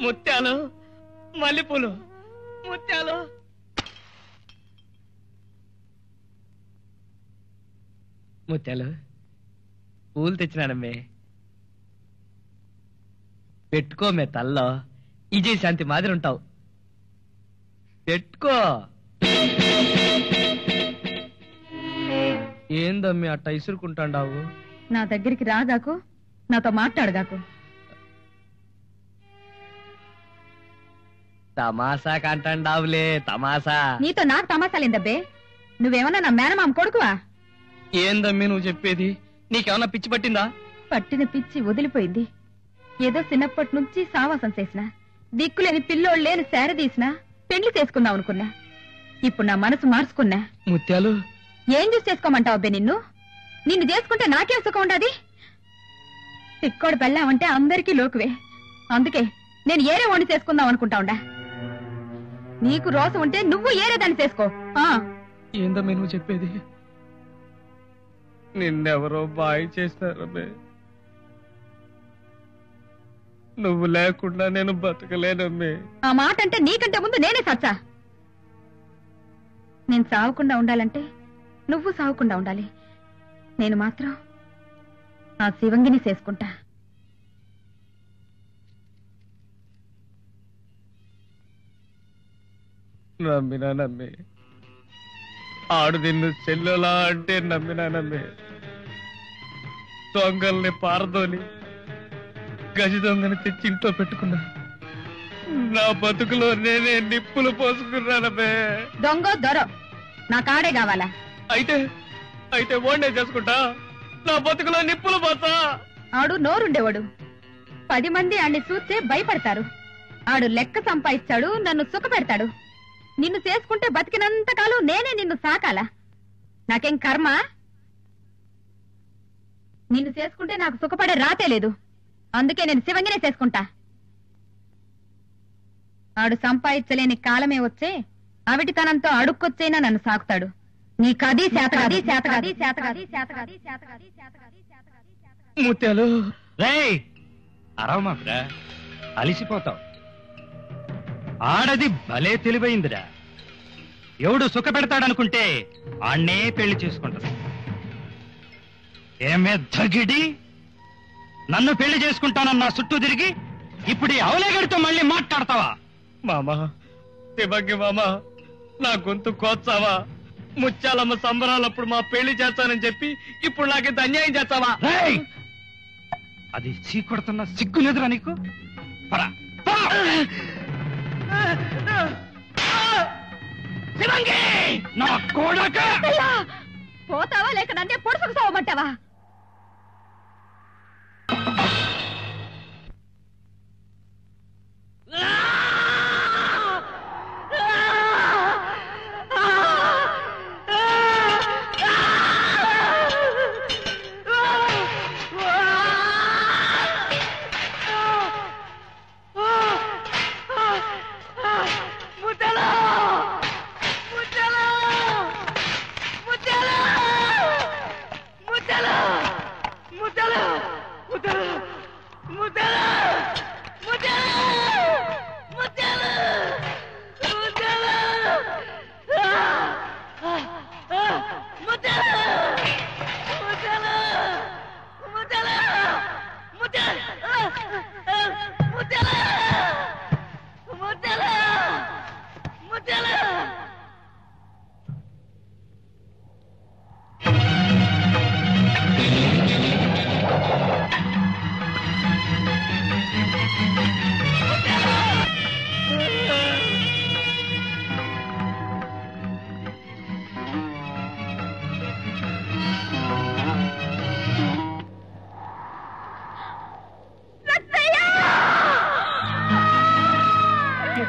ముత్యాలు మల్లెపూలు, ముత్యాలు. ముత్యాలు పూలు తెచ్చినానమ్మే, పెట్టుకోమే తల్లో. ఇజయ్ శాంతి మాదిరి ఉంటావు, పెట్టుకో. ఏందమ్మి అట్ట ఇసురుకుంటాండావు? నా దగ్గరికి రాగాకు, నాతో మాట్లాడగాకు. తమాషా కంటాండావులే, తమాషా. నీతో నాకు తమాషాలేందబ్బే? నువ్వేమన్నా నా మేనమామ కొడుకువా? ఏందమ్మి నువ్వు చెప్పేది? నీకేమన్నా పిచ్చి పట్టిందా? పట్టిన పిచ్చి వదిలిపోయింది. ఏదో చిన్నప్పటి నుంచి సావాసం చేసిన, దిక్కులేని పిల్లోళ్ళు లేని శారదీసిన పెళ్లి చేసుకుందాం అనుకున్నా. ఇప్పుడు నా మనసు మార్చుకున్నా. ముత్యాలు ఏం చూసి చేసుకోమంటావు అబ్బే? నిన్ను చేసుకుంటే నాకేం సుఖం ఉండదు? తిక్కోడు పెళ్ళామంటే అందరికీ లోకువే. అందుకే నేను ఏరే వండి చేసుకుందాం అనుకుంటా ఉండా. నీకు రోసం ఉంటే నువ్వు ఏరే దాన్ని చేసుకో. ఏందమ్మే నువ్వు చెప్పేది? నిన్నెవరో బాయ్ చేస్తారమ్మే. నువ్వు లేకుండా నేను బతకలేనమ్మే. ఆ మాట అంటే నీకంటే ముందు నేనే సచ్చా. నేను సావకుండా ఉండాలంటే నువ్వు సావకుండా ఉండాలి. నేను మాత్రం ఆ శివంగిని చేసుకుంటా. నమ్మినానమ్మే, ఆడు నిన్ను చెల్లెలా అంటే నమ్మినానమ్మే. దొంగల్ని పారదోని గజ దొంగని తెచ్చి ఇంట్లో పెట్టుకున్నా. నా బతుకులో నేనే నిప్పులు పోసుకున్నానమ్మే. దొంగ దొర నా కాడే కావాలా? అయితే ఓన్నే చేసుకుంటా. నా బతుకులో నిప్పులు పోతా. ఆడు నోరుండేవాడు. 10 మంది ఆడిని చూస్తే భయపడతారు. ఆడు లెక్క సంపాదిస్తాడు, నన్ను సుఖ పెడతాడు. నిన్ను చేసుకుంటే బతికినంత కాలం నేనే నిన్ను సాకాలా? నాకేం కర్మ? నిన్ను చేసుకుంటే నాకు సుఖపడే రాతే లేదు. అందుకే నేను శివంగినే చేసుకుంటా. ఆడు సంపాదించలేని కాలమే వచ్చే అవిటితనంతో అడుక్కొచ్చైనా నన్ను సాకుతాడు. నీకది శాతగాది శాతగాది శాతగాది శాతగాది శాతగాది శాతగాది శాతగాది. ముత్యాలు రేయ్, అరవమాకురా, అలిసిపోతావు. ఆడది భలే తెలివైందిరా. ఎవడు సుఖ పెడతాడనుకుంటే ఆణ్ణే పెళ్లి చేసుకుంటది. ఏమే దగిడి, నన్ను పెళ్లి చేసుకుంటానన్నా చుట్టూ తిరిగి ఇప్పుడు ఈ అవలేగడితో మళ్ళీ మాట్లాడతావా? మామా, శివంగి మామా, నా గొంతు కోచ్చావా? ముత్యాలమ్మ సంబరాలప్పుడు మా పెళ్లి చేస్తానని చెప్పి ఇప్పుడు నాకింత అన్యాయం చేస్తావా? అది చీకొడుతున్న సిగ్గులేదురా నీకు? పరా శివంగి, నా కొడుక! పోతావా లేక నన్నే పొడుసుకు సావమంటావా? ముత్యాల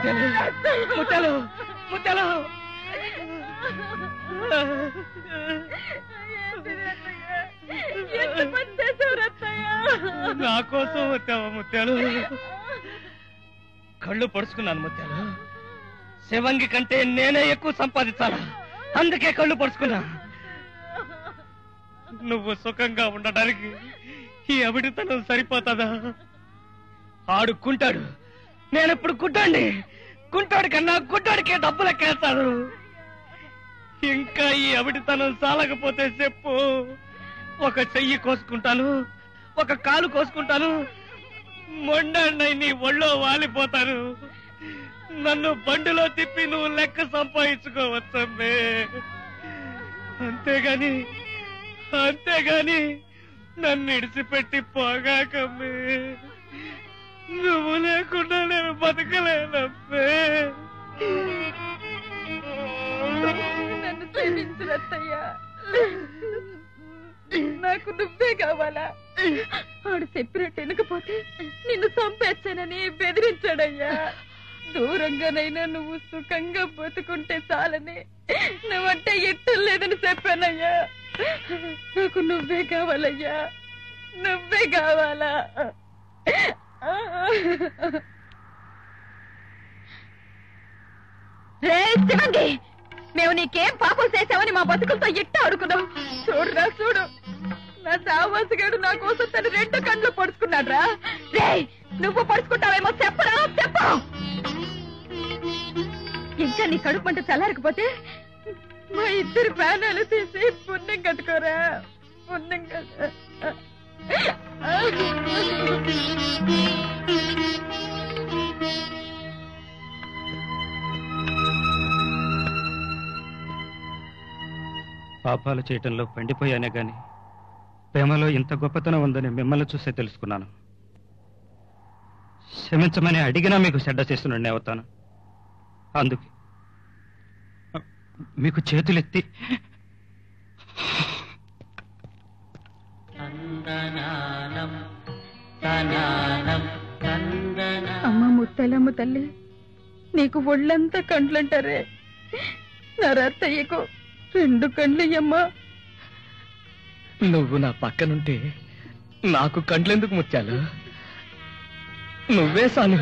ముత్యాలు ముత్యాలు ముత్యాలు నా కోసం వచ్చావా ముత్యాలు? కళ్ళు పొడుచుకున్నాను ముత్యాలు. శివంగి కంటే నేనే ఎక్కువ సంపాదించాలా, అందుకే కళ్ళు పొడుచుకున్నా. నువ్వు సుఖంగా ఉండడానికి ఈ అవిడితనం సరిపోతుందా? ఆడుకుంటాడు, నేనెప్పుడు గుడ్డండి. గుంటాడు కన్నా గుడ్డాడికే డబ్బులు ఎక్కేస్తాడు. ఇంకా ఈ అవిడితనం సాలకపోతే చెప్పు, ఒక చెయ్యి కోసుకుంటాను, ఒక కాలు కోసుకుంటాను, మొండన్నై నీ ఒళ్ళో వాలిపోతాను. నన్ను బండిలో తిప్పి నువ్వు లెక్క సంపాదించుకోవచ్చమ్మే. అంతేగాని నన్ను ఇడిచిపెట్టి పోగాకమ్మే. నువ్వు లేకుండా నేను బతకలేనమ్మే. నన్ను క్షమించురత్తయ్యా, నాకు నువ్వే కావాలా? ఆడు చెప్పినట్టు వినకపోతే నిన్ను చంపేచ్చానని బెదిరించాడయ్యా. దూరంగానైనా నువ్వు సుఖంగా బతుకుంటే చాలని నువ్వంటే ఎట్టం లేదని చెప్పానయ్యా. నాకు నువ్వే కావాలయ్యా, నువ్వే కావాలా? రే శివంగి, మేము నీకేం పాపం చేసామని మా బతుకులతో ఎట్ట ఆడుకున్నావు? చూడురా చూడు, నా సావాసగాడు నా కోసం తను 2 కళ్ళు పొడుచుకున్నాడ్రా. రే నువ్వు పొడుచుకుంటావేమో చెప్పరా, చెప్పు. ఇంకా నీ కడుపు మంట చల్లారకపోతే మా ఇద్దరు ప్రాణాలు తీసి పుణ్యం కట్టుకోరా, పుణ్యం కదా. పాపాలు చేయటంలో పండిపోయానే గాని ప్రేమలో ఇంత గొప్పతనం ఉందని మిమ్మల్ని చూసే తెలుసుకున్నాను. క్షమించమని అడిగినా మీకు చెడ్డ చేస్తున్నాడు అవుతాను. అందుకే మీకు చేతులెత్తి అమ్మ ముత్తలమ్మ తల్లి, నీకు ఒళ్ళంతా కండ్లంటారే, నా రత్తయ్యకు 2 కండ్లయ్యమ్మా. నువ్వు నా పక్కనుంటే నాకు కండ్లెందుకు ముత్యాలు? నువ్వే సాను.